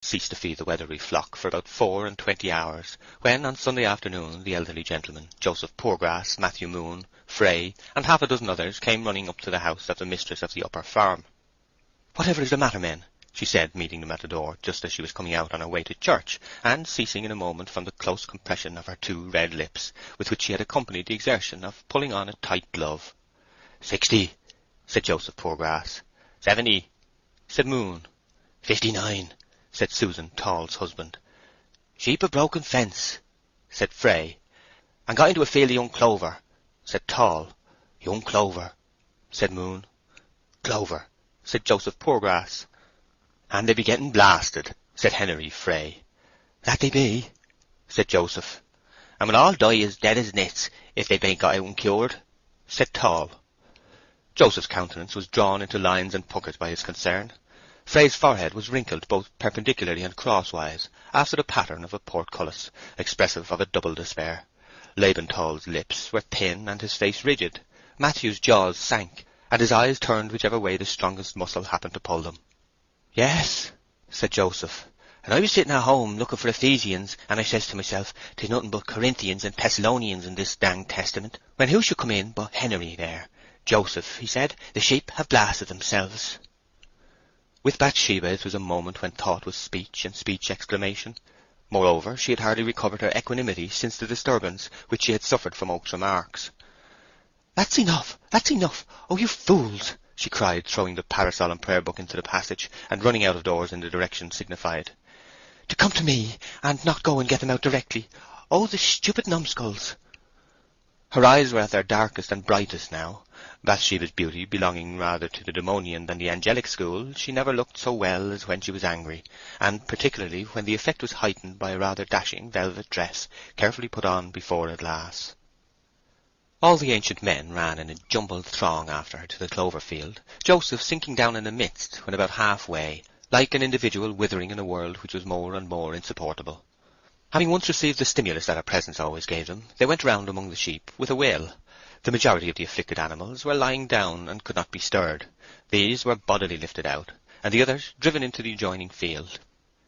ceased to feed the Weatherby flock for about 24 hours, when on Sunday afternoon the elderly gentleman, Joseph Poorgrass, Matthew Moon, Fray, and half a dozen others came running up to the house of the mistress of the upper farm. "Whatever is the matter, men?" she said, meeting them at the door just as she was coming out on her way to church, and ceasing in a moment from the close compression of her 2 red lips, with which she had accompanied the exertion of pulling on a tight glove. 60, said Joseph Poorgrass. 70, said Moon. 59, said Susan Tall's husband. Sheep have broken fence, said Fray. And got into a field of young clover, said Tall. Young clover, said Moon. Clover, said Joseph Poorgrass. And they be getting blasted, said Henry Fray. That they be, said Joseph. And will all die as dead as nits if they bain't got out and cured, said Tall. Joseph's countenance was drawn into lines and puckers by his concern. Fray's forehead was wrinkled both perpendicularly and crosswise, after the pattern of a portcullis, expressive of a double despair. Laban Tall's lips were thin and his face rigid. Matthew's jaws sank, and his eyes turned whichever way the strongest muscle happened to pull them. Yes, said Joseph, and I was sitting at home looking for Ephesians, and I says to myself, 'tis nothing but Corinthians and Thessalonians in this dang testament, when who should come in but Henry there. Joseph, he said, the sheep have blasted themselves. With Bathsheba it was a moment when thought was speech and speech exclamation. Moreover, she had hardly recovered her equanimity since the disturbance which she had suffered from Oak's remarks. That's enough! That's enough! Oh, you fools! She cried, throwing the parasol and prayer book into the passage, and running out of doors in the direction signified. To come to me, and not go and get them out directly. Oh, the stupid numbskulls! Her eyes were at their darkest and brightest now. Bathsheba's beauty belonging rather to the demonian than the angelic school, she never looked so well as when she was angry, and particularly when the effect was heightened by a rather dashing velvet dress, carefully put on before a glass. All the ancient men ran in a jumbled throng after her to the clover field, Joseph sinking down in the midst when about half-way, like an individual withering in a world which was more and more insupportable. Having once received the stimulus that her presence always gave them, they went round among the sheep with a will. The majority of the afflicted animals were lying down and could not be stirred. These were bodily lifted out, and the others driven into the adjoining field.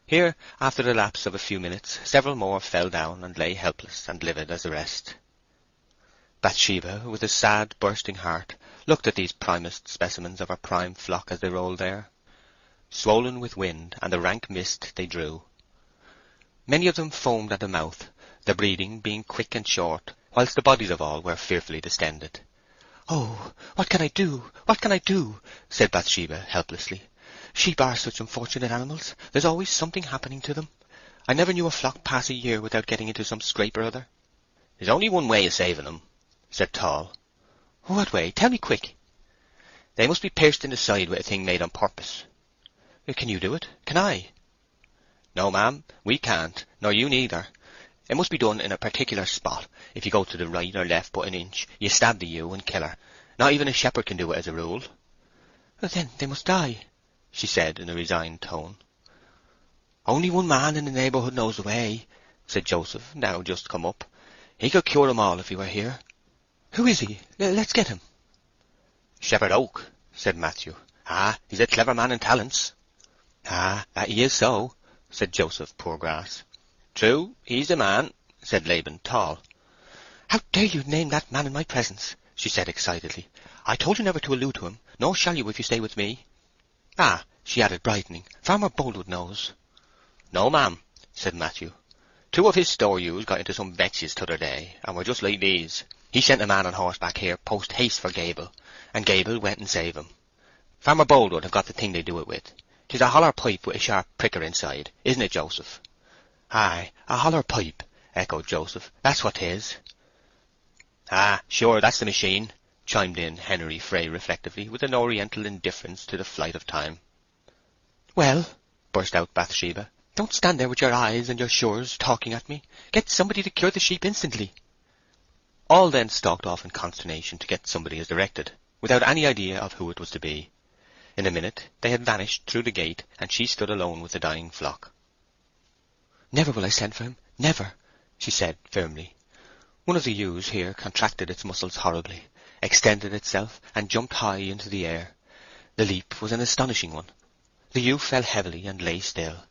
Here, after the lapse of a few minutes, several more fell down and lay helpless and livid as the rest. Bathsheba, with a sad, bursting heart, looked at these primest specimens of her prime flock as they rolled there. Swollen with wind and the rank mist they drew. Many of them foamed at the mouth, the breathing being quick and short, whilst the bodies of all were fearfully distended. "Oh, what can I do? What can I do?" said Bathsheba helplessly. "Sheep are such unfortunate animals. There's always something happening to them. I never knew a flock pass a year without getting into some scrape or other." "There's only one way of saving them," said Tall. "What way? Tell me quick." "They must be pierced in the side with a thing made on purpose." "Can you do it? Can I?" "No, ma'am, we can't, nor you neither. It must be done in a particular spot. If you go to the right or left but an inch, you stab the ewe and kill her. Not even a shepherd can do it as a rule." "Then they must die," she said in a resigned tone. "Only one man in the neighbourhood knows the way," said Joseph, now just come up. "He could cure them all if he were here." "Who is he? Let's get him." "Shepherd Oak," said Matthew. "Ah, he's a clever man in talents." "Ah, that he is so," said Joseph Poorgrass. "True, he's the man," said Laban Tall. "How dare you name that man in my presence?" she said excitedly. "I told you never to allude to him, nor shall you if you stay with me. Ah," she added, brightening, "Farmer Boldwood knows." "No, ma'am," said Matthew. "Two of his store ewes got into some vetches t'other day, and were just like these. He sent a man on horseback here post-haste for Gable, and Gable went and saved him. Farmer Boldwood have got the thing they do it with. 'Tis a holler pipe with a sharp pricker inside, isn't it, Joseph?" "Aye, a holler pipe," echoed Joseph. "That's what 'tis." "Ah, sure, that's the machine," chimed in Henry Fray reflectively, with an oriental indifference to the flight of time. "Well," burst out Bathsheba, "don't stand there with your eyes and your shures talking at me. Get somebody to cure the sheep instantly." All then stalked off in consternation to get somebody as directed, without any idea of who it was to be. In a minute they had vanished through the gate, and she stood alone with the dying flock. "Never will I send for him, never," she said firmly. One of the ewes here contracted its muscles horribly, extended itself, and jumped high into the air. The leap was an astonishing one. The ewe fell heavily and lay still.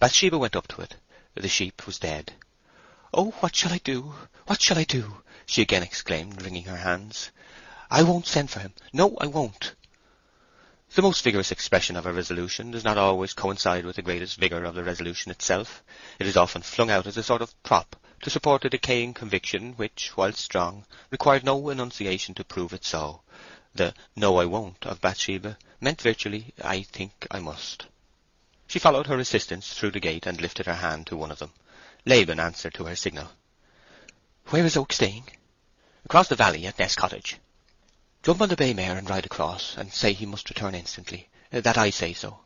Bathsheba went up to it. The sheep was dead. "Oh, what shall I do? What shall I do?" she again exclaimed, wringing her hands. "I won't send for him. No, I won't." The most vigorous expression of a resolution does not always coincide with the greatest vigour of the resolution itself. It is often flung out as a sort of prop to support a decaying conviction which, while strong, required no enunciation to prove it so. The "No, I won't" of Bathsheba meant virtually "I think I must." She followed her assistants through the gate and lifted her hand to one of them. Laban answered to her signal. "Where is Oak staying?" "Across the valley at Nest Cottage." "Jump on the bay mare and ride across, and say he must return instantly. That I say so."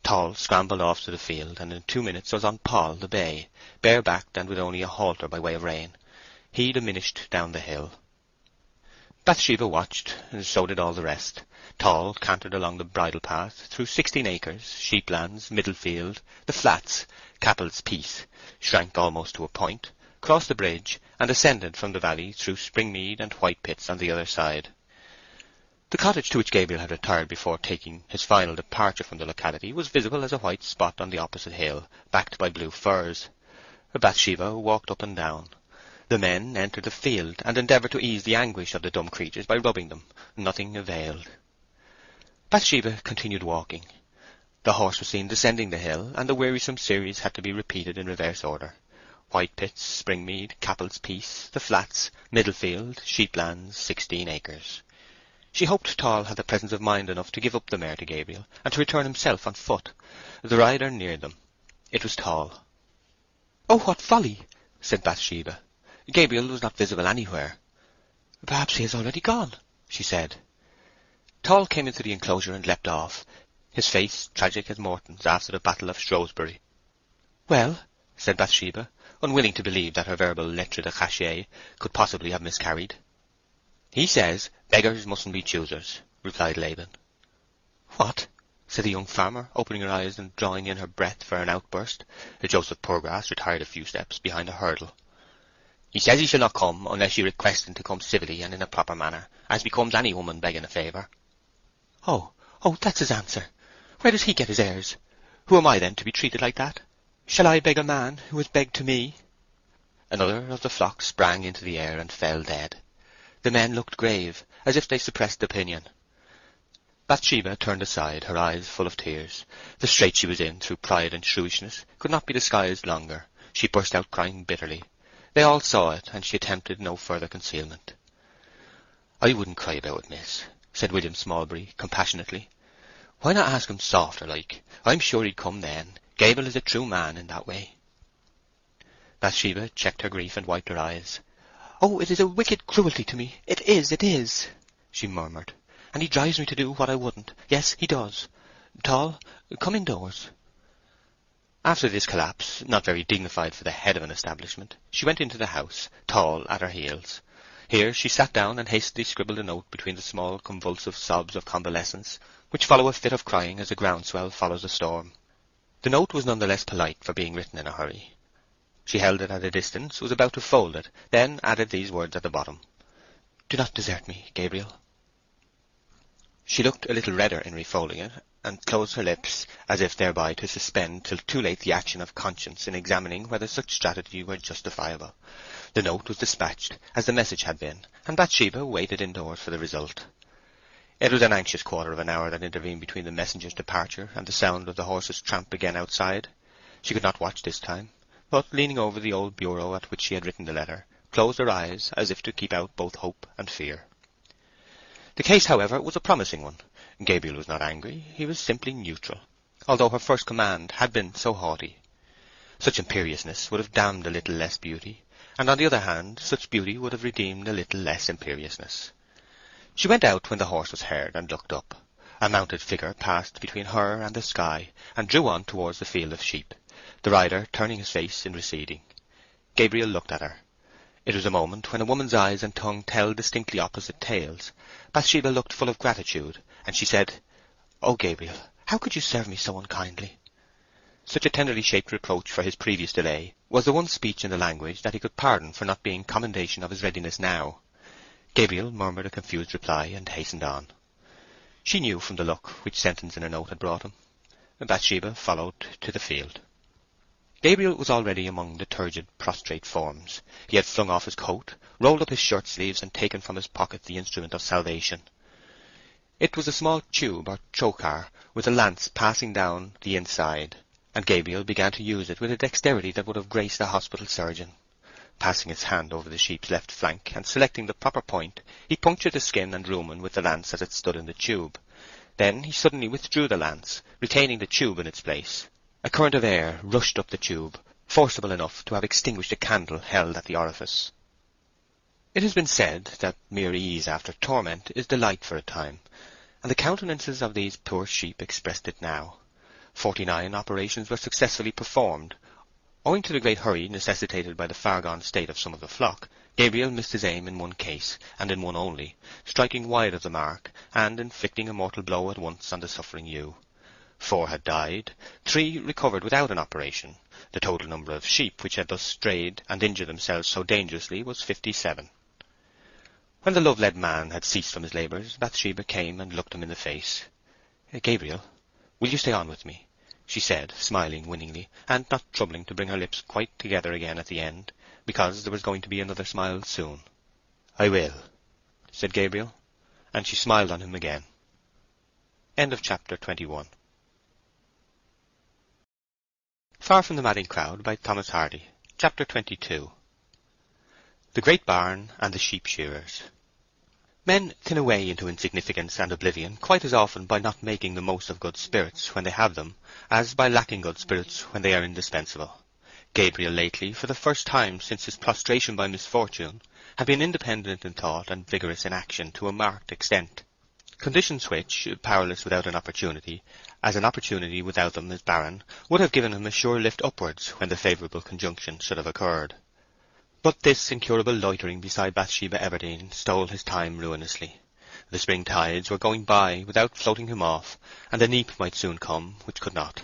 Tall scrambled off to the field, and in 2 minutes was on Paul the bay, bare-backed and with only a halter by way of rein. He diminished down the hill. Bathsheba watched, and so did all the rest. Tall cantered along the bridle path, through 16 acres, sheeplands, Middlefield, the flats, Capel's Piece, shrank almost to a point, crossed the bridge, and ascended from the valley through Springmead and Whitepits on the other side. The cottage to which Gabriel had retired before taking his final departure from the locality was visible as a white spot on the opposite hill, backed by blue firs. Bathsheba walked up and down. The men entered the field, and endeavoured to ease the anguish of the dumb creatures by rubbing them. Nothing availed. Bathsheba continued walking. The horse was seen descending the hill, and the wearisome series had to be repeated in reverse order. Whitepits, Springmead, Capel's Piece, the flats, Middlefield, sheeplands, 16 acres. She hoped Tall had the presence of mind enough to give up the mare to Gabriel, and to return himself on foot. The rider neared them. It was Tall. "Oh, what folly!" said Bathsheba. Gabriel was not visible anywhere. "Perhaps he has already gone," she said. Tall came into the enclosure and leapt off, his face tragic as Morton's after the Battle of Shrewsbury. "Well," said Bathsheba, unwilling to believe that her verbal lettre de cachet could possibly have miscarried. "He says beggars mustn't be choosers," replied Laban. "What?" said the young farmer, opening her eyes and drawing in her breath for an outburst. Joseph Poorgrass retired a few steps behind a hurdle. "He says he shall not come unless you request him to come civilly and in a proper manner, as becomes any woman begging a favour." Oh, that's his answer. Where does he get his airs? Who am I, then, to be treated like that? Shall I beg a man who has begged to me?" Another of the flock sprang into the air and fell dead. The men looked grave, as if they suppressed opinion. Bathsheba turned aside, her eyes full of tears. The strait she was in through pride and shrewishness could not be disguised longer. She burst out crying bitterly. They all saw it, and she attempted no further concealment. "I wouldn't cry about it, miss," said William Smallbury compassionately. "Why not ask him softer like? I'm sure he'd come then. Gabriel is a true man in that way." Bathsheba checked her grief and wiped her eyes. "Oh, it is a wicked cruelty to me. It is," she murmured. "And he drives me to do what I wouldn't. Yes, he does. Tall, come indoors." After this collapse, not very dignified for the head of an establishment, she went into the house, Tall at her heels. Here she sat down and hastily scribbled a note between the small convulsive sobs of convalescence, which follow a fit of crying as a groundswell follows a storm. The note was none the less polite for being written in a hurry. She held it at a distance, was about to fold it, then added these words at the bottom: "Do not desert me, Gabriel." She looked a little redder in refolding it, and closed her lips, as if thereby to suspend till too late the action of conscience in examining whether such strategy were justifiable. The note was dispatched, as the message had been, and Bathsheba waited indoors for the result. It was an anxious quarter of an hour that intervened between the messenger's departure and the sound of the horse's tramp again outside. She could not watch this time, but, leaning over the old bureau at which she had written the letter, closed her eyes as if to keep out both hope and fear. The case, however, was a promising one. Gabriel was not angry, he was simply neutral, although her first command had been so haughty. Such imperiousness would have damned a little less beauty, and on the other hand such beauty would have redeemed a little less imperiousness. She went out when the horse was heard, and looked up. A mounted figure passed between her and the sky, and drew on towards the field of sheep, the rider turning his face in receding. Gabriel looked at her. It was a moment when a woman's eyes and tongue tell distinctly opposite tales. Bathsheba looked full of gratitude, and she said, "Oh, Gabriel, how could you serve me so unkindly?" Such a tenderly shaped reproach for his previous delay was the one speech in the language that he could pardon for not being commendation of his readiness now. Gabriel murmured a confused reply and hastened on. She knew from the look which sentence in her note had brought him. Bathsheba followed to the field. Gabriel was already among the turgid, prostrate forms. He had flung off his coat, rolled up his shirt-sleeves, and taken from his pocket the instrument of salvation. It was a small tube or trochar, with a lance passing down the inside, and Gabriel began to use it with a dexterity that would have graced a hospital surgeon. Passing his hand over the sheep's left flank, and selecting the proper point, he punctured the skin and rumen with the lance as it stood in the tube. Then he suddenly withdrew the lance, retaining the tube in its place. A current of air rushed up the tube, forcible enough to have extinguished a candle held at the orifice. It has been said that mere ease after torment is delight for a time, and the countenances of these poor sheep expressed it now. 49 operations were successfully performed. Owing to the great hurry necessitated by the far-gone state of some of the flock, Gabriel missed his aim in one case, and in one only, striking wide of the mark, and inflicting a mortal blow at once on the suffering ewe. 4 had died, 3 recovered without an operation. The total number of sheep which had thus strayed and injured themselves so dangerously was 57. When the love-led man had ceased from his labours, Bathsheba came and looked him in the face. "Gabriel, will you stay on with me?" she said, smiling winningly, and not troubling to bring her lips quite together again at the end, because there was going to be another smile soon. "I will," said Gabriel, and she smiled on him again. End of chapter 21. Far from the Madding Crowd by Thomas Hardy. Chapter 22. The Great Barn and the Sheep Shearers. Men thin away into insignificance and oblivion quite as often by not making the most of good spirits when they have them, as by lacking good spirits when they are indispensable. Gabriel lately, for the first time since his prostration by misfortune, had been independent in thought and vigorous in action to a marked extent. Conditions which, powerless without an opportunity, as an opportunity without them is barren, would have given him a sure lift upwards when the favourable conjunction should have occurred. But this incurable loitering beside Bathsheba Everdene stole his time ruinously. The spring tides were going by without floating him off, and the neap might soon come, which could not.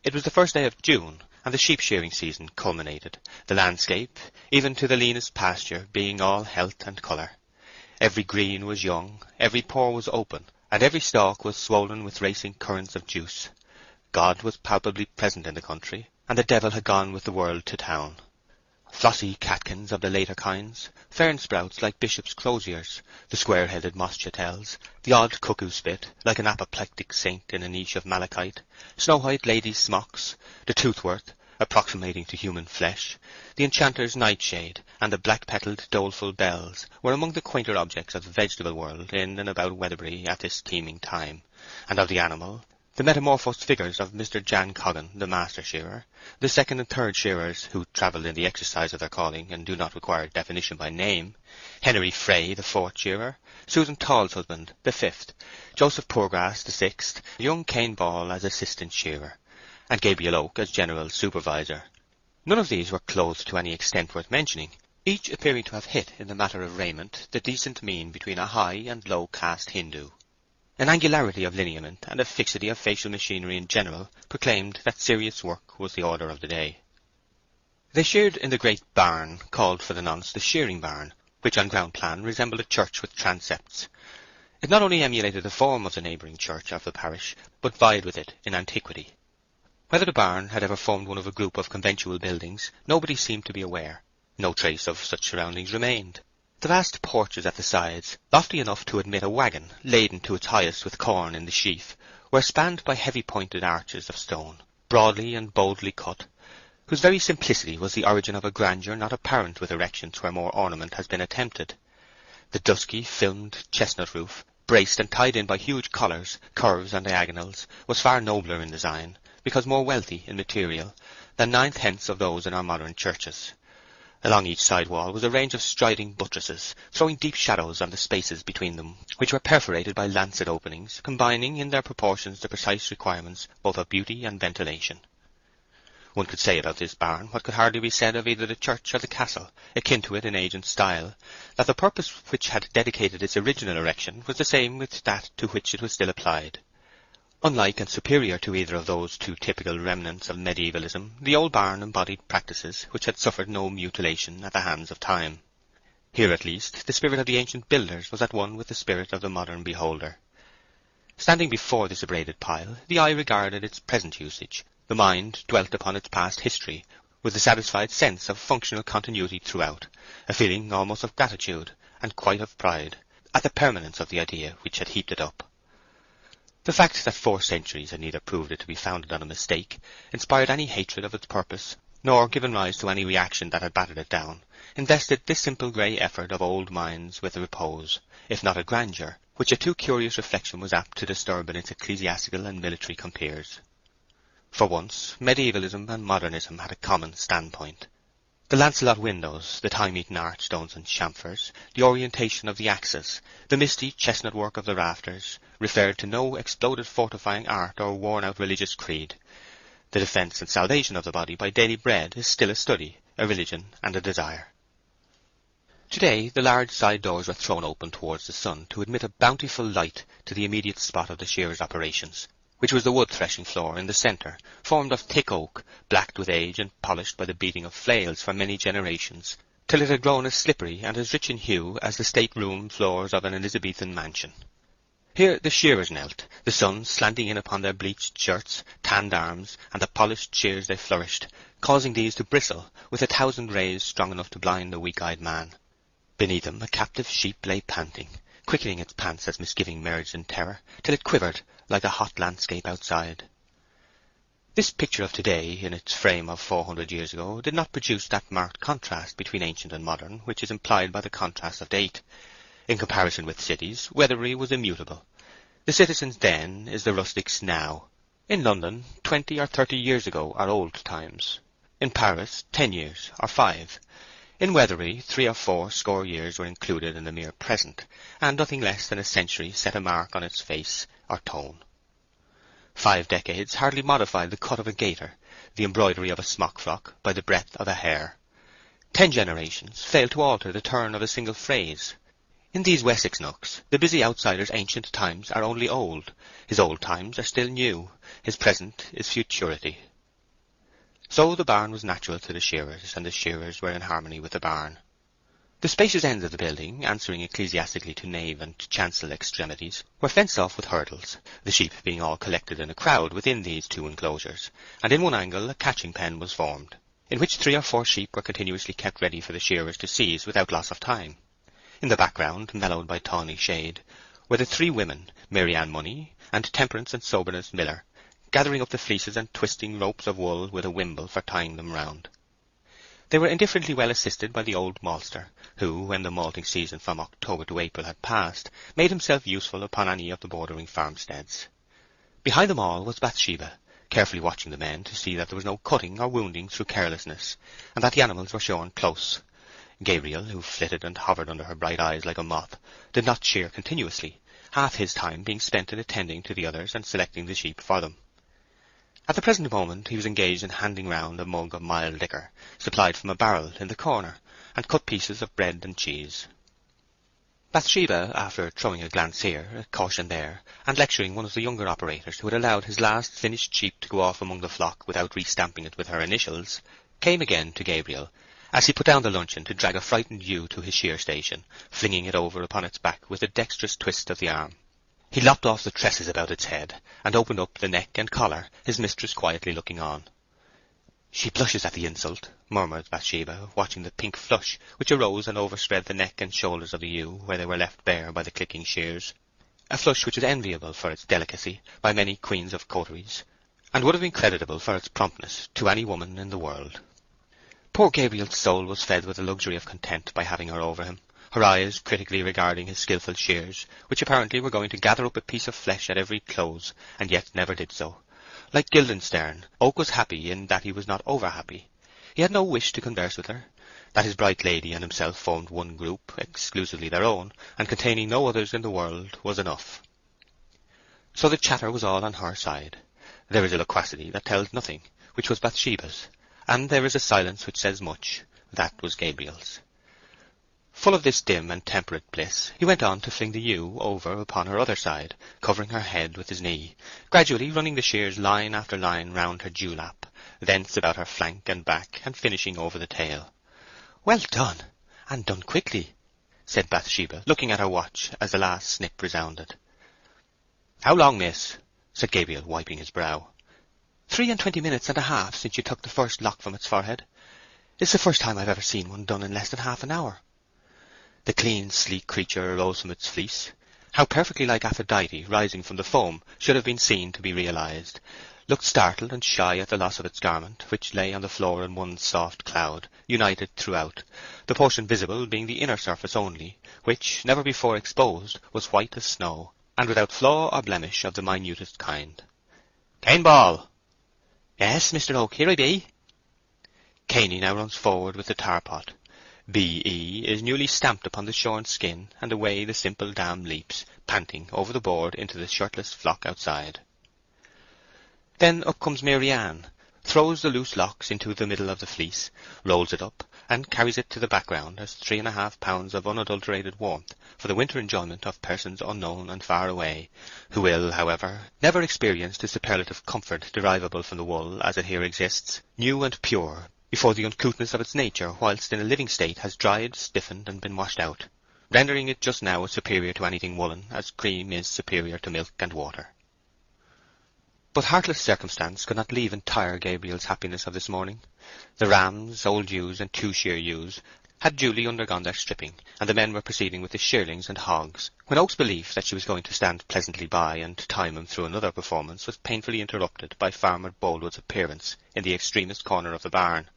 It was the first day of June, and the sheep-shearing season culminated, the landscape, even to the leanest pasture, being all health and colour. Every green was young, every pore was open, and every stalk was swollen with racing currents of juice. God was palpably present in the country, and the devil had gone with the world to town. Flossy catkins of the later kinds, fern sprouts like bishops' croziers, the square-headed moschatels, the odd cuckoo spit, like an apoplectic saint in a niche of malachite, snow-white ladies' smocks, the toothworth, approximating to human flesh, the enchanter's nightshade, and the black-petalled doleful bells were among the quainter objects of the vegetable world in and about Weatherbury at this teeming time, and of the animal, the metamorphosed figures of Mr. Jan Coggan, the master shearer, the second and third shearers who travelled in the exercise of their calling and do not require definition by name, Henry Frey, the fourth shearer, Susan Tall's husband, the fifth, Joseph Poorgrass, the sixth, young Cain Ball as assistant shearer, and Gabriel Oak as general supervisor. None of these were clothed to any extent worth mentioning, each appearing to have hit in the matter of raiment the decent mean between a high and low caste Hindu. An angularity of lineament and a fixity of facial machinery in general proclaimed that serious work was the order of the day. They sheared in the great barn, called for the nonce the shearing barn, which on ground plan resembled a church with transepts. It not only emulated the form of the neighbouring church of the parish, but vied with it in antiquity. Whether the barn had ever formed one of a group of conventual buildings, nobody seemed to be aware. No trace of such surroundings remained. The vast porches at the sides, lofty enough to admit a waggon laden to its highest with corn in the sheaf, were spanned by heavy pointed arches of stone, broadly and boldly cut, whose very simplicity was the origin of a grandeur not apparent with erections where more ornament has been attempted. The dusky, filmed chestnut roof, braced and tied in by huge collars, curves and diagonals, was far nobler in design, because more wealthy in material, than 9/10 of those in our modern churches. Along each side wall was a range of striding buttresses, throwing deep shadows on the spaces between them, which were perforated by lancet openings, combining in their proportions the precise requirements both of beauty and ventilation. One could say about this barn what could hardly be said of either the church or the castle, akin to it in age and style, that the purpose which had dedicated its original erection was the same with that to which it was still applied. Unlike and superior to either of those two typical remnants of medievalism, the old barn embodied practices which had suffered no mutilation at the hands of time. Here at least the spirit of the ancient builders was at one with the spirit of the modern beholder. Standing before this abraded pile, the eye regarded its present usage, the mind dwelt upon its past history, with a satisfied sense of functional continuity throughout, a feeling almost of gratitude, and quite of pride, at the permanence of the idea which had heaped it up. The fact that 4 centuries had neither proved it to be founded on a mistake, inspired any hatred of its purpose, nor given rise to any reaction that had battered it down, invested this simple grey effort of old minds with a repose, if not a grandeur, which a too curious reflection was apt to disturb in its ecclesiastical and military compeers. For once, medievalism and modernism had a common standpoint. The Lancelot windows, the time-eaten archstones and chamfers, the orientation of the axis, the misty chestnut work of the rafters, referred to no exploded fortifying art or worn-out religious creed. The defence and salvation of the body by daily bread is still a study, a religion, and a desire. Today the large side doors were thrown open towards the sun to admit a bountiful light to the immediate spot of the shearers' operations, which was the wood threshing floor in the centre, formed of thick oak, blacked with age and polished by the beating of flails for many generations, till it had grown as slippery and as rich in hue as the state-room floors of an Elizabethan mansion. Here the shearers knelt, the sun slanting in upon their bleached shirts, tanned arms, and the polished shears they flourished, causing these to bristle with 1,000 rays strong enough to blind a weak-eyed man. Beneath him a captive sheep lay panting, quickening its pants as misgiving merged in terror, till it quivered like a hot landscape outside. This picture of today, in its frame of 400 years ago, did not produce that marked contrast between ancient and modern which is implied by the contrast of date. In comparison with cities, Weatherbury was immutable. The citizen's then is the rustic's now. In London, 20 or 30 years ago are old times. In Paris, 10 years, or 5. In Weatherbury, 3 or 4 score years were included in the mere present, and nothing less than a century set a mark on its face or tone. 5 decades hardly modified the cut of a gaiter, the embroidery of a smock-frock, by the breadth of a hair. 10 generations failed to alter the turn of a single phrase. In these Wessex nooks, the busy outsider's ancient times are only old, his old times are still new, his present is futurity. So the barn was natural to the shearers, and the shearers were in harmony with the barn. The spacious ends of the building, answering ecclesiastically to nave and chancel extremities, were fenced off with hurdles, the sheep being all collected in a crowd within these 2 enclosures, and in one angle a catching pen was formed, in which 3 or 4 sheep were continuously kept ready for the shearers to seize without loss of time. In the background, mellowed by tawny shade, were the 3 women, Mary Ann Money, and Temperance and Soberness Miller, gathering up the fleeces and twisting ropes of wool with a wimble for tying them round. They were indifferently well assisted by the old maltster, who, when the malting season from October to April had passed, made himself useful upon any of the bordering farmsteads. Behind them all was Bathsheba, carefully watching the men to see that there was no cutting or wounding through carelessness, and that the animals were shorn close. Gabriel, who flitted and hovered under her bright eyes like a moth, did not shear continuously, half his time being spent in attending to the others and selecting the sheep for them. At the present moment he was engaged in handing round a mug of mild liquor, supplied from a barrel in the corner, and cut pieces of bread and cheese. Bathsheba, after throwing a glance here, a caution there, and lecturing one of the younger operators who had allowed his last finished sheep to go off among the flock without re-stamping it with her initials, came again to Gabriel, as he put down the luncheon to drag a frightened ewe to his shear station, flinging it over upon its back with a dexterous twist of the arm. He lopped off the tresses about its head, and opened up the neck and collar, his mistress quietly looking on. "She blushes at the insult," murmured Bathsheba, watching the pink flush which arose and overspread the neck and shoulders of the ewe where they were left bare by the clicking shears, a flush which was enviable for its delicacy by many queens of coteries, and would have been creditable for its promptness to any woman in the world. Poor Gabriel's soul was fed with the luxury of content by having her over him, her eyes critically regarding his skilful shears, which apparently were going to gather up a piece of flesh at every close, and yet never did so. Like Guildenstern, Oak was happy in that he was not over-happy. He had no wish to converse with her. That his bright lady and himself formed one group, exclusively their own, and containing no others in the world, was enough. So the chatter was all on her side. There is a loquacity that tells nothing, which was Bathsheba's, and there is a silence which says much, that was Gabriel's. Full of this dim and temperate bliss, he went on to fling the ewe over upon her other side, covering her head with his knee, gradually running the shears line after line round her dewlap, thence about her flank and back, and finishing over the tail. "Well done, and done quickly," said Bathsheba, looking at her watch as the last snip resounded. "How long, miss?" said Gabriel, wiping his brow. 23 minutes and a half since you took the first lock from its forehead. It's the first time I've ever seen one done in less than half an hour." The clean, sleek creature arose from its fleece. How perfectly like Aphrodite rising from the foam should have been seen to be realized, looked startled and shy at the loss of its garment, which lay on the floor in one soft cloud, united throughout, the portion visible being the inner surface only, which, never before exposed, was white as snow, and without flaw or blemish of the minutest kind. "Cane Ball!" "Yes, Mr. Oak, here I be." Caney now runs forward with the tar-pot. B.E. is newly stamped upon the shorn skin, and away the simple dam leaps, panting, over the board into the shirtless flock outside. Then up comes Mary Ann, throws the loose locks into the middle of the fleece, rolls it up, and carries it to the background as 3½ pounds of unadulterated warmth for the winter enjoyment of persons unknown and far away, who will, however, never experience the superlative comfort derivable from the wool as it here exists, new and pure, before the uncouthness of its nature whilst in a living state has dried, stiffened, and been washed out, rendering it just now superior to anything woollen, as cream is superior to milk and water. But heartless circumstance could not leave entire Gabriel's happiness of this morning. The rams, old ewes, and 2-shear ewes had duly undergone their stripping, and the men were proceeding with the shearlings and hogs, when Oak's belief that she was going to stand pleasantly by and time him through another performance was painfully interrupted by Farmer Boldwood's appearance in the extremest corner of the barn.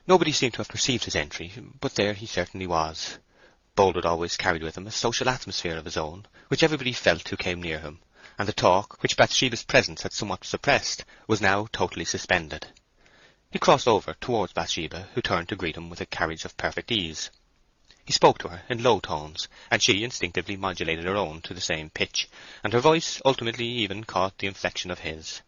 Nobody seemed to have perceived his entry, but there he certainly was. Boldwood always carried with him a social atmosphere of his own, which everybody felt who came near him, and the talk, which Bathsheba's presence had somewhat suppressed, was now totally suspended. He crossed over towards Bathsheba, who turned to greet him with a carriage of perfect ease. He spoke to her in low tones, and she instinctively modulated her own to the same pitch, and her voice ultimately even caught the inflection of his.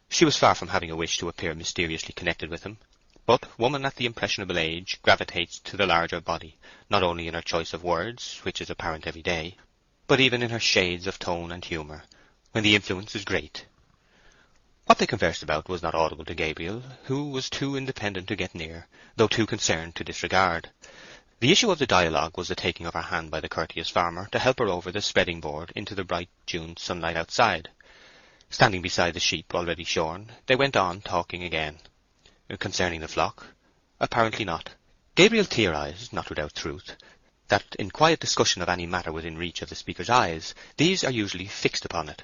She was far from having a wish to appear mysteriously connected with him, but woman at the impressionable age gravitates to the larger body, not only in her choice of words, which is apparent every day, but even in her shades of tone and humour, when the influence is great. What they conversed about was not audible to Gabriel, who was too independent to get near, though too concerned to disregard. The issue of the dialogue was the taking of her hand by the courteous farmer to help her over the spreading board into the bright June sunlight outside. Standing beside the sheep already shorn, they went on talking again. Concerning the flock? Apparently not. Gabriel theorized, not without truth, that in quiet discussion of any matter within reach of the speaker's eyes, these are usually fixed upon it.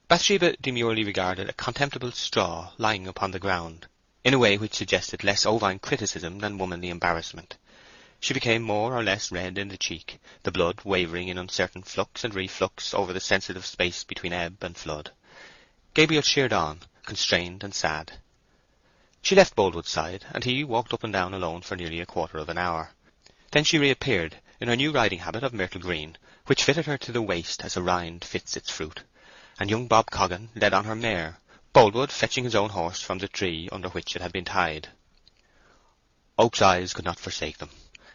Bathsheba demurely regarded a contemptible straw lying upon the ground, in a way which suggested less ovine criticism than womanly embarrassment. She became more or less red in the cheek, the blood wavering in uncertain flux and reflux over the sensitive space between ebb and flood. Gabriel sheared on, constrained and sad. She left Boldwood's side, and he walked up and down alone for nearly a quarter of an hour. Then she reappeared, in her new riding habit of myrtle green, which fitted her to the waist as a rind fits its fruit, and young Bob Coggan led on her mare, Boldwood fetching his own horse from the tree under which it had been tied. Oak's eyes could not forsake them,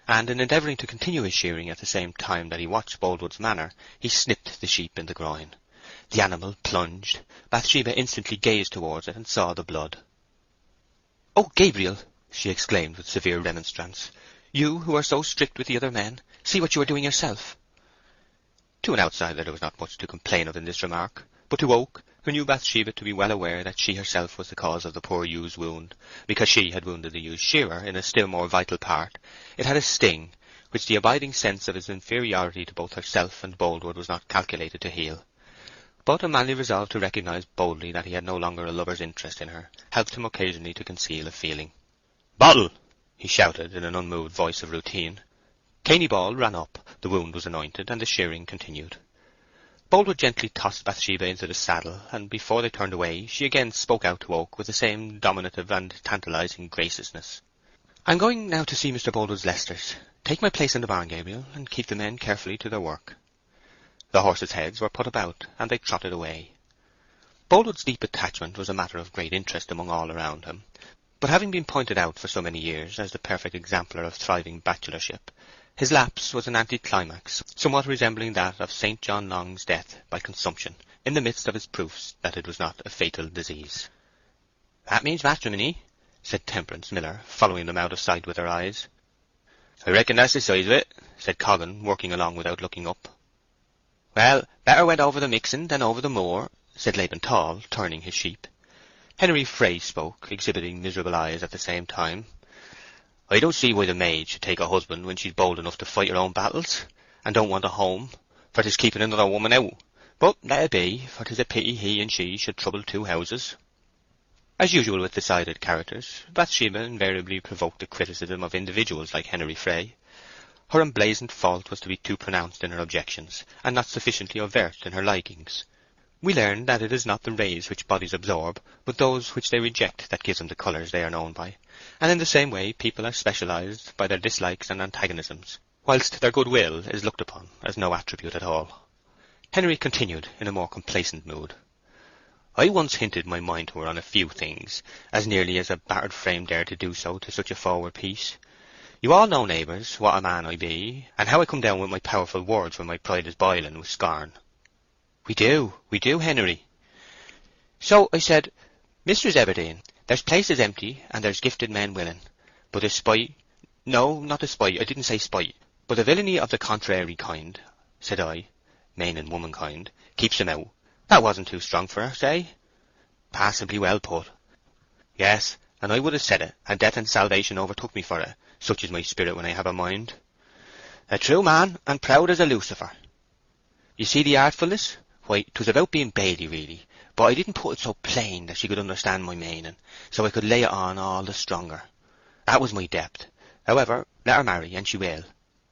and in endeavouring to continue his shearing at the same time that he watched Boldwood's manner, he snipped the sheep in the groin. The animal plunged. Bathsheba instantly gazed towards it and saw the blood. "Oh, Gabriel!" she exclaimed with severe remonstrance. "You, who are so strict with the other men, see what you are doing yourself." To an outsider there was not much to complain of in this remark, but to Oak, who knew Bathsheba to be well aware that she herself was the cause of the poor ewe's wound, because she had wounded the ewe's shearer in a still more vital part, it had a sting which the abiding sense of his inferiority to both herself and Boldwood was not calculated to heal. But a manly resolve to recognize boldly that he had no longer a lover's interest in her helped him occasionally to conceal a feeling. "Bottle!" he shouted in an unmoved voice of routine. Caney Ball ran up, the wound was anointed, and the shearing continued. Boldwood gently tossed Bathsheba into the saddle, and before they turned away she again spoke out to Oak with the same dominative and tantalizing graciousness. "I'm going now to see Mr. Boldwood's Leicesters. Take my place in the barn, Gabriel, and keep the men carefully to their work." The horses' heads were put about, and they trotted away. Boldwood's deep attachment was a matter of great interest among all around him, but having been pointed out for so many years as the perfect exemplar of thriving bachelorship, his lapse was an anticlimax somewhat resembling that of St. John Long's death by consumption in the midst of his proofs that it was not a fatal disease. "That means matrimony," said Temperance Miller, following them out of sight with her eyes. "I reckon that's the size of it," said Coggan, working along without looking up. Well, better went over the mixen than over the moor, said Laban Tall, turning his sheep. Henry Fray spoke, exhibiting miserable eyes at the same time. I don't see why the maid should take a husband when she's bold enough to fight her own battles, and don't want a home, for 'tis keeping another woman out. But let it be, for 'tis a pity he and she should trouble two houses. As usual with decided characters, Bathsheba invariably provoked the criticism of individuals like Henry Fray. Her emblazoned fault was to be too pronounced in her objections, and not sufficiently overt in her likings. We learn that it is not the rays which bodies absorb, but those which they reject that gives them the colours they are known by, and in the same way people are specialized by their dislikes and antagonisms, whilst their goodwill is looked upon as no attribute at all. Henry continued in a more complacent mood. I once hinted my mind to her on a few things, as nearly as a battered frame dared to do so to such a forward piece. You all know, neighbours, what a man I be, and how I come down with my powerful words when my pride is boiling with scorn. We do, Henry. So I said, Mistress Everdene, there's places empty, and there's gifted men willing, but the spite— no, not the spite, I didn't say spite, but the villainy of the contrary kind, said I, meaning womankind, keeps them out. That wasn't too strong for her, say? Passably well put. Yes, and I would have said it, and death and salvation overtook me for it, such is my spirit when I have a mind. A true man, and proud as a Lucifer. You see the artfulness? Why, 'twas about being baily, really, but I didn't put it so plain that she could understand my meaning, so I could lay it on all the stronger. That was my depth. However, let her marry, and she will.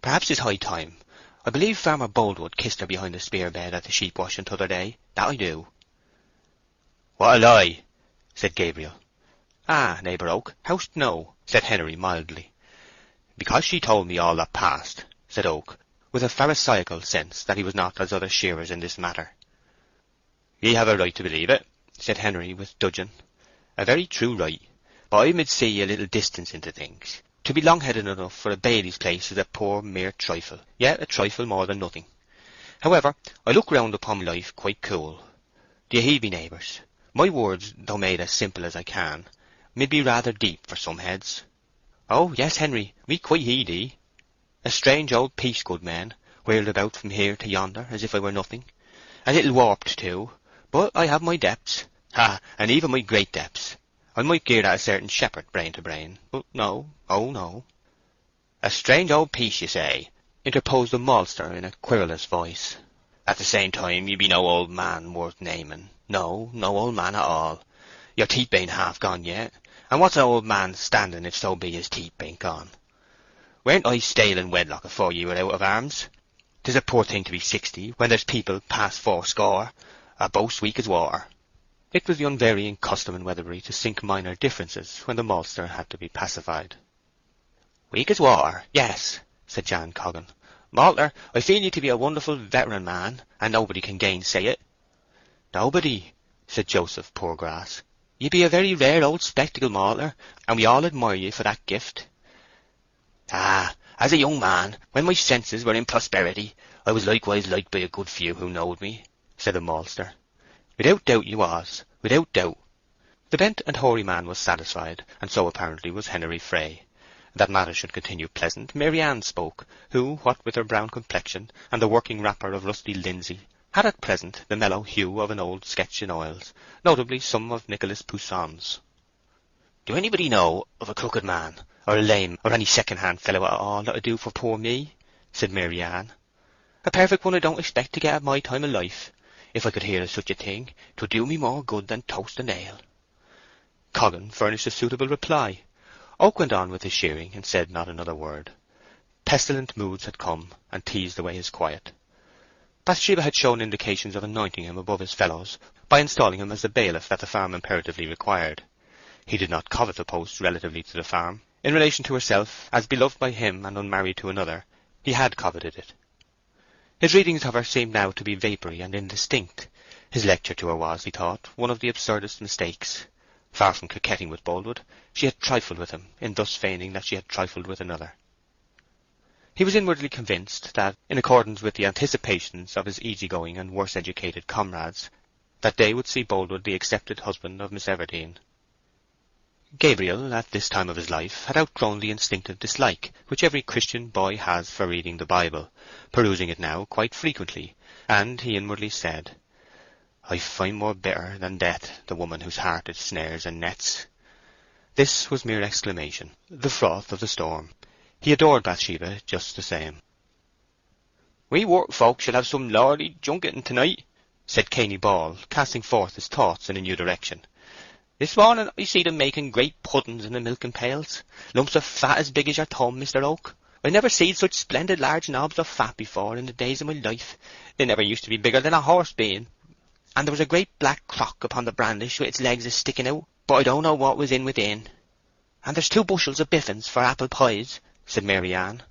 Perhaps it's high time. I believe Farmer Boldwood kissed her behind the spear bed at the sheep washing t'other day. That I do. What a lie, said Gabriel. Ah, neighbour Oak, how'st know? Said Henry mildly. Because she told me all that passed, said Oak, with a pharisaical sense that he was not as other shearers in this matter. Ye have a right to believe it, said Henry with dudgeon. A very true right, but I mid see a little distance into things. To be long-headed enough for a bailie's place is a poor mere trifle, yet a trifle more than nothing. However, I look round upon my life quite cool. Do you heed me, neighbours? My words, though made as simple as I can, mid be rather deep for some heads. Oh, yes, Henry, we quite heed ye. A strange old piece, good man, whirled about from here to yonder as if I were nothing. A little warped, too, but I have my depths. Ha, and even my great depths. I might gear at a certain shepherd, brain to brain, but no, oh no. A strange old piece, you say, interposed the maltster in a querulous voice. At the same time, you be no old man worth naming. No, no old man at all. Your teeth bain't half gone yet, and what's an old man standing if so be his teeth bain't gone? Weren't I stale in wedlock afore ye were out of arms? 'Tis a poor thing to be 60, when there's people past 80, a boast weak as water. It was the unvarying custom in Weatherbury to sink minor differences when the maltster had to be pacified. Weak as water, yes, said Jan Coggan. Malter, I feel ye to be a wonderful veteran man, and nobody can gainsay it. Nobody, said Joseph Poorgrass. Ye be a very rare old spectacle, Malter, and we all admire ye for that gift. Ah, as a young man, when my senses were in prosperity, I was likewise liked by a good few who knowed me, said the maltster. Without doubt you was, without doubt. The bent and hoary man was satisfied, and so apparently was Henry Fray. That matters should continue pleasant, Mary Ann spoke, who, what with her brown complexion, and the working wrapper of rusty linsey, had at present the mellow hue of an old sketch in oils, notably some of Nicholas Poussin's. Do anybody know of a crooked man, or a lame, or any second-hand fellow at all that would do for poor me? Said Mary Ann. A perfect one I don't expect to get at my time of life. If I could hear of such a thing, 'twould do me more good than toast and ale. Coggan furnished a suitable reply. Oak went on with his shearing, and said not another word. Pestilent moods had come, and teased away his quiet. Bathsheba had shown indications of anointing him above his fellows, by installing him as the bailiff that the farm imperatively required. He did not covet the post relatively to the farm. In relation to herself, as beloved by him and unmarried to another, he had coveted it. His readings of her seemed now to be vapoury and indistinct. His lecture to her was, he thought, one of the absurdest mistakes. Far from coquetting with Boldwood, she had trifled with him, in thus feigning that she had trifled with another. He was inwardly convinced that, in accordance with the anticipations of his easy-going and worse-educated comrades, that day would see Boldwood the accepted husband of Miss Everdene. Gabriel, at this time of his life, had outgrown the instinctive dislike which every Christian boy has for reading the Bible, perusing it now quite frequently, and he inwardly said, I find more bitter than death the woman whose heart is snares and nets. This was mere exclamation, the froth of the storm. He adored Bathsheba just the same. "We work folk shall have some lordly junketing tonight," said Cainy Ball, casting forth his thoughts in a new direction. "This morning I see them making great puddings in the milking pails, lumps of fat as big as your thumb, Mr. Oak. I never seed such splendid large knobs of fat before in the days of my life. They never used to be bigger than a horse bean. And there was a great black crock upon the brandish with its legs a sticking out, but I don't know what was in within. And there's 2 bushels of biffins for apple pies," said Mary Ann.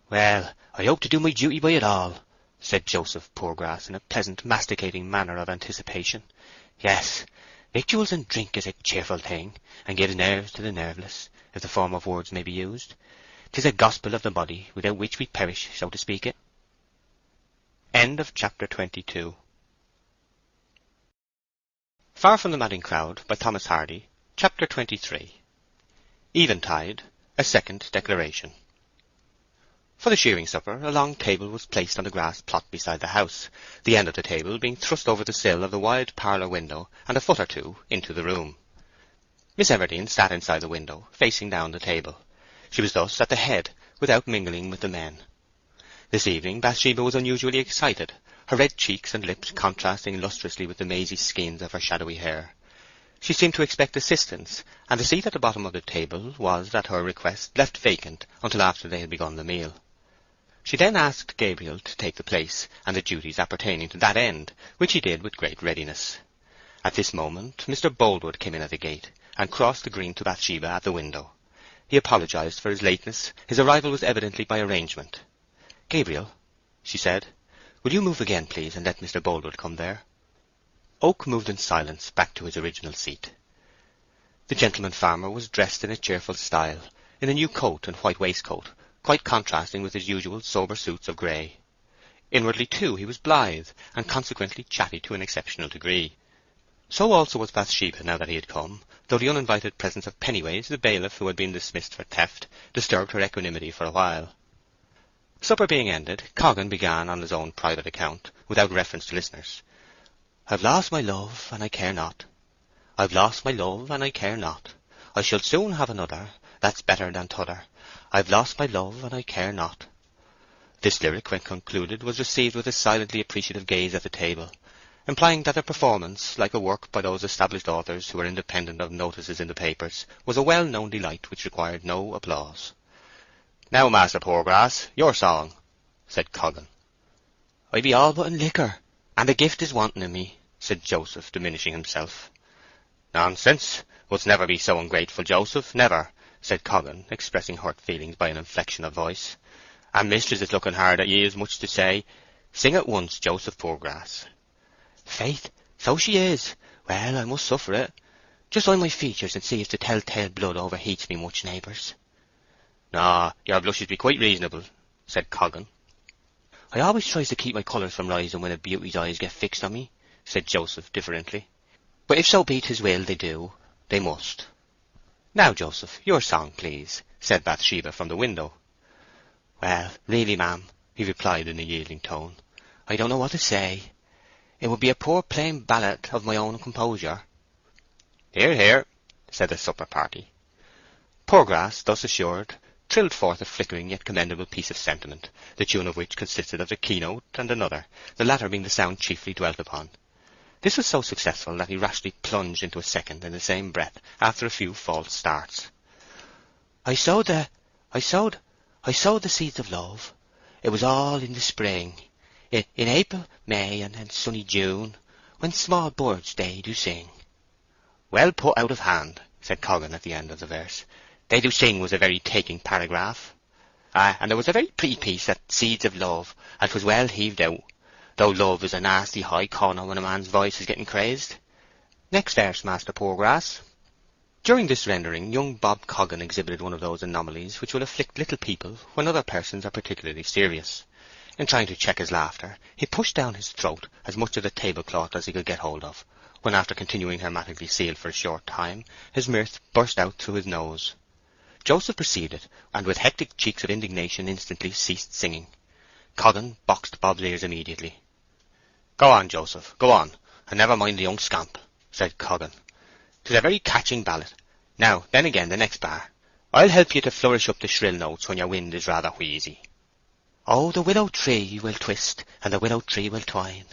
"Well, I hope to do my duty by it all," said Joseph Poorgrass in a pleasant masticating manner of anticipation. "Yes, victuals and drink is a cheerful thing, and gives nerves to the nerveless, if the form of words may be used. 'Tis a gospel of the body, without which we perish, so to speak it." End of chapter 22. Far from the Madding Crowd by Thomas Hardy. Chapter 23. Eventide, a second declaration. For the shearing supper, a long table was placed on the grass plot beside the house, the end of the table being thrust over the sill of the wide parlour window and a foot or two into the room. Miss Everdene sat inside the window, facing down the table. She was thus at the head, without mingling with the men. This evening Bathsheba was unusually excited, her red cheeks and lips contrasting lustrously with the mazy skeins of her shadowy hair. She seemed to expect assistance, and the seat at the bottom of the table was, at her request, left vacant until after they had begun the meal. She then asked Gabriel to take the place and the duties appertaining to that end, which he did with great readiness. At this moment Mr. Boldwood came in at the gate, and crossed the green to Bathsheba at the window. He apologized for his lateness. His arrival was evidently by arrangement. "Gabriel," she said, "will you move again, please, and let Mr. Boldwood come there?" Oak moved in silence back to his original seat. The gentleman farmer was dressed in a cheerful style, in a new coat and white waistcoat, quite contrasting with his usual sober suits of grey. Inwardly, too, he was blithe, and consequently chatty to an exceptional degree. So also was Bathsheba now that he had come, though the uninvited presence of Pennyways, the bailiff who had been dismissed for theft, disturbed her equanimity for a while. Supper being ended, Coggan began on his own private account, without reference to listeners. "I've lost my love, and I care not. I've lost my love, and I care not. I shall soon have another, that's better than t'other. I've lost my love, and I care not." This lyric, when concluded, was received with a silently appreciative gaze at the table, implying that the performance, like a work by those established authors who were independent of notices in the papers, was a well-known delight which required no applause. "Now, Master Poorgrass, your song," said Coggan. "I be all but in liquor, and the gift is wanting in me," said Joseph, diminishing himself. "Nonsense! Wouldst never be so ungrateful, Joseph, never," said Coggan, expressing hurt feelings by an inflection of voice. "And mistress is looking hard at ye as much to say, sing at once, Joseph Poorgrass." "Faith, so she is. Well, I must suffer it. Just eye my features and see if the tell-tale blood overheats me much, neighbours." "No, your blushes be quite reasonable," said Coggan. "I always tries to keep my colours from rising when a beauty's eyes get fixed on me," said Joseph differently. "But if so be 'tis will they do, they must." "Now, Joseph, your song, please," said Bathsheba from the window. "Well, really, ma'am," he replied in a yielding tone, "I don't know what to say. It would be a poor plain ballad of my own composure." "Hear, hear," said the supper party. Poorgrass, thus assured, trilled forth a flickering yet commendable piece of sentiment, the tune of which consisted of the keynote and another, the latter being the sound chiefly dwelt upon. This was so successful that he rashly plunged into a second in the same breath, after a few false starts. I sowed the seeds of love. It was all in the spring, in April, May, and sunny June, when small birds they do sing. "Well put out of hand," said Coggan at the end of the verse. "They do sing was a very taking paragraph. And there was a very pretty piece at Seeds of Love, and 'twas well heaved out, though love is a nasty high corner when a man's voice is getting crazed. Next verse, Master Poorgrass." During this rendering, young Bob Coggan exhibited one of those anomalies which will afflict little people when other persons are particularly serious. In trying to check his laughter, he pushed down his throat as much of the tablecloth as he could get hold of, when, after continuing hermetically sealed for a short time, his mirth burst out through his nose. Joseph perceived it, and with hectic cheeks of indignation instantly ceased singing. Coggan boxed Bob's ears immediately. "Go on, Joseph, go on, and never mind the young scamp," said Coggan. "'Tis a very catching ballad. Now, then again, the next bar. I'll help you to flourish up the shrill notes when your wind is rather wheezy. Oh, the willow tree will twist, and the willow tree will twine."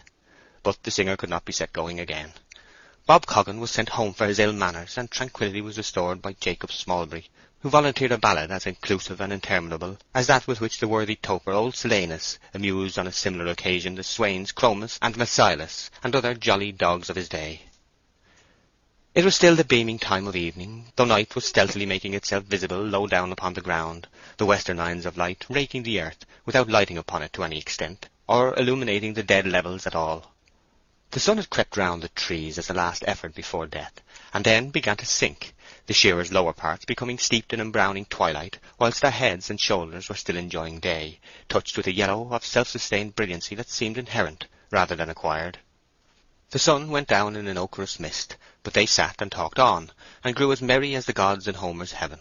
But the singer could not be set going again. Bob Coggan was sent home for his ill manners, and tranquillity was restored by Jacob Smallbury, who volunteered a ballad as inclusive and interminable as that with which the worthy toper old Silenus amused on a similar occasion the swains Chromis and Messylus and other jolly dogs of his day. It was still the beaming time of evening, though night was stealthily making itself visible low down upon the ground, the western lines of light raking the earth without lighting upon it to any extent, or illuminating the dead levels at all. The sun had crept round the trees as a last effort before death, and then began to sink, the shearers' lower parts becoming steeped in embrowning twilight, whilst their heads and shoulders were still enjoying day, touched with a yellow of self-sustained brilliancy that seemed inherent rather than acquired. The sun went down in an ochreous mist, but they sat and talked on, and grew as merry as the gods in Homer's heaven.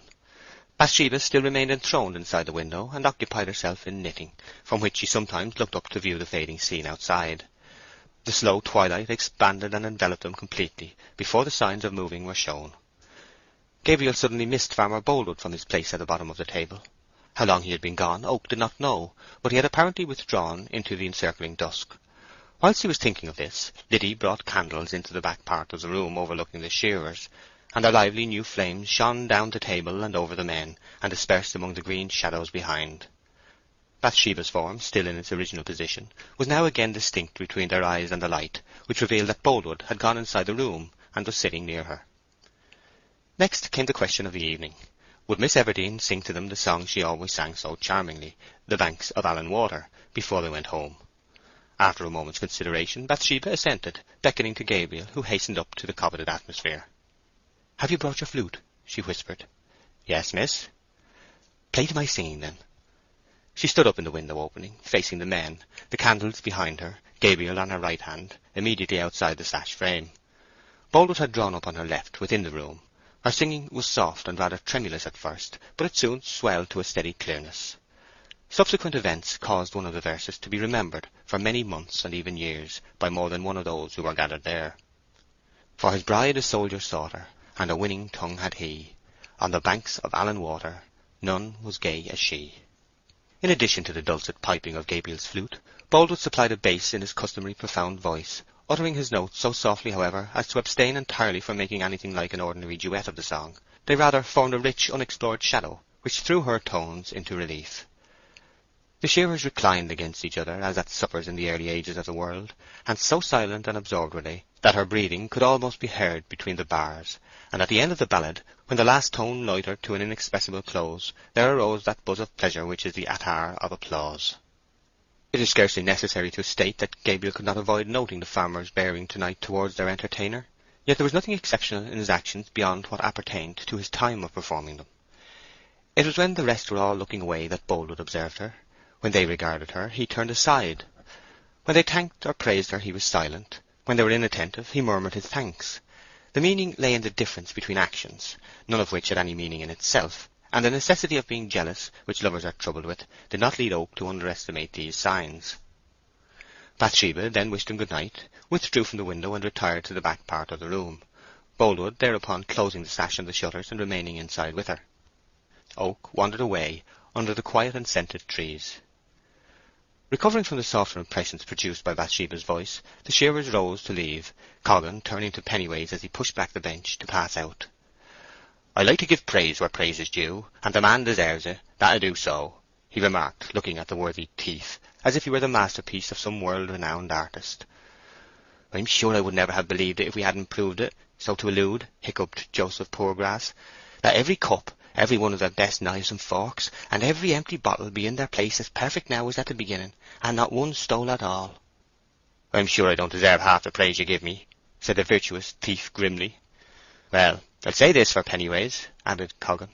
Bathsheba still remained enthroned inside the window, and occupied herself in knitting, from which she sometimes looked up to view the fading scene outside. The slow twilight expanded and enveloped them completely before the signs of moving were shown. Gabriel suddenly missed Farmer Boldwood from his place at the bottom of the table. How long he had been gone Oak did not know, but he had apparently withdrawn into the encircling dusk. Whilst he was thinking of this, Liddy brought candles into the back part of the room overlooking the shearers, and their lively new flames shone down the table and over the men, and dispersed among the green shadows behind. Bathsheba's form, still in its original position, was now again distinct between their eyes and the light, which revealed that Boldwood had gone inside the room and was sitting near her. Next came the question of the evening. Would Miss Everdene sing to them the song she always sang so charmingly, The Banks of Allan Water, before they went home? After a moment's consideration, Bathsheba assented, beckoning to Gabriel, who hastened up to the coveted atmosphere. "Have you brought your flute?" she whispered. "Yes, miss." "Play to my singing, then." She stood up in the window opening, facing the men, the candles behind her, Gabriel on her right hand, immediately outside the sash frame. Boldwood had drawn up on her left, within the room. Her singing was soft and rather tremulous at first, but it soon swelled to a steady clearness. Subsequent events caused one of the verses to be remembered for many months and even years by more than one of those who were gathered there. For his bride a soldier sought her, and a winning tongue had he. On the banks of Allan Water none was gay as she. In addition to the dulcet piping of Gabriel's flute, Boldwood supplied a bass in his customary profound voice, uttering his notes so softly, however, as to abstain entirely from making anything like an ordinary duet of the song. They rather formed a rich, unexplored shadow, which threw her tones into relief. The shearers reclined against each other, as at suppers in the early ages of the world, and so silent and absorbed were they, that her breathing could almost be heard between the bars, and at the end of the ballad, when the last tone loitered to an inexpressible close, there arose that buzz of pleasure which is the attar of applause. It is scarcely necessary to state that Gabriel could not avoid noting the farmer's bearing tonight towards their entertainer, yet there was nothing exceptional in his actions beyond what appertained to his time of performing them. It was when the rest were all looking away that Boldwood observed her. When they regarded her, he turned aside. When they thanked or praised her, he was silent. When they were inattentive, he murmured his thanks. The meaning lay in the difference between actions, none of which had any meaning in itself, and the necessity of being jealous, which lovers are troubled with, did not lead Oak to underestimate these signs. Bathsheba then wished him good night, withdrew from the window, and retired to the back part of the room, Boldwood thereupon closing the sash and the shutters and remaining inside with her. Oak wandered away under the quiet and scented trees. Recovering from the softer impressions produced by Bathsheba's voice, the shearers rose to leave, Coggan turning to Pennyways as he pushed back the bench to pass out. "I like to give praise where praise is due, and the man deserves it, that I do so," he remarked, looking at the worthy thief, as if he were the masterpiece of some world-renowned artist. "I'm sure I would never have believed it if we hadn't proved it, so to allude," hiccuped Joseph Poorgrass, "that every cup, every one of the best knives and forks, and every empty bottle be in their place as perfect now as at the beginning, and not one stole at all." "I'm sure I don't deserve half the praise you give me," said the virtuous thief grimly. "Well, I'll say this for Pennyways," added Coggan,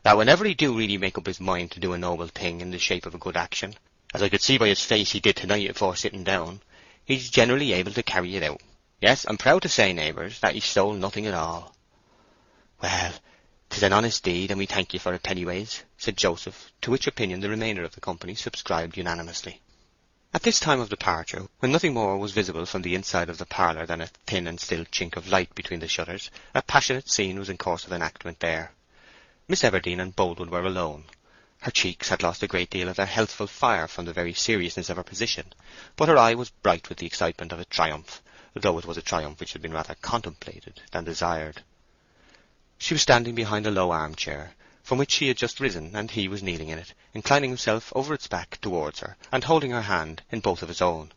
"that whenever he do really make up his mind to do a noble thing in the shape of a good action, as I could see by his face he did tonight afore sitting down, he's generally able to carry it out. Yes, I'm proud to say, neighbours, that he stole nothing at all." "Well, 'tis an honest deed, and we thank you for it, Pennyways," said Joseph, to which opinion the remainder of the company subscribed unanimously. At this time of departure, when nothing more was visible from the inside of the parlour than a thin and still chink of light between the shutters, a passionate scene was in course of enactment there. Miss Everdene and Boldwood were alone. Her cheeks had lost a great deal of their healthful fire from the very seriousness of her position, but her eye was bright with the excitement of a triumph, though it was a triumph which had been rather contemplated than desired. She was standing behind a low armchair, from which she had just risen, and he was kneeling in it, inclining himself over its back towards her, and holding her hand in both of his own.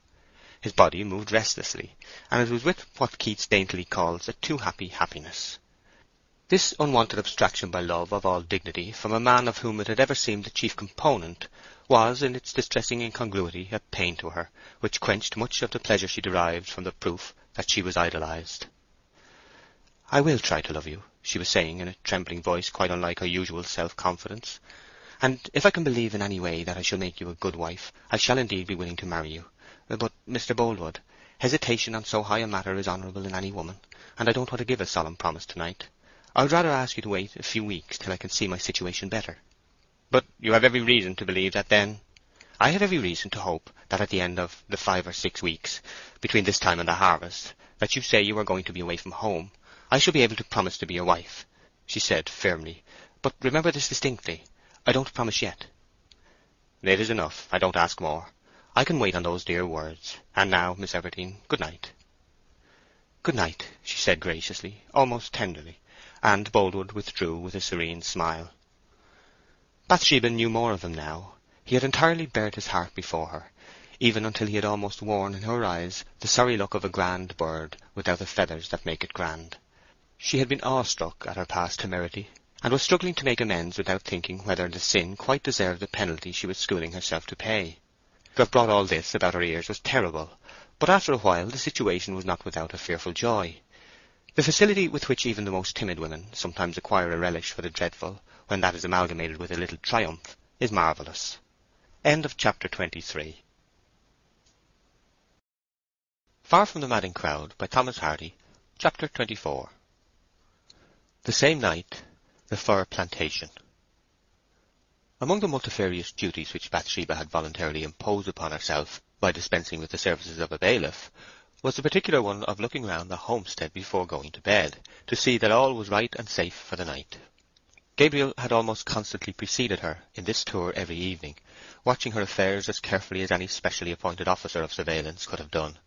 His body moved restlessly, and it was with what Keats daintily calls a too-happy happiness. This unwanted abstraction by love of all dignity from a man of whom it had ever seemed the chief component was, in its distressing incongruity, a pain to her, which quenched much of the pleasure she derived from the proof that she was idolized. "I will try to love you," she was saying in a trembling voice quite unlike her usual self-confidence. "And if I can believe in any way that I shall make you a good wife, I shall indeed be willing to marry you. But, Mr. Boldwood, hesitation on so high a matter is honourable in any woman, and I don't want to give a solemn promise tonight. I would rather ask you to wait a few weeks till I can see my situation better." "But you have every reason to believe that then—" "I have every reason to hope that at the end of the 5 or 6 weeks, between this time and the harvest, that you say you are going to be away from home, I shall be able to promise to be your wife," she said firmly. "But remember this distinctly. I don't promise yet." "It is enough. I don't ask more. I can wait on those dear words. And now, Miss Everdene, good night." "Good night," she said graciously, almost tenderly, and Boldwood withdrew with a serene smile. Bathsheba knew more of him now. He had entirely bared his heart before her, even until he had almost worn in her eyes the sorry look of a grand bird without the feathers that make it grand. She had been awestruck at her past temerity, and was struggling to make amends without thinking whether the sin quite deserved the penalty she was schooling herself to pay. To have brought all this about her ears was terrible, but after a while the situation was not without a fearful joy. The facility with which even the most timid women sometimes acquire a relish for the dreadful, when that is amalgamated with a little triumph, is marvellous. End of chapter 23. Far from the Madding Crowd by Thomas Hardy. Chapter 24. The same night, the fir plantation. Among the multifarious duties which Bathsheba had voluntarily imposed upon herself by dispensing with the services of a bailiff, was the particular one of looking round the homestead before going to bed, to see that all was right and safe for the night. Gabriel had almost constantly preceded her in this tour every evening, watching her affairs as carefully as any specially appointed officer of surveillance could have done.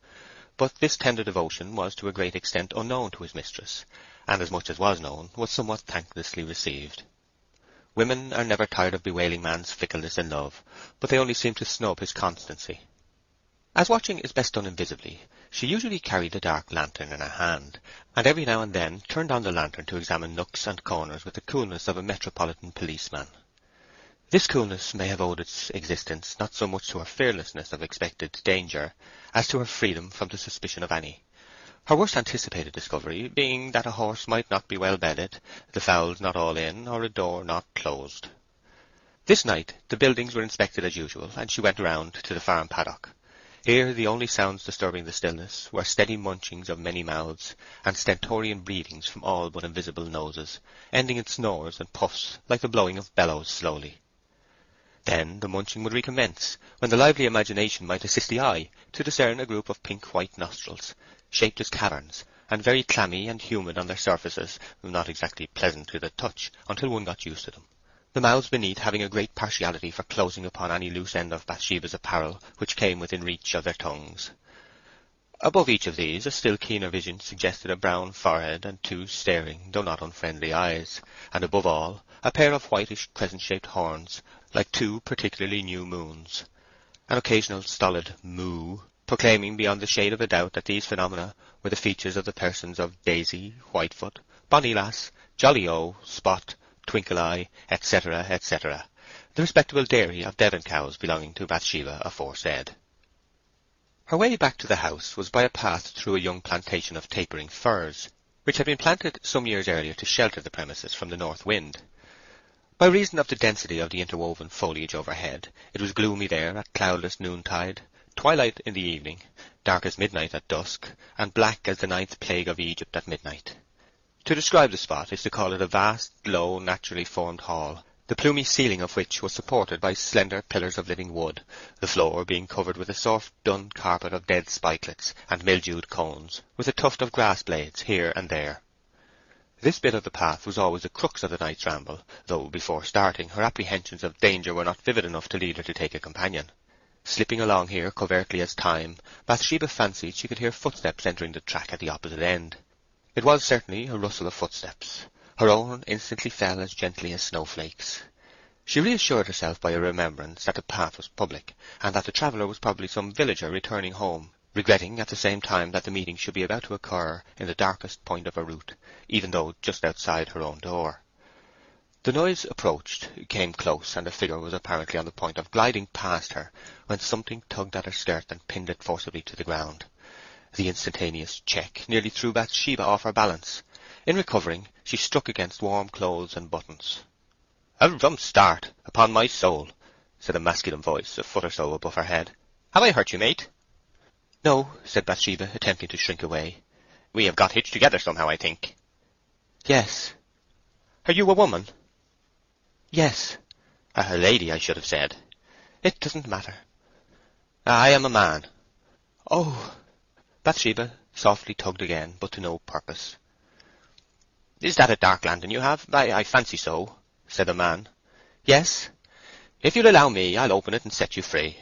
But this tender devotion was to a great extent unknown to his mistress, and as much as was known was somewhat thanklessly received. Women are never tired of bewailing man's fickleness in love, but they only seem to snub his constancy. As watching is best done invisibly, she usually carried a dark lantern in her hand, and every now and then turned on the lantern to examine nooks and corners with the coolness of a metropolitan policeman. This coolness may have owed its existence not so much to her fearlessness of expected danger as to her freedom from the suspicion of any. Her worst anticipated discovery being that a horse might not be well bedded, the fowls not all in, or a door not closed. This night the buildings were inspected as usual, and she went round to the farm paddock. Here the only sounds disturbing the stillness were steady munchings of many mouths, and stentorian breathings from all but invisible noses, ending in snores and puffs like the blowing of bellows slowly. Then the munching would recommence, when the lively imagination might assist the eye to discern a group of pink-white nostrils, shaped as caverns, and very clammy and humid on their surfaces, not exactly pleasant to the touch until one got used to them. The mouths beneath having a great partiality for closing upon any loose end of Bathsheba's apparel which came within reach of their tongues. Above each of these a still keener vision suggested a brown forehead and 2 staring, though not unfriendly eyes, and above all a pair of whitish crescent-shaped horns, like 2 particularly new moons. An occasional stolid moo, proclaiming beyond the shade of a doubt that these phenomena were the features of the persons of Daisy, Whitefoot, Bonny Lass, Jolly-O, Spot, Twinkle-Eye, etc., etc., the respectable dairy of Devon cows belonging to Bathsheba aforesaid. Her way back to the house was by a path through a young plantation of tapering firs, which had been planted some years earlier to shelter the premises from the north wind. By reason of the density of the interwoven foliage overhead, it was gloomy there at cloudless noontide, twilight in the evening, dark as midnight at dusk, and black as the 9th plague of Egypt at midnight. To describe the spot is to call it a vast, low, naturally formed hall, the plumy ceiling of which was supported by slender pillars of living wood, the floor being covered with a soft dun carpet of dead spikelets and mildewed cones, with a tuft of grass blades here and there. This bit of the path was always the crux of the night's ramble, though before starting her apprehensions of danger were not vivid enough to lead her to take a companion. Slipping along here covertly as time, Bathsheba fancied she could hear footsteps entering the track at the opposite end. It was certainly a rustle of footsteps. Her own instantly fell as gently as snowflakes. She reassured herself by a remembrance that the path was public, and that the traveller was probably some villager returning home, regretting at the same time that the meeting should be about to occur in the darkest point of her route, even though just outside her own door. The noise approached, came close, and a figure was apparently on the point of gliding past her, when something tugged at her skirt and pinned it forcibly to the ground. The instantaneous check nearly threw Bathsheba off her balance. In recovering, she struck against warm clothes and buttons. "A rum start, upon my soul," said a masculine voice a foot or so above her head. "Have I hurt you, mate?" "No," said Bathsheba, attempting to shrink away. "We have got hitched together somehow, I think." "Yes." "Are you a woman?" "Yes." "A lady, I should have said." "It doesn't matter." "I am a man." "Oh!" Bathsheba softly tugged again, but to no purpose. "Is that a dark lantern you have? I fancy so," said the man. "Yes." "If you'll allow me, I'll open it and set you free."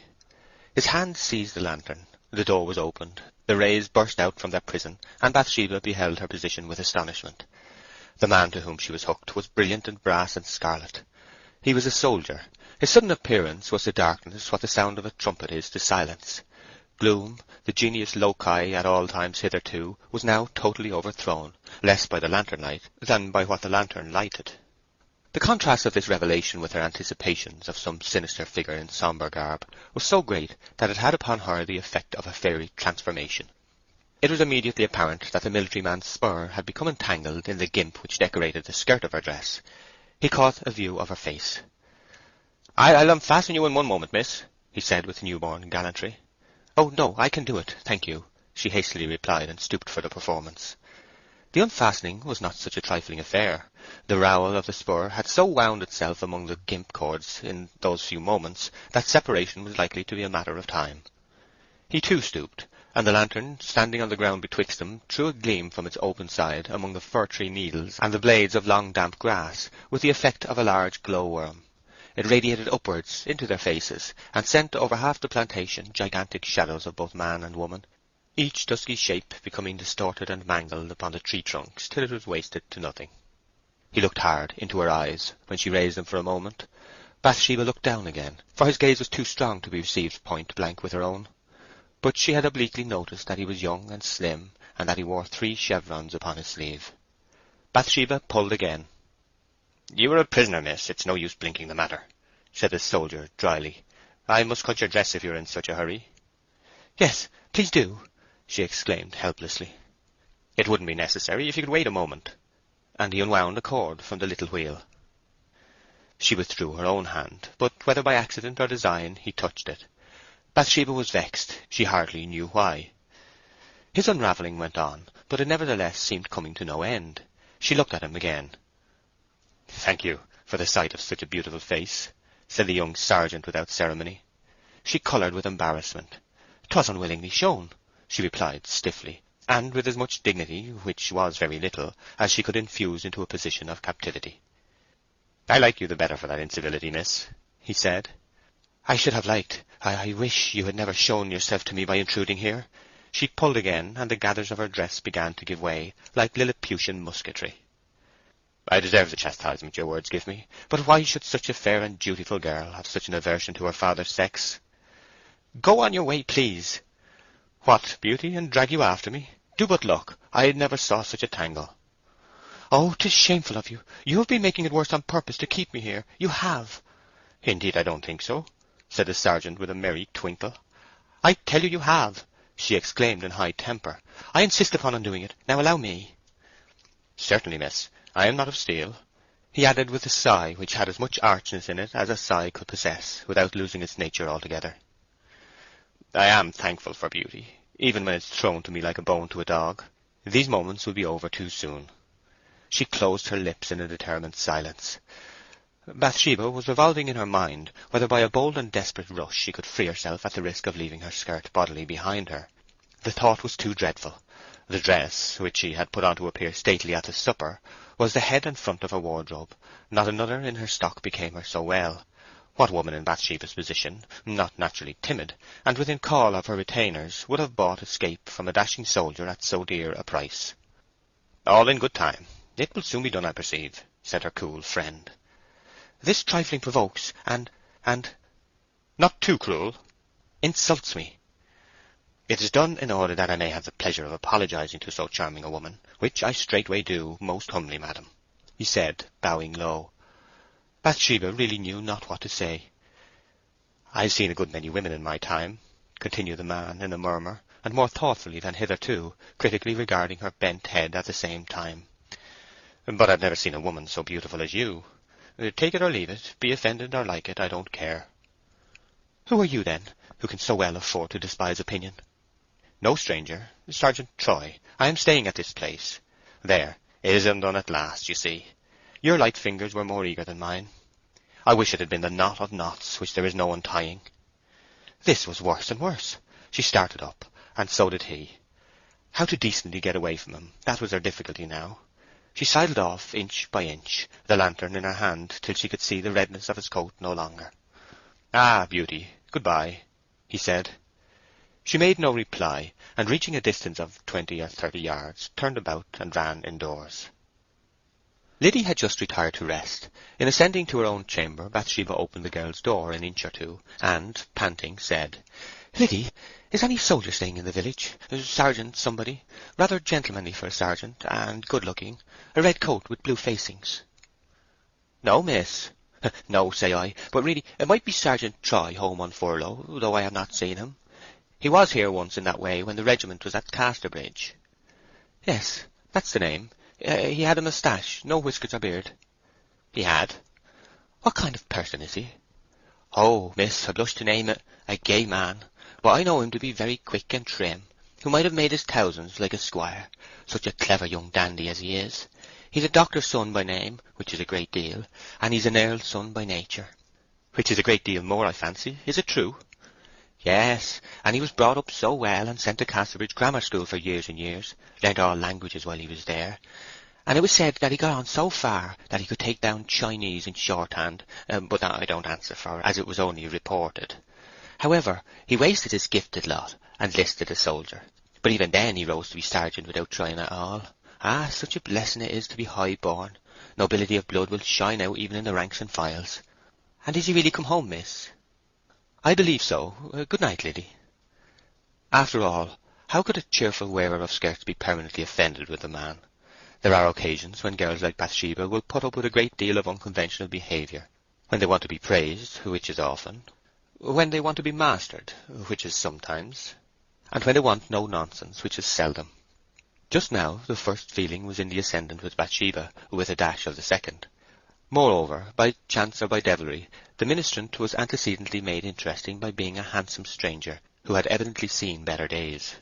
His hand seized the lantern. The door was opened. The rays burst out from their prison, and Bathsheba beheld her position with astonishment. The man to whom she was hooked was brilliant in brass and scarlet. He was a soldier. His sudden appearance was to darkness what the sound of a trumpet is to silence. Gloom, the genius loci at all times hitherto, was now totally overthrown, less by the lantern light than by what the lantern lighted. The contrast of this revelation with her anticipations of some sinister figure in sombre garb was so great that it had upon her the effect of a fairy transformation. It was immediately apparent that the military man's spur had become entangled in the gimp which decorated the skirt of her dress. He caught a view of her face. "I'll unfasten you in one moment, miss," he said with newborn gallantry. "Oh, no, I can do it, thank you," she hastily replied, and stooped for the performance. The unfastening was not such a trifling affair. The rowel of the spur had so wound itself among the gimp cords in those few moments that separation was likely to be a matter of time. He too stooped, and the lantern, standing on the ground betwixt them, threw a gleam from its open side among the fir-tree needles and the blades of long damp grass, with the effect of a large glow-worm. It radiated upwards into their faces, and sent over half the plantation gigantic shadows of both man and woman, each dusky shape becoming distorted and mangled upon the tree trunks till it was wasted to nothing. He looked hard into her eyes when she raised them for a moment. Bathsheba looked down again, for his gaze was too strong to be received point blank with her own. But she had obliquely noticed that he was young and slim, and that he wore 3 chevrons upon his sleeve. Bathsheba pulled again. "You are a prisoner, miss. It's no use blinking the matter," said the soldier dryly. "I must cut your dress if you're in such a hurry." "Yes, please do," she exclaimed helplessly. "It wouldn't be necessary if you could wait a moment." And he unwound a cord from the little wheel. She withdrew her own hand, but whether by accident or design he touched it. Bathsheba was vexed, she hardly knew why. His unravelling went on, but it nevertheless seemed coming to no end. She looked at him again. "Thank you for the sight of such a beautiful face," said the young sergeant without ceremony. She coloured with embarrassment. "'Twas unwillingly shown," she replied stiffly, and with as much dignity, which was very little, as she could infuse into a position of captivity. "I like you the better for that incivility, miss," he said. "I should have liked. I wish you had never shown yourself to me by intruding here." She pulled again, and the gathers of her dress began to give way, like Lilliputian musketry. "I deserve the chastisement your words give me, but why should such a fair and dutiful girl have such an aversion to her father's sex?" "Go on your way, please." "What, Beauty, and drag you after me? Do but look. I never saw such a tangle." "Oh, 'tis shameful of you. You have been making it worse on purpose to keep me here. You have." "Indeed, I don't think so," said the sergeant with a merry twinkle. "I tell you you have," she exclaimed in high temper. "I insist upon undoing it. Now allow me." "Certainly, miss. I am not of steel," he added with a sigh which had as much archness in it as a sigh could possess, without losing its nature altogether. "I am thankful for beauty, even when it's thrown to me like a bone to a dog. These moments will be over too soon." She closed her lips in a determined silence. Bathsheba was revolving in her mind whether by a bold and desperate rush she could free herself at the risk of leaving her skirt bodily behind her. The thought was too dreadful. The dress, which she had put on to appear stately at the supper, was the head and front of her wardrobe. Not another in her stock became her so well. What woman in Bathsheba's position, not naturally timid, and within call of her retainers, would have bought escape from a dashing soldier at so dear a price? "All in good time. It will soon be done, I perceive," said her cool friend. "This trifling provokes, and— "Not too cruel." "Insults me." "It is done in order that I may have the pleasure of apologizing to so charming a woman, which I straightway do, most humbly, madam," he said, bowing low. Bathsheba really knew not what to say. "I've seen a good many women in my time," continued the man in a murmur, and more thoughtfully than hitherto, critically regarding her bent head at the same time. "But I've never seen a woman so beautiful as you. Take it or leave it, be offended or like it, I don't care." "Who are you, then, who can so well afford to despise opinion?" "No stranger. Sergeant Troy. I am staying at this place. There, it is undone at last, you see. Your light fingers were more eager than mine. I wish it had been the knot of knots which there is no untying." This was worse and worse. She started up, and so did he. How to decently get away from him, that was her difficulty now. She sidled off inch by inch, the lantern in her hand, till she could see the redness of his coat no longer. "Ah, beauty, good-bye," he said. She made no reply, and reaching a distance of 20 or 30 yards, turned about and ran indoors. Liddy had just retired to rest. In ascending to her own chamber, Bathsheba opened the girl's door an inch or two, and, panting, said, "Liddy, is any soldier staying in the village? Sergeant somebody, rather gentlemanly for a sergeant, and good-looking, a red coat with blue facings." "No, miss." "No, say I, but really it might be Sergeant Troy home on furlough, though I have not seen him. He was here once in that way when the regiment was at Casterbridge." "Yes, that's the name. He had a moustache, no whiskers or beard." "He had." "What kind of person is he?" "Oh, miss, I blush to name it, a gay man. But I know him to be very quick and trim, who might have made his thousands like a squire, such a clever young dandy as he is. He's a doctor's son by name, which is a great deal, and he's an earl's son by nature." "Which is a great deal more, I fancy. Is it true?" "Yes, and he was brought up so well and sent to Casterbridge Grammar School for years and years, learnt all languages while he was there, and it was said that he got on so far that he could take down Chinese in shorthand, but that I don't answer for, as it was only reported. However, he wasted his gifted lot and listed a soldier, but even then he rose to be sergeant without trying at all. Ah, such a blessing it is to be high-born. Nobility of blood will shine out even in the ranks and files. And is he really come home, miss?" "I believe so. Good night, Liddy." After all, how could a cheerful wearer of skirts be permanently offended with a man? There are occasions when girls like Bathsheba will put up with a great deal of unconventional behaviour, when they want to be praised, which is often, when they want to be mastered, which is sometimes, and when they want no nonsense, which is seldom. Just now the first feeling was in the ascendant with Bathsheba, with a dash of the second. Moreover, by chance or by devilry, the ministrant was antecedently made interesting by being a handsome stranger who had evidently seen better days.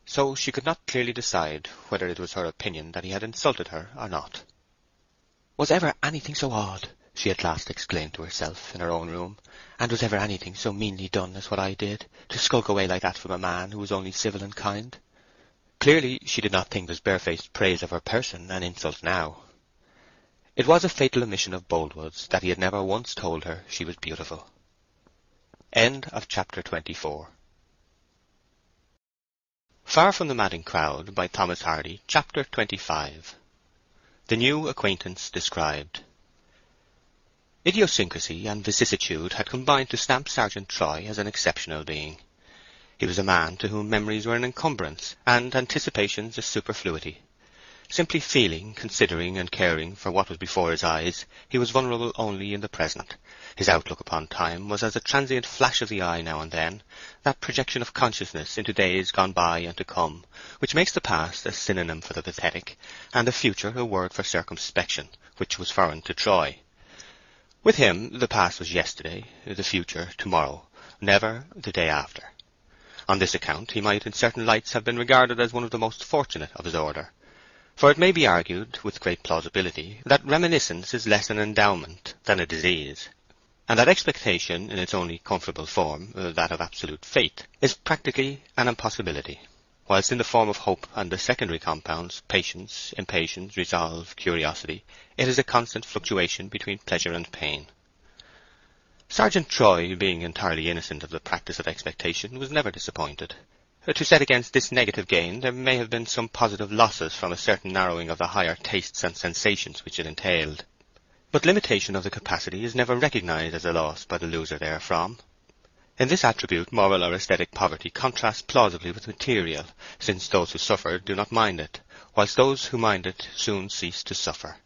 So she could not clearly decide whether it was her opinion that he had insulted her or not. "Was ever anything so odd?" she at last exclaimed to herself in her own room. "And was ever anything so meanly done as what I did, to skulk away like that from a man who was only civil and kind?" Clearly she did not think this barefaced praise of her person an insult now. It was a fatal omission of Boldwood's that he had never once told her she was beautiful. End of chapter 24. Far from the Madding Crowd by Thomas Hardy. Chapter 25. The new acquaintance described. Idiosyncrasy and vicissitude had combined to stamp Sergeant Troy as an exceptional being. He was a man to whom memories were an encumbrance, and anticipations a superfluity. Simply feeling, considering, and caring for what was before his eyes, he was vulnerable only in the present. His outlook upon time was as a transient flash of the eye now and then, that projection of consciousness into days gone by and to come, which makes the past a synonym for the pathetic, and the future a word for circumspection, which was foreign to Troy. With him the past was yesterday, the future tomorrow, never the day after. On this account he might in certain lights have been regarded as one of the most fortunate of his order. For it may be argued, with great plausibility, that reminiscence is less an endowment than a disease, and that expectation in its only comfortable form, that of absolute faith, is practically an impossibility, whilst in the form of hope and the secondary compounds, patience, impatience, resolve, curiosity, it is a constant fluctuation between pleasure and pain. Sergeant Troy, being entirely innocent of the practice of expectation, was never disappointed. To set against this negative gain there may have been some positive losses from a certain narrowing of the higher tastes and sensations which it entailed. But limitation of the capacity is never recognized as a loss by the loser therefrom. In this attribute moral or aesthetic poverty contrasts plausibly with material, since those who suffer do not mind it, whilst those who mind it soon cease to suffer.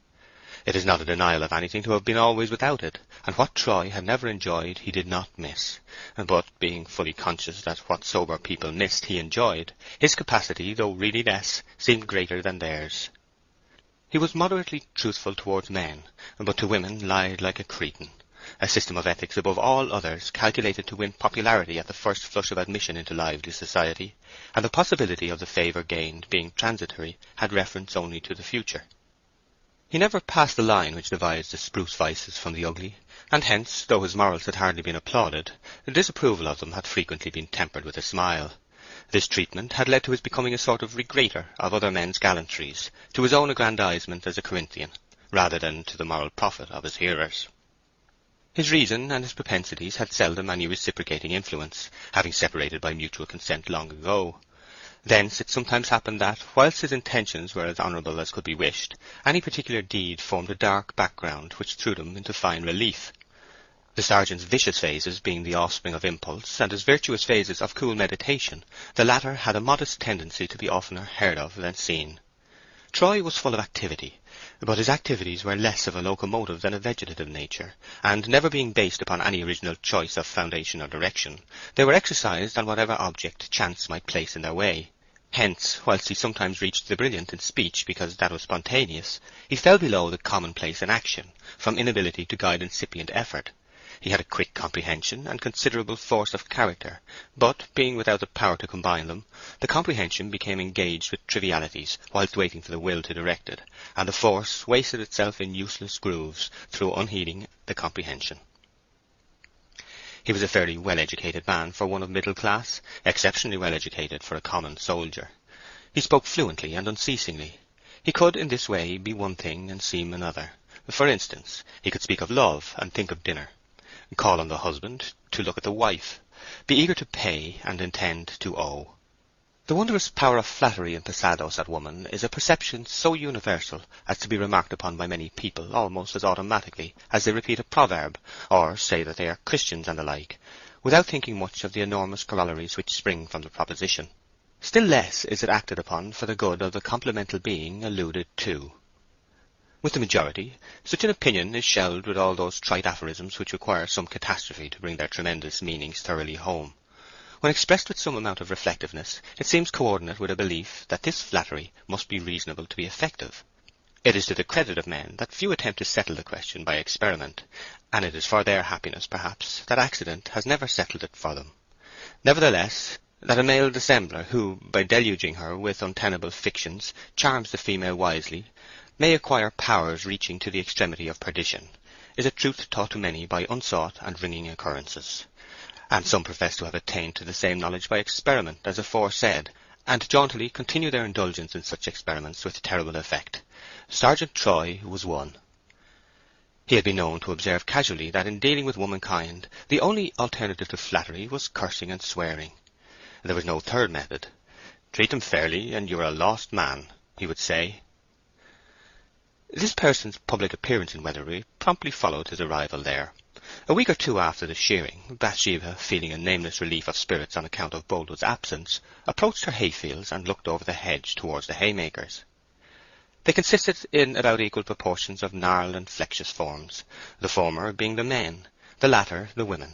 It is not a denial of anything to have been always without it, and what Troy had never enjoyed he did not miss. But, being fully conscious that what sober people missed he enjoyed, his capacity, though really less, seemed greater than theirs. He was moderately truthful towards men, but to women lied like a Cretan, a system of ethics above all others calculated to win popularity at the first flush of admission into lively society, and the possibility of the favour gained being transitory had reference only to the future. He never passed the line which divides the spruce vices from the ugly, and hence, though his morals had hardly been applauded, disapproval of them had frequently been tempered with a smile. This treatment had led to his becoming a sort of regrater of other men's gallantries, to his own aggrandizement as a Corinthian, rather than to the moral profit of his hearers. His reason and his propensities had seldom any reciprocating influence, having separated by mutual consent long ago. Thence it sometimes happened that, whilst his intentions were as honourable as could be wished, any particular deed formed a dark background which threw them into fine relief. The sergeant's vicious phases being the offspring of impulse, and his virtuous phases of cool meditation, the latter had a modest tendency to be oftener heard of than seen. Troy was full of activity, but his activities were less of a locomotive than a vegetative nature, and never being based upon any original choice of foundation or direction, they were exercised on whatever object chance might place in their way. Hence, whilst he sometimes reached the brilliant in speech because that was spontaneous, he fell below the commonplace in action, from inability to guide incipient effort. He had a quick comprehension and considerable force of character, but, being without the power to combine them, the comprehension became engaged with trivialities whilst waiting for the will to direct it, and the force wasted itself in useless grooves through unheeding the comprehension. He was a fairly well-educated man for one of middle class, exceptionally well-educated for a common soldier. He spoke fluently and unceasingly. He could in this way be one thing and seem another. For instance, he could speak of love and think of dinner, call on the husband to look at the wife, be eager to pay and intend to owe. The wondrous power of flattery in passados at woman is a perception so universal as to be remarked upon by many people almost as automatically as they repeat a proverb, or say that they are Christians and the like, without thinking much of the enormous corollaries which spring from the proposition. Still less is it acted upon for the good of the complemental being alluded to. With the majority, such an opinion is shelved with all those trite aphorisms which require some catastrophe to bring their tremendous meanings thoroughly home. When expressed with some amount of reflectiveness, it seems coordinate with a belief that this flattery must be reasonable to be effective. It is to the credit of men that few attempt to settle the question by experiment, and it is for their happiness, perhaps, that accident has never settled it for them. Nevertheless, that a male dissembler who, by deluging her with untenable fictions, charms the female wisely, may acquire powers reaching to the extremity of perdition, is a truth taught to many by unsought and ringing occurrences. And some profess to have attained to the same knowledge by experiment as aforesaid, and jauntily continue their indulgence in such experiments with terrible effect. Sergeant Troy was one. He had been known to observe casually that in dealing with womankind the only alternative to flattery was cursing and swearing. There was no third method. "Treat them fairly, and you are a lost man," he would say. This person's public appearance in Weatherbury promptly followed his arrival there. A week or two after the shearing, Bathsheba, feeling a nameless relief of spirits on account of Boldwood's absence, approached her hayfields and looked over the hedge towards the haymakers. They consisted in about equal proportions of gnarled and flexuous forms, the former being the men, the latter the women,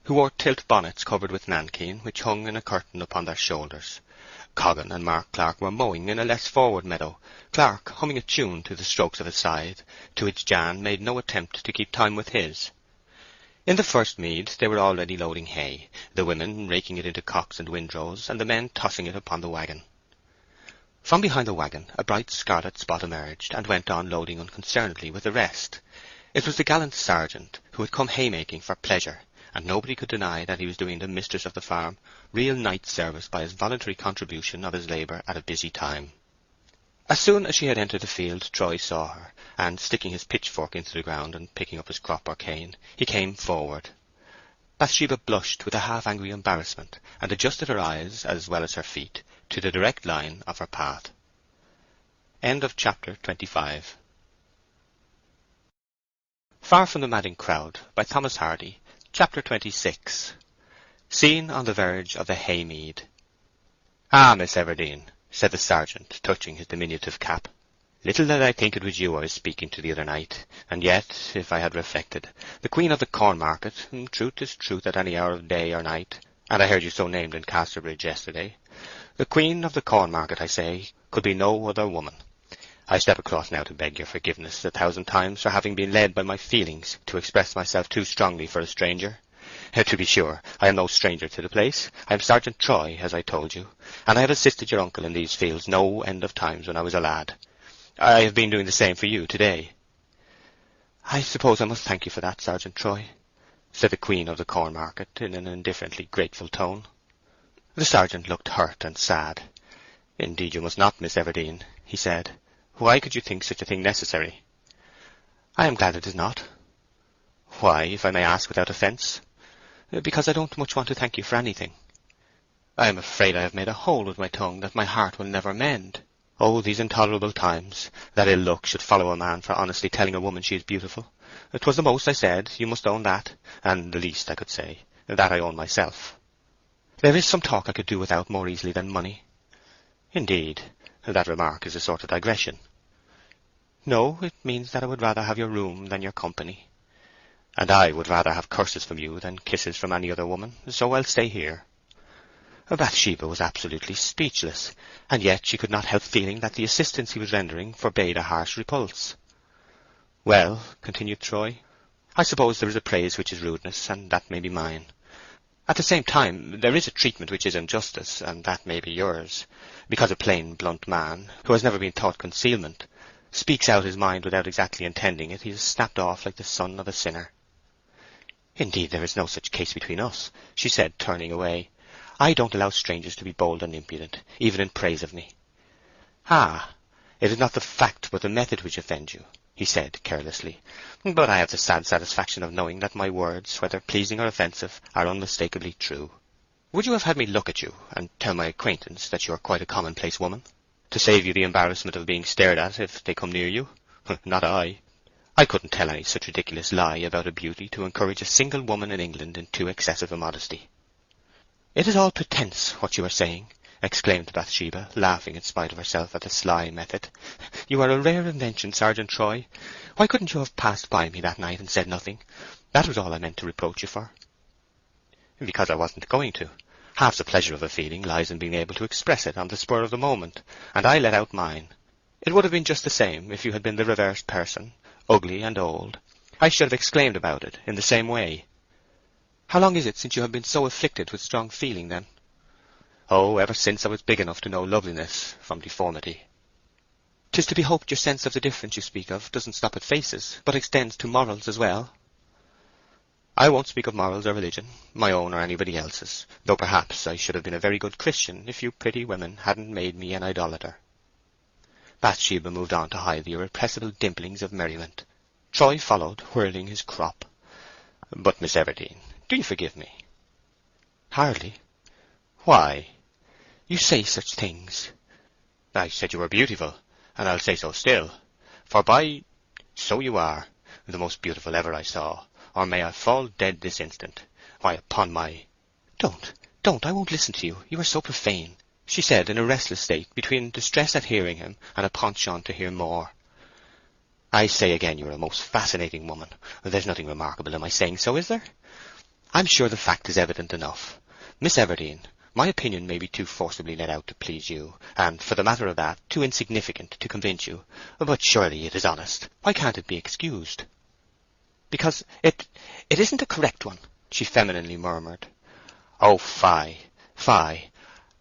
who wore tilt bonnets covered with nankeen, which hung in a curtain upon their shoulders. Coggan and Mark Clark were mowing in a less forward meadow, Clark humming a tune to the strokes of his scythe, to which Jan made no attempt to keep time with his. In the first mead they were already loading hay, the women raking it into cocks and windrows, and the men tossing it upon the waggon. From behind the waggon a bright scarlet spot emerged, and went on loading unconcernedly with the rest. It was the gallant sergeant, who had come haymaking for pleasure, and nobody could deny that he was doing the mistress of the farm real night service by his voluntary contribution of his labour at a busy time. As soon as she had entered the field, Troy saw her, and sticking his pitchfork into the ground and picking up his crop or cane, he came forward. Bathsheba blushed with a half-angry embarrassment, and adjusted her eyes, as well as her feet, to the direct line of her path. End of chapter 25. Far from the Madding Crowd, by Thomas Hardy. Chapter 26. Scene on the verge of the haymead. "Ah, Miss Everdene," said the sergeant, touching his diminutive cap. "Little did I think it was you I was speaking to the other night, and yet, if I had reflected, the Queen of the Corn Market, truth is truth at any hour of day or night, and I heard you so named in Casterbridge yesterday. The Queen of the Corn Market, I say, could be no other woman. I step across now to beg your forgiveness 1,000 times for having been led by my feelings to express myself too strongly for a stranger. To be sure, I am no stranger to the place. I am Sergeant Troy, as I told you, and I have assisted your uncle in these fields no end of times when I was a lad. I have been doing the same for you today." "I suppose I must thank you for that, Sergeant Troy," said the Queen of the Corn Market in an indifferently grateful tone. The sergeant looked hurt and sad. "Indeed you must not, Miss Everdene," he said. "Why could you think such a thing necessary?" "I am glad it is not." "Why, if I may ask without offence?" "Because I don't much want to thank you for anything." "I am afraid I have made a hole with my tongue that my heart will never mend. Oh, these intolerable times, that ill luck should follow a man for honestly telling a woman she is beautiful. 'Twas the most I said, you must own that, and the least I could say, that I own myself. There is some talk I could do without more easily than money." "Indeed, that remark is a sort of digression." "No, it means that I would rather have your room than your company." "And I would rather have curses from you than kisses from any other woman, so I'll stay here." Bathsheba was absolutely speechless, and yet she could not help feeling that the assistance he was rendering forbade a harsh repulse. "Well," continued Troy, "I suppose there is a praise which is rudeness, and that may be mine. At the same time, there is a treatment which is injustice, and that may be yours, because a plain, blunt man, who has never been taught concealment, speaks out his mind without exactly intending it. He is snapped off like the son of a sinner." "Indeed, there is no such case between us," she said, turning away. "I don't allow strangers to be bold and impudent, even in praise of me." "Ah, it is not the fact but the method which offends you," he said carelessly. "But I have the sad satisfaction of knowing that my words, whether pleasing or offensive, are unmistakably true. Would you have had me look at you and tell my acquaintance that you are quite a commonplace woman, to save you the embarrassment of being stared at if they come near you? Not I. I couldn't tell any such ridiculous lie about a beauty to encourage a single woman in England in too excessive a modesty." "It is all pretence, what you are saying," exclaimed Bathsheba, laughing in spite of herself at the sly method. "You are a rare invention, Sergeant Troy. Why couldn't you have passed by me that night and said nothing? That was all I meant to reproach you for." "Because I wasn't going to. Half the pleasure of a feeling lies in being able to express it on the spur of the moment, and I let out mine. It would have been just the same if you had been the reversed person, ugly and old. I should have exclaimed about it in the same way." "How long is it since you have been so afflicted with strong feeling, then?" "Oh, ever since I was big enough to know loveliness from deformity." "'Tis to be hoped your sense of the difference you speak of doesn't stop at faces, but extends to morals as well." "I won't speak of morals or religion, my own or anybody else's, though perhaps I should have been a very good Christian if you pretty women hadn't made me an idolater." Bathsheba moved on to hide the irrepressible dimplings of merriment. Troy followed, whirling his crop. "But, Miss Everdene, do you forgive me?" "Hardly." "Why?" "You say such things." "I said you were beautiful, and I'll say so still. For by— so you are, the most beautiful ever I saw, or may I fall dead this instant. Why, upon my—" Don't, I won't listen to you. You are so profane," she said in a restless state, between distress at hearing him and a penchant to hear more. "I say again you are a most fascinating woman. There's nothing remarkable in my saying so, is there? I'm sure the fact is evident enough. Miss Everdene, my opinion may be too forcibly let out to please you, and, for the matter of that, too insignificant to convince you, but surely it is honest. Why can't it be excused?" "Because it isn't a correct one," she femininely murmured. "Oh, fie, fie!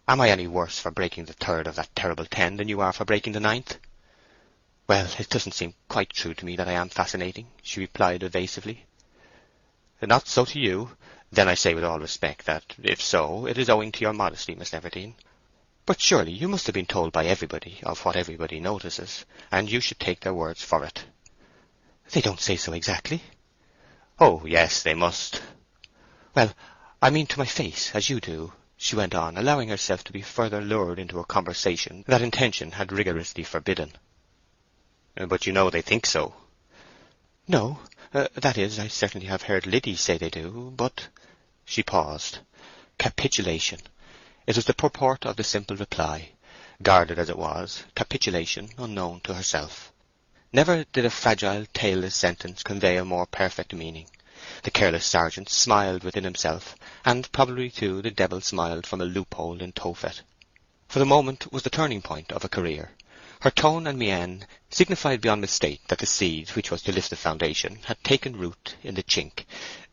Am I any worse for breaking the third of that terrible 10 than you are for breaking the ninth?" "Well, it doesn't seem quite true to me that I am fascinating," she replied evasively. "Not so to you? Then I say with all respect that, if so, it is owing to your modesty, Miss Everdene. But surely you must have been told by everybody of what everybody notices, and you should take their words for it." "They don't say so exactly." "Oh, yes, they must." "Well, I mean to my face, as you do," she went on, allowing herself to be further lured into a conversation that intention had rigorously forbidden. "But you know they think so." "No. That is, I certainly have heard Liddy say they do, but—" She paused. Capitulation. It was the purport of the simple reply. Guarded as it was, capitulation unknown to herself. Never did a fragile, tailless sentence convey a more perfect meaning. The careless sergeant smiled within himself, and probably too the devil smiled from a loophole in Tophet. For the moment was the turning point of a career. Her tone and mien signified beyond mistake that the seed which was to lift the foundation had taken root in the chink.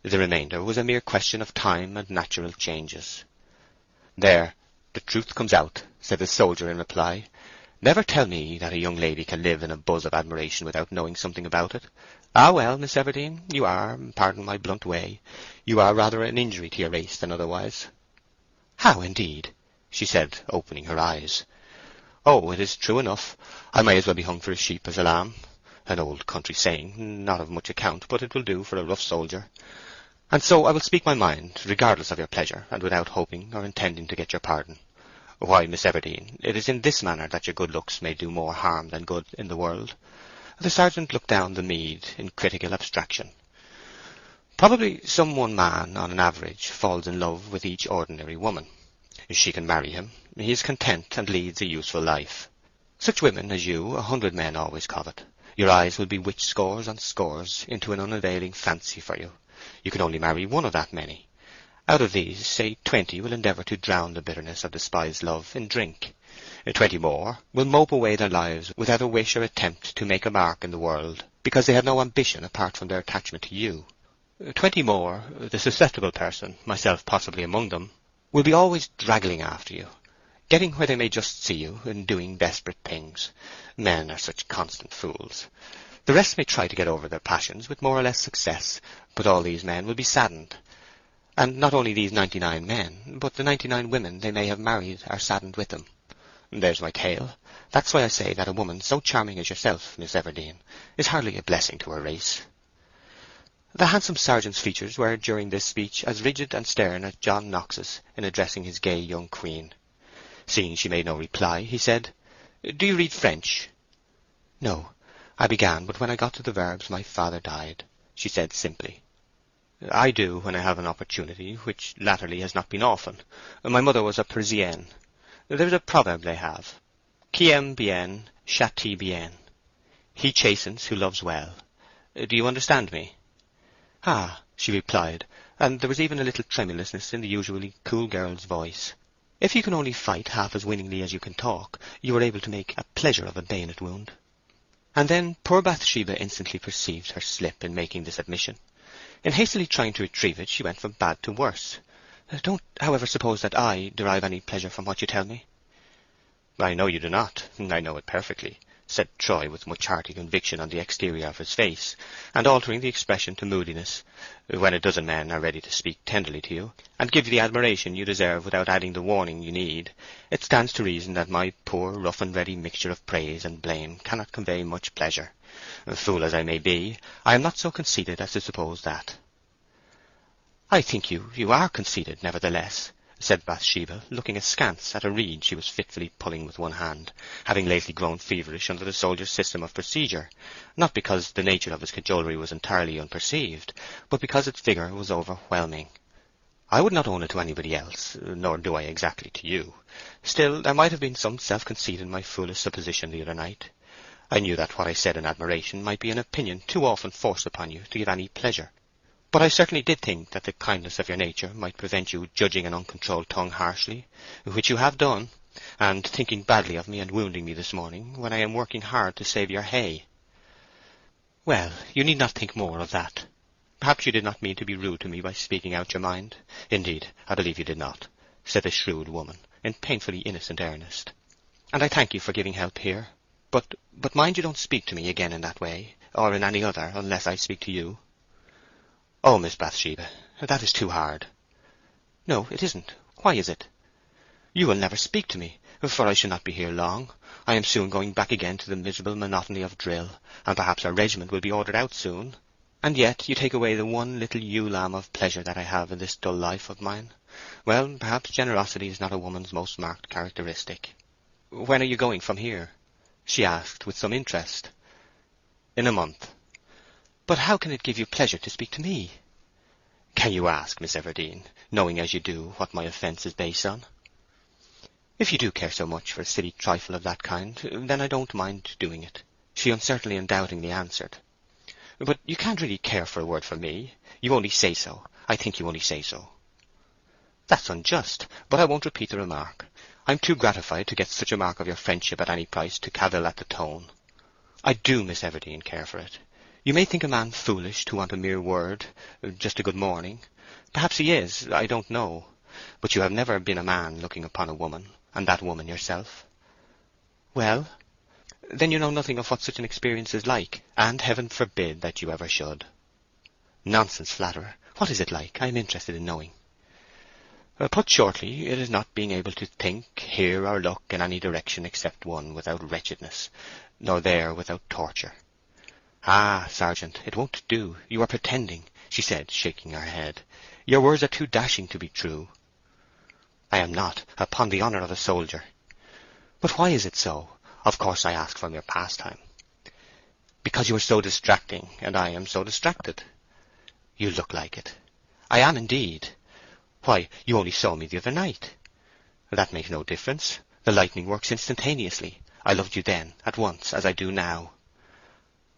The remainder was a mere question of time and natural changes. "There, the truth comes out," said the soldier in reply. "Never tell me that a young lady can live in a buzz of admiration without knowing something about it. Ah, well, Miss Everdene, you are, pardon my blunt way, you are rather an injury to your race than otherwise." "How, indeed?" she said, opening her eyes. "Oh, it is true enough. I may as well be hung for a sheep as a lamb. An old country saying, not of much account, but it will do for a rough soldier. And so I will speak my mind, regardless of your pleasure, and without hoping or intending to get your pardon. Why, Miss Everdene, it is in this manner that your good looks may do more harm than good in the world." The sergeant looked down the mead in critical abstraction. "Probably some one man, on an average, falls in love with each ordinary woman. She can marry him. He is content and leads a useful life. Such women as you 100 men always covet. Your eyes will bewitch scores on scores into an unavailing fancy for you. You can only marry one of that many. Out of these, say 20 will endeavour to drown the bitterness of despised love in drink. 20 more will mope away their lives without a wish or attempt to make a mark in the world, because they have no ambition apart from their attachment to you. 20 more, the susceptible person, myself possibly among them, will be always draggling after you, getting where they may just see you, and doing desperate things. Men are such constant fools. The rest may try to get over their passions with more or less success, but all these men will be saddened. And not only these 99 men, but the 99 women they may have married are saddened with them. There's my tale. That's why I say that a woman so charming as yourself, Miss Everdene, is hardly a blessing to her race." The handsome sergeant's features were during this speech as rigid and stern as John Knox's in addressing his gay young queen. Seeing she made no reply, he said, "Do you read French?" "No. I began, but when I got to the verbs my father died," she said simply. "I do when I have an opportunity, which latterly has not been often. My mother was a Parisienne. There is a proverb they have, Qui aime bien, châtie bien. He chastens who loves well. Do you understand me?" "Ah," she replied, and there was even a little tremulousness in the usually cool girl's voice. "If you can only fight half as winningly as you can talk, you are able to make a pleasure of a bayonet wound." And then poor Bathsheba instantly perceived her slip in making this admission. In hastily trying to retrieve it, she went from bad to worse. "Don't, however, suppose that I derive any pleasure from what you tell me." "I know you do not. I know it perfectly," said Troy with much hearty conviction on the exterior of his face, and altering the expression to moodiness. "When a dozen men are ready to speak tenderly to you, and give you the admiration you deserve without adding the warning you need, it stands to reason that my poor rough and ready mixture of praise and blame cannot convey much pleasure. Fool as I may be, I am not so conceited as to suppose that." "I think you are conceited, nevertheless," said Bathsheba, looking askance at a reed she was fitfully pulling with one hand, having lately grown feverish under the soldier's system of procedure, not because the nature of his cajolery was entirely unperceived, but because its vigour was overwhelming. "I would not own it to anybody else, nor do I exactly to you. Still, there might have been some self-conceit in my foolish supposition the other night. I knew that what I said in admiration might be an opinion too often forced upon you to give any pleasure. But I certainly did think that the kindness of your nature might prevent you judging an uncontrolled tongue harshly, which you have done, and thinking badly of me and wounding me this morning, when I am working hard to save your hay." "Well, you need not think more of that. Perhaps you did not mean to be rude to me by speaking out your mind. Indeed, I believe you did not," said the shrewd woman, in painfully innocent earnest. "And I thank you for giving help here. But mind you don't speak to me again in that way, or in any other, unless I speak to you." "Oh, Miss Bathsheba, that is too hard." "No, it isn't. Why is it?" "You will never speak to me, for I shall not be here long. I am soon going back again to the miserable monotony of drill, and perhaps our regiment will be ordered out soon. And yet you take away the one little ewe-lamb of pleasure that I have in this dull life of mine. Well, perhaps generosity is not a woman's most marked characteristic." "When are you going from here?" she asked with some interest. "In a month." "But how can it give you pleasure to speak to me?" "Can you ask, Miss Everdene, knowing as you do what my offence is based on?" "If you do care so much for a silly trifle of that kind, then I don't mind doing it," she uncertainly and doubtingly answered. "But you can't really care for a word from me. You only say so. I think you only say so." "That's unjust, but I won't repeat the remark. I'm too gratified to get such a mark of your friendship at any price to cavil at the tone. I do, Miss Everdene, care for it. You may think a man foolish to want a mere word, just a good morning. Perhaps he is, I don't know. But you have never been a man looking upon a woman, and that woman yourself." "Well?" "Then you know nothing of what such an experience is like, and heaven forbid that you ever should." "Nonsense, flatterer. What is it like? I am interested in knowing." "Put shortly, it is not being able to think, hear, or look in any direction except one without wretchedness, nor there without torture." "Ah, Sergeant, it won't do. You are pretending," she said, shaking her head. "Your words are too dashing to be true." "I am not, upon the honour of a soldier." "But why is it so? Of course I ask from your pastime." "Because you are so distracting, and I am so distracted." "You look like it." "I am indeed." "Why, you only saw me the other night." "That makes no difference. The lightning works instantaneously. I loved you then, at once, as I do now."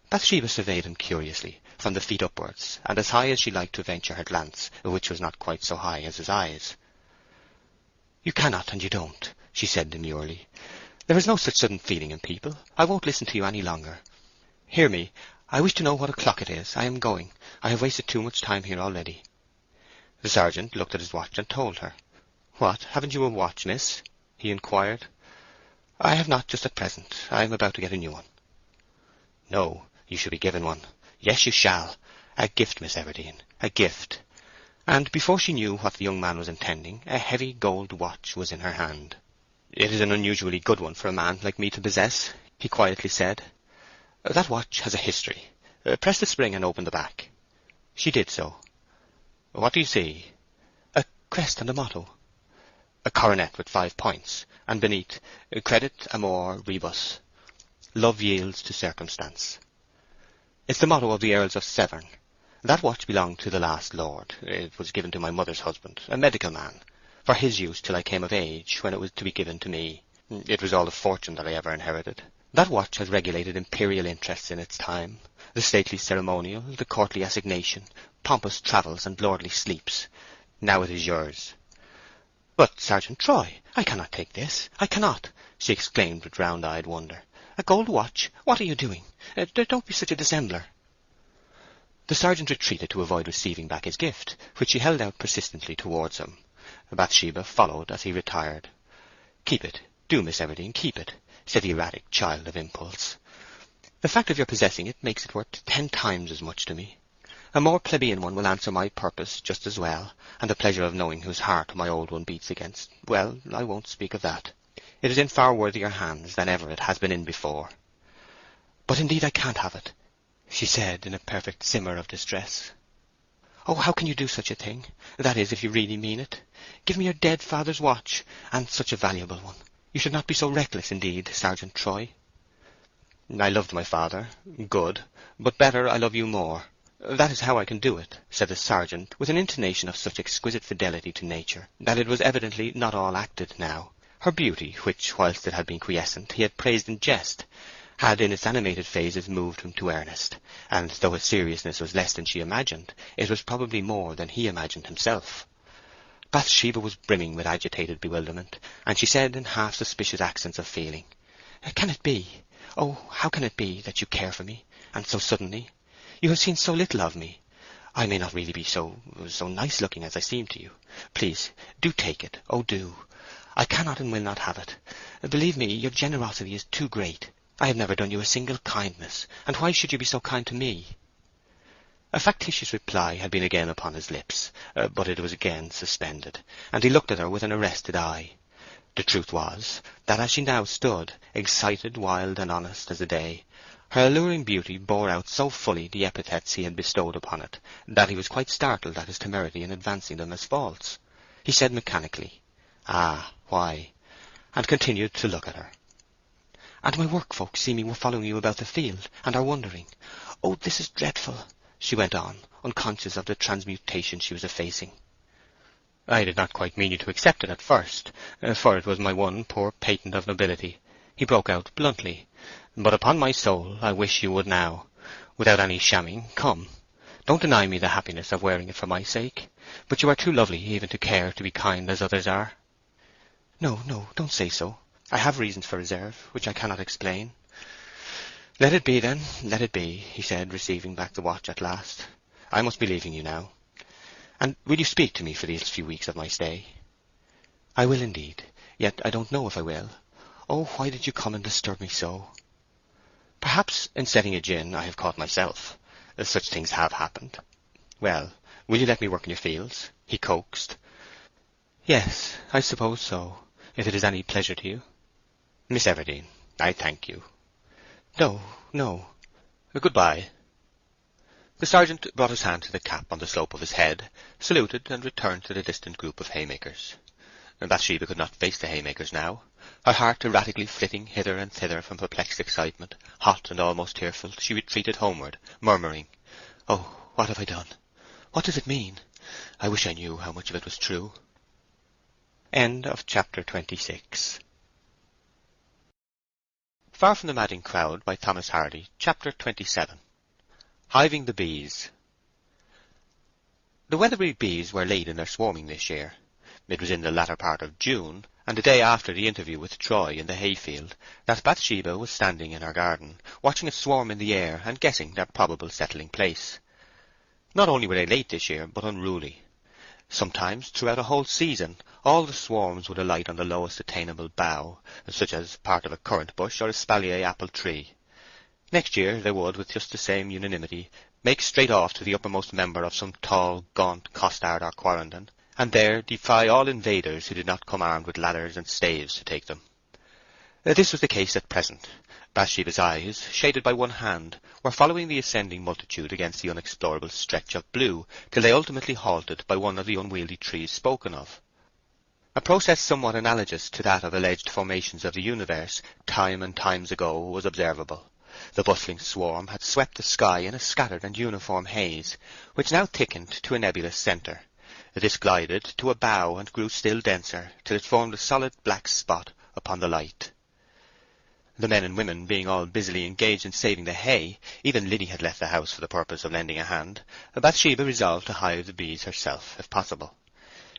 Bathsheba surveyed him curiously, from the feet upwards, and as high as she liked to venture her glance, which was not quite so high as his eyes. "You cannot, and you don't," she said demurely. "There is no such sudden feeling in people. I won't listen to you any longer. Hear me. I wish to know what o'clock it is. I am going. I have wasted too much time here already." The sergeant looked at his watch and told her. "What, haven't you a watch, miss?" he inquired. "I have not just at present. I am about to get a new one." "No, you shall be given one. Yes, you shall. A gift, Miss Everdene, a gift." And before she knew what the young man was intending, a heavy gold watch was in her hand. "It is an unusually good one for a man like me to possess," he quietly said. "That watch has a history. Press the spring and open the back." She did so. "What do you see?" "A crest and a motto." "A coronet with 5 points, and beneath, Credit amor rebus. Love yields to circumstance. It's the motto of the Earls of Severn. That watch belonged to the last lord. It was given to my mother's husband, a medical man, for his use till I came of age, when it was to be given to me. It was all the fortune that I ever inherited. That watch has regulated imperial interests in its time, the stately ceremonial, the courtly assignation, pompous travels, and lordly sleeps. Now it is yours." "But, Sergeant Troy, I cannot take this. I cannot!" she exclaimed with round-eyed wonder. "A gold watch? What are you doing? Don't be such a dissembler." The sergeant retreated to avoid receiving back his gift, which she held out persistently towards him. Bathsheba followed as he retired. "Keep it, do, Miss Everdene, keep it," said the erratic child of impulse. "The fact of your possessing it makes it worth 10 times as much to me. A more plebeian one will answer my purpose just as well, and the pleasure of knowing whose heart my old one beats against, well, I won't speak of that. It is in far worthier hands than ever it has been in before." "But indeed I can't have it," she said in a perfect simmer of distress. "Oh, how can you do such a thing? That is, if you really mean it. Give me your dead father's watch, and such a valuable one. You should not be so reckless, indeed, Sergeant Troy." "I loved my father. Good. But better, I love you more. That is how I can do it," said the sergeant, with an intonation of such exquisite fidelity to nature that it was evidently not all acted now. Her beauty, which, whilst it had been quiescent, he had praised in jest, had in its animated phases moved him to earnest, and though his seriousness was less than she imagined, it was probably more than he imagined himself. Bathsheba was brimming with agitated bewilderment, and she said in half-suspicious accents of feeling, "Can it be? Oh, how can it be that you care for me, and so suddenly? You have seen so little of me. I may not really be so nice-looking as I seem to you. Please, do take it. Oh, do. I cannot and will not have it. Believe me, your generosity is too great. I have never done you a single kindness, and why should you be so kind to me?" A factitious reply had been again upon his lips, but it was again suspended, and he looked at her with an arrested eye. The truth was, that as she now stood, excited, wild, and honest as the day, her alluring beauty bore out so fully the epithets he had bestowed upon it, that he was quite startled at his temerity in advancing them as false. He said mechanically, "Ah, why?" and continued to look at her. "And my work folks see me following you about the field, and are wondering. Oh, this is dreadful," she went on, unconscious of the transmutation she was effacing. "I did not quite mean you to accept it at first, for it was my one poor patent of nobility," he broke out bluntly. "But upon my soul I wish you would now. Without any shamming, come. Don't deny me the happiness of wearing it for my sake. But you are too lovely even to care to be kind as others are." "No, no, don't say so. I have reasons for reserve, which I cannot explain." "Let it be, then, let it be," he said, receiving back the watch at last. "I must be leaving you now. And will you speak to me for these few weeks of my stay?" "I will indeed, yet I don't know if I will. Oh, why did you come and disturb me so?" "Perhaps in setting a gin I have caught myself. Such things have happened. Well, will you let me work in your fields?" he coaxed. "Yes, I suppose so, if it is any pleasure to you." "Miss Everdene, I thank you." "No, no." "Goodbye." The sergeant brought his hand to the cap on the slope of his head, saluted, and returned to the distant group of haymakers. Bathsheba could not face the haymakers now. Her heart erratically flitting hither and thither from perplexed excitement, hot and almost tearful, she retreated homeward, murmuring, "Oh, what have I done? What does it mean? I wish I knew how much of it was true." End of chapter 26. Far from the Madding Crowd by Thomas Hardy, chapter 27. Hiving the Bees. The Weatherbury bees were late in their swarming this year. It was in the latter part of June, and the day after the interview with Troy in the hayfield, that Bathsheba was standing in her garden, watching a swarm in the air and guessing their probable settling place. Not only were they late this year, but unruly. Sometimes, throughout a whole season, all the swarms would alight on the lowest attainable bough, such as part of a currant bush or a espalier apple tree. Next year they would, with just the same unanimity, make straight off to the uppermost member of some tall, gaunt costard or quarrenden, and there defy all invaders who did not come armed with ladders and staves to take them. This was the case at present. Bathsheba's eyes, shaded by one hand, were following the ascending multitude against the unexplorable stretch of blue, till they ultimately halted by one of the unwieldy trees spoken of. A process somewhat analogous to that of alleged formations of the universe, time and times ago, was observable. The bustling swarm had swept the sky in a scattered and uniform haze, which now thickened to a nebulous centre. This glided to a bow and grew still denser, till it formed a solid black spot upon the light. The men and women being all busily engaged in saving the hay, even Liddy had left the house for the purpose of lending a hand, Bathsheba resolved to hive the bees herself, if possible.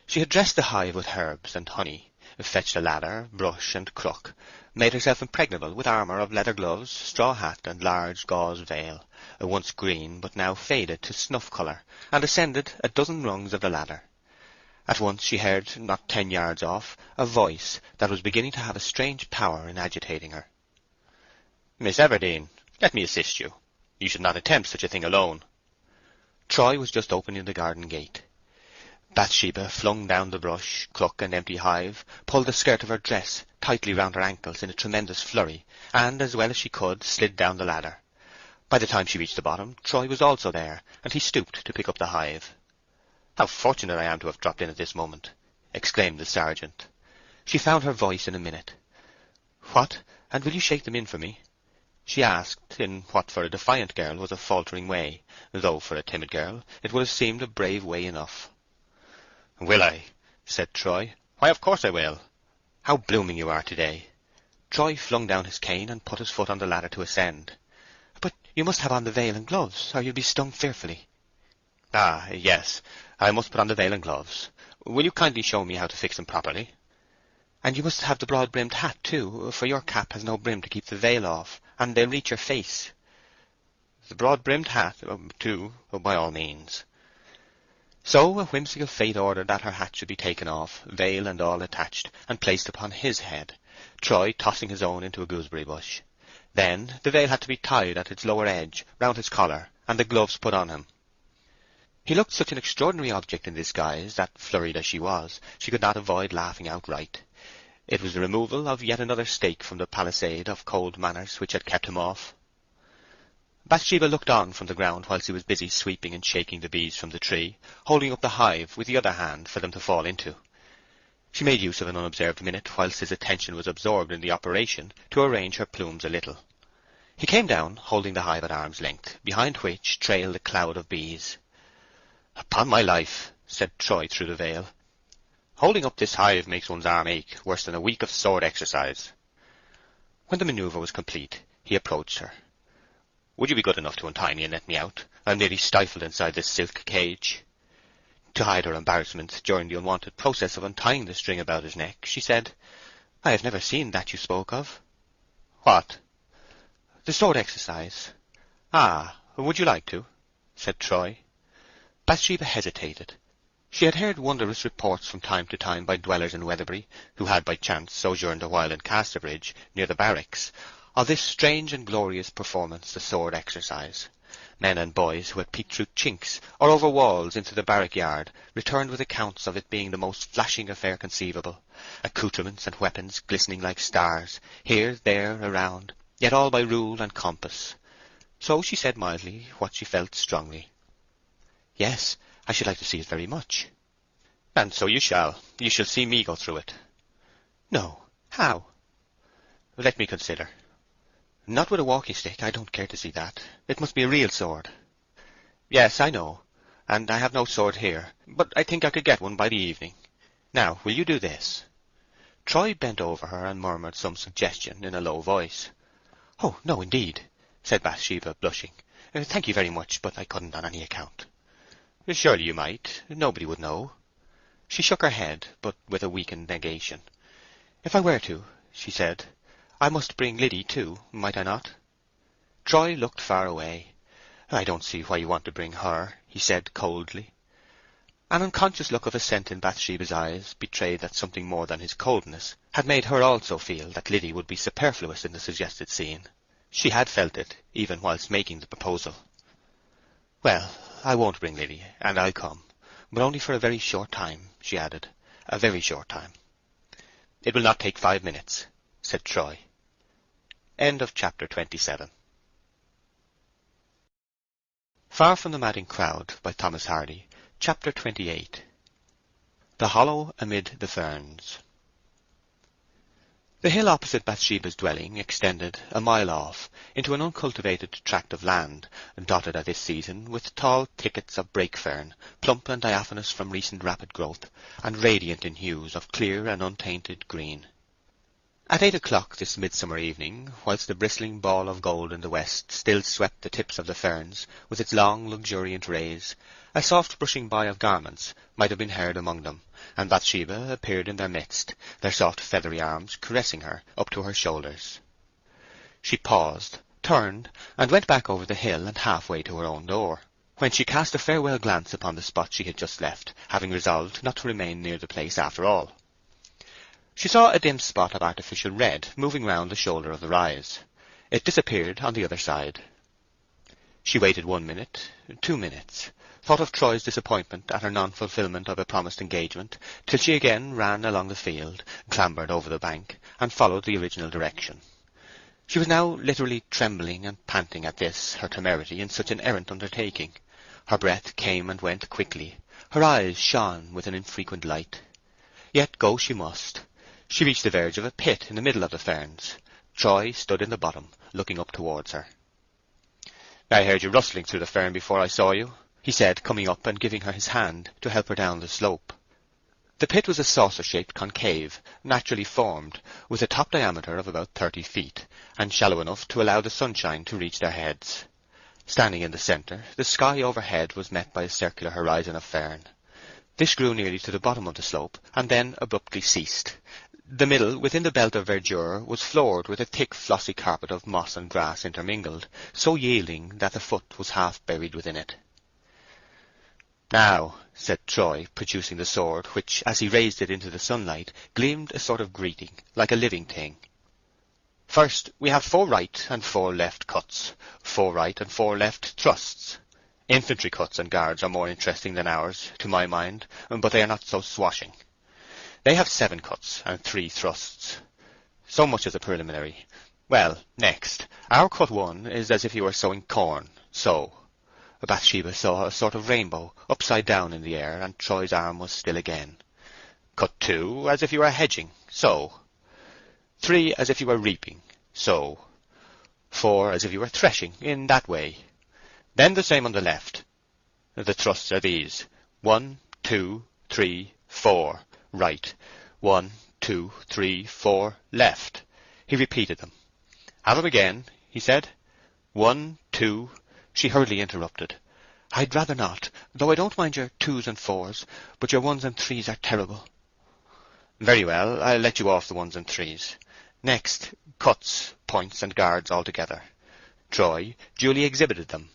She had dressed the hive with herbs and honey, fetched a ladder, brush, and crook, made herself impregnable with armour of leather gloves, straw hat, and large gauze veil, once green but now faded to snuff colour, and ascended a dozen rungs of the ladder. At once she heard, not 10 yards off, a voice that was beginning to have a strange power in agitating her. "Miss Everdene, let me assist you. You should not attempt such a thing alone." Troy was just opening the garden gate. Bathsheba flung down the brush, crook, and empty hive, pulled the skirt of her dress tightly round her ankles in a tremendous flurry, and, as well as she could, slid down the ladder. By the time she reached the bottom, Troy was also there, and he stooped to pick up the hive. "How fortunate I am to have dropped in at this moment!" exclaimed the sergeant. She found her voice in a minute. "What, and will you shake them in for me?" she asked, in what for a defiant girl was a faltering way, though for a timid girl it would have seemed a brave way enough. "Will I?" said Troy. "Why, of course I will. How blooming you are today!" Troy flung down his cane and put his foot on the ladder to ascend. "But you must have on the veil and gloves, or you'll be stung fearfully." "Ah, yes, I must put on the veil and gloves. Will you kindly show me how to fix them properly?" "And you must have the broad-brimmed hat, too, for your cap has no brim to keep the veil off, and they'll reach your face." "The broad-brimmed hat, too, by all means." So a whimsical fate ordered that her hat should be taken off, veil and all attached, and placed upon his head, Troy tossing his own into a gooseberry bush. Then the veil had to be tied at its lower edge, round his collar, and the gloves put on him. He looked such an extraordinary object in disguise that, flurried as she was, she could not avoid laughing outright. It was the removal of yet another stake from the palisade of cold manners which had kept him off. Bathsheba looked on from the ground whilst he was busy sweeping and shaking the bees from the tree, holding up the hive with the other hand for them to fall into. She made use of an unobserved minute whilst his attention was absorbed in the operation to arrange her plumes a little. He came down, holding the hive at arm's length, behind which trailed a cloud of bees. "Upon my life," said Troy through the veil, "holding up this hive makes one's arm ache worse than a week of sword exercise." When the manoeuvre was complete, he approached her. "Would you be good enough to untie me and let me out? I'm nearly stifled inside this silk cage." To hide her embarrassment during the unwonted process of untying the string about his neck, she said, "I have never seen that you spoke of." "What?" "The sword exercise." "Ah, would you like to?" said Troy. Bathsheba hesitated. She had heard wondrous reports from time to time by dwellers in Weatherbury, who had by chance sojourned a while in Casterbridge, near the barracks, of this strange and glorious performance, the sword exercise. Men and boys who had peeked through chinks or over walls into the barrack yard returned with accounts of it being the most flashing affair conceivable, accoutrements and weapons glistening like stars, here, there, around, yet all by rule and compass. So she said mildly what she felt strongly. "Yes, I should like to see it very much." "And so you shall. You shall see me go through it." "No. How?" "Let me consider." "Not with a walking stick. I don't care to see that. It must be a real sword." "Yes, I know. And I have no sword here. But I think I could get one by the evening. Now, will you do this?" Troy bent over her and murmured some suggestion in a low voice. "Oh, no, indeed," said Bathsheba, blushing. "Thank you very much, but I couldn't on any account." "Surely you might. Nobody would know." She shook her head, but with a weakened negation. "If I were to," she said, "I must bring Liddy too, might I not?" Troy looked far away. "I don't see why you want to bring her," he said coldly. An unconscious look of assent in Bathsheba's eyes betrayed that something more than his coldness had made her also feel that Liddy would be superfluous in the suggested scene. She had felt it, even whilst making the proposal. "Well, I won't bring Liddy, and I'll come, but only for a very short time," she added. "A very short time." "It will not take 5 minutes," said Troy. End of chapter 27. Far from the Madding Crowd by Thomas Hardy. Chapter 28. The Hollow Amid the Ferns. The hill opposite Bathsheba's dwelling extended, a mile off, into an uncultivated tract of land, dotted at this season with tall thickets of brake fern, plump and diaphanous from recent rapid growth, and radiant in hues of clear and untainted green. At 8 o'clock this midsummer evening, whilst the bristling ball of gold in the west still swept the tips of the ferns with its long luxuriant rays, a soft brushing by of garments might have been heard among them, and Bathsheba appeared in their midst, their soft feathery arms caressing her up to her shoulders. She paused, turned, and went back over the hill and half-way to her own door, when she cast a farewell glance upon the spot she had just left, having resolved not to remain near the place after all. She saw a dim spot of artificial red moving round the shoulder of the rise. It disappeared on the other side. She waited 1 minute, 2 minutes, thought of Troy's disappointment at her non-fulfilment of a promised engagement, till she again ran along the field, clambered over the bank, and followed the original direction. She was now literally trembling and panting at this, her temerity in such an errant undertaking. Her breath came and went quickly. Her eyes shone with an infrequent light. Yet go she must. She reached the verge of a pit in the middle of the ferns. Troy stood in the bottom, looking up towards her. "I heard you rustling through the fern before I saw you," he said, coming up and giving her his hand to help her down the slope. The pit was a saucer-shaped concave, naturally formed, with a top diameter of about 30 feet, and shallow enough to allow the sunshine to reach their heads. Standing in the centre, the sky overhead was met by a circular horizon of fern. This grew nearly to the bottom of the slope, and then abruptly ceased. The middle, within the belt of verdure, was floored with a thick flossy carpet of moss and grass intermingled, so yielding that the foot was half buried within it. "Now," said Troy, producing the sword, which, as he raised it into the sunlight, gleamed a sort of greeting, like a living thing. "First, we have 4 right and 4 left cuts, 4 right and 4 left thrusts. Infantry cuts and guards are more interesting than ours, to my mind, but they are not so swashing. They have 7 cuts and 3 thrusts. So much as a preliminary. Well, next, our cut 1 is as if you were sowing corn, so." Bathsheba saw a sort of rainbow, upside down in the air, and Troy's arm was still again. "Cut 2, as if you were hedging, so. 3, as if you were reaping, so. 4, as if you were threshing, in that way. Then the same on the left. The thrusts are these: 1, 2, 3, 4, right. 1, 2, 3, 4, left." He repeated them. "Have them again," he said. 1, 2... She hurriedly interrupted. "I'd rather not, though I don't mind your 2s and 4s, but your 1s and 3s are terrible." "Very well, I'll let you off the 1s and 3s. Next, cuts, points, and guards all together." Troy duly exhibited them.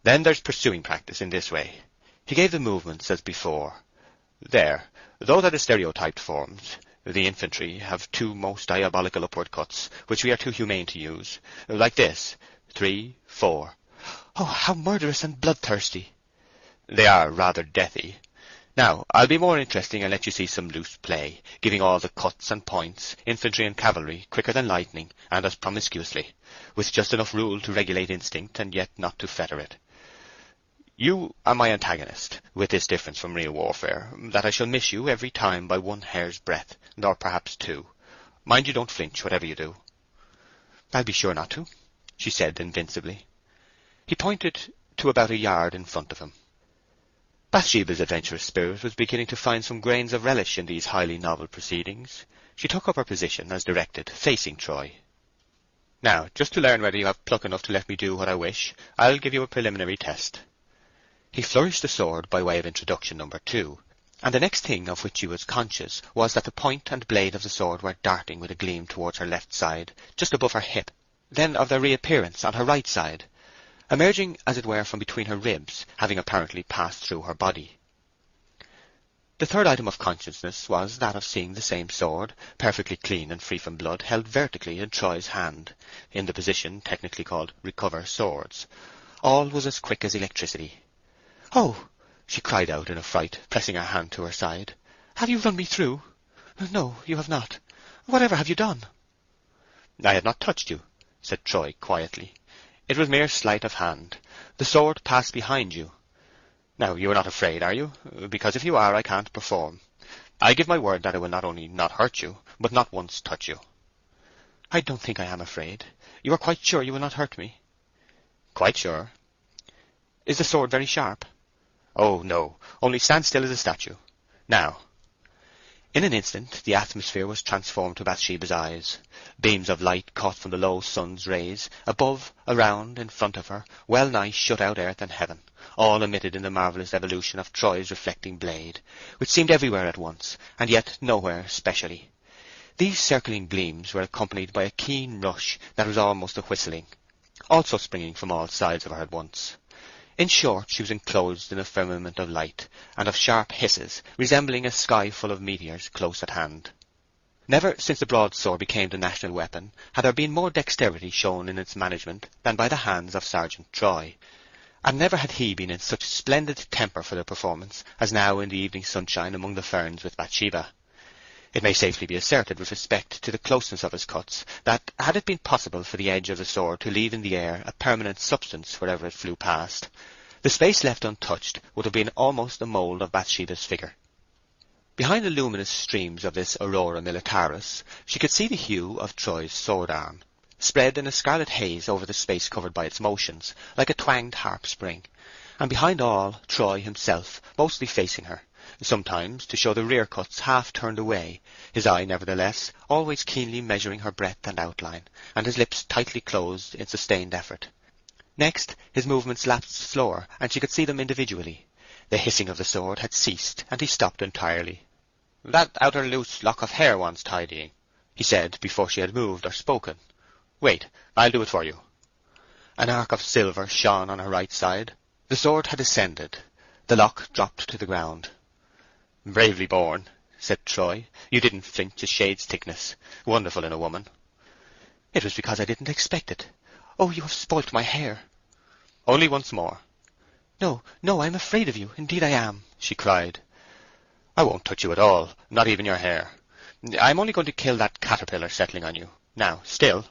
"Then there's pursuing practice in this way." He gave the movements as before. "There, those are the stereotyped forms. The infantry have 2 most diabolical upward cuts, which we are too humane to use. Like this: 3, 4. "Oh, how murderous and bloodthirsty!" "They are rather deathy. Now, I'll be more interesting and let you see some loose play, giving all the cuts and points, infantry and cavalry, quicker than lightning, and as promiscuously, with just enough rule to regulate instinct, and yet not to fetter it. You are my antagonist, with this difference from real warfare, that I shall miss you every time by 1 hair's breadth, or perhaps 2. Mind you don't flinch, whatever you do." "I'll be sure not to," she said invincibly. He pointed to about a yard in front of him. Bathsheba's adventurous spirit was beginning to find some grains of relish in these highly novel proceedings. She took up her position as directed, facing Troy. "Now, just to learn whether you have pluck enough to let me do what I wish, I'll give you a preliminary test." He flourished the sword by way of introduction number 2, and the next thing of which she was conscious was that the point and blade of the sword were darting with a gleam towards her left side, just above her hip, then of their reappearance on her right side, emerging as it were from between her ribs, having apparently passed through her body. The third item of consciousness was that of seeing the same sword, perfectly clean and free from blood, held vertically in Troy's hand, in the position technically called recover swords. All was as quick as electricity. "Oh!" she cried out in a fright, pressing her hand to her side. "Have you run me through?" "No, you have not. Whatever have you done?" "I had not touched you," said Troy quietly. "It was mere sleight of hand. The sword passed behind you. Now, you are not afraid, are you? Because if you are, I can't perform. I give my word that I will not only not hurt you, but not once touch you." "I don't think I am afraid. You are quite sure you will not hurt me?" "Quite sure." "Is the sword very sharp?" "Oh, no. Only stand still as a statue. Now." In an instant the atmosphere was transformed to Bathsheba's eyes. Beams of light caught from the low sun's rays, above, around, in front of her, well nigh shut out earth and heaven, all emitted in the marvellous evolution of Troy's reflecting blade, which seemed everywhere at once, and yet nowhere specially. These circling gleams were accompanied by a keen rush that was almost a whistling, also springing from all sides of her at once. In short, she was enclosed in a firmament of light, and of sharp hisses, resembling a sky full of meteors close at hand. Never since the broadsword became the national weapon had there been more dexterity shown in its management than by the hands of Sergeant Troy, and never had he been in such splendid temper for the performance as now in the evening sunshine among the ferns with Bathsheba. It may safely be asserted with respect to the closeness of his cuts that, had it been possible for the edge of the sword to leave in the air a permanent substance wherever it flew past, the space left untouched would have been almost a mould of Bathsheba's figure. Behind the luminous streams of this aurora militaris she could see the hue of Troy's sword-arm, spread in a scarlet haze over the space covered by its motions, like a twanged harp string, and behind all Troy himself, mostly facing her, sometimes to show the rear cuts half turned away, his eye nevertheless always keenly measuring her breadth and outline, and his lips tightly closed in sustained effort. Next his movements lapsed slower, and she could see them individually. The hissing of the sword had ceased, and he stopped entirely. "That outer loose lock of hair wants tidying," he said, before she had moved or spoken. "Wait, I'll do it for you." An arc of silver shone on her right side. The sword had descended. The lock dropped to the ground. "Bravely borne," said Troy. "You didn't flinch a shade's thickness. Wonderful in a woman." "It was because I didn't expect it. Oh, you have spoilt my hair." "Only once more." "No, no, I am afraid of you. Indeed I am," she cried. "I won't touch you at all, not even your hair. I'm only going to kill that caterpillar settling on you. Now, still."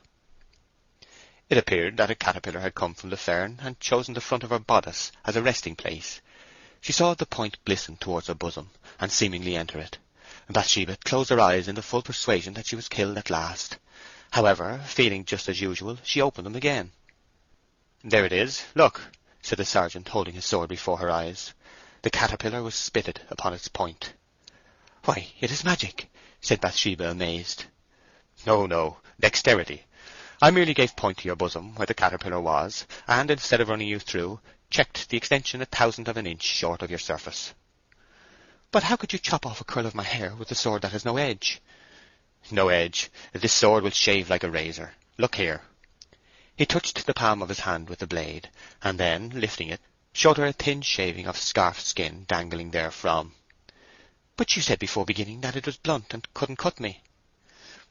It appeared that a caterpillar had come from the fern and chosen the front of her bodice as a resting place. She saw the point glisten towards her bosom, and seemingly enter it. Bathsheba closed her eyes in the full persuasion that she was killed at last. However, feeling just as usual, she opened them again. "There it is, look," said the sergeant, holding his sword before her eyes. The caterpillar was spitted upon its point. "Why, it is magic," said Bathsheba, amazed. "No, no, dexterity. I merely gave point to your bosom where the caterpillar was, and instead of running you through, checked the extension 1/1000 of an inch short of your surface." "But how could you chop off a curl of my hair with a sword that has no edge?" "No edge. This sword will shave like a razor. Look here." He touched the palm of his hand with the blade, and then, lifting it, showed her a thin shaving of scarf skin dangling therefrom. "But you said before beginning that it was blunt and couldn't cut me."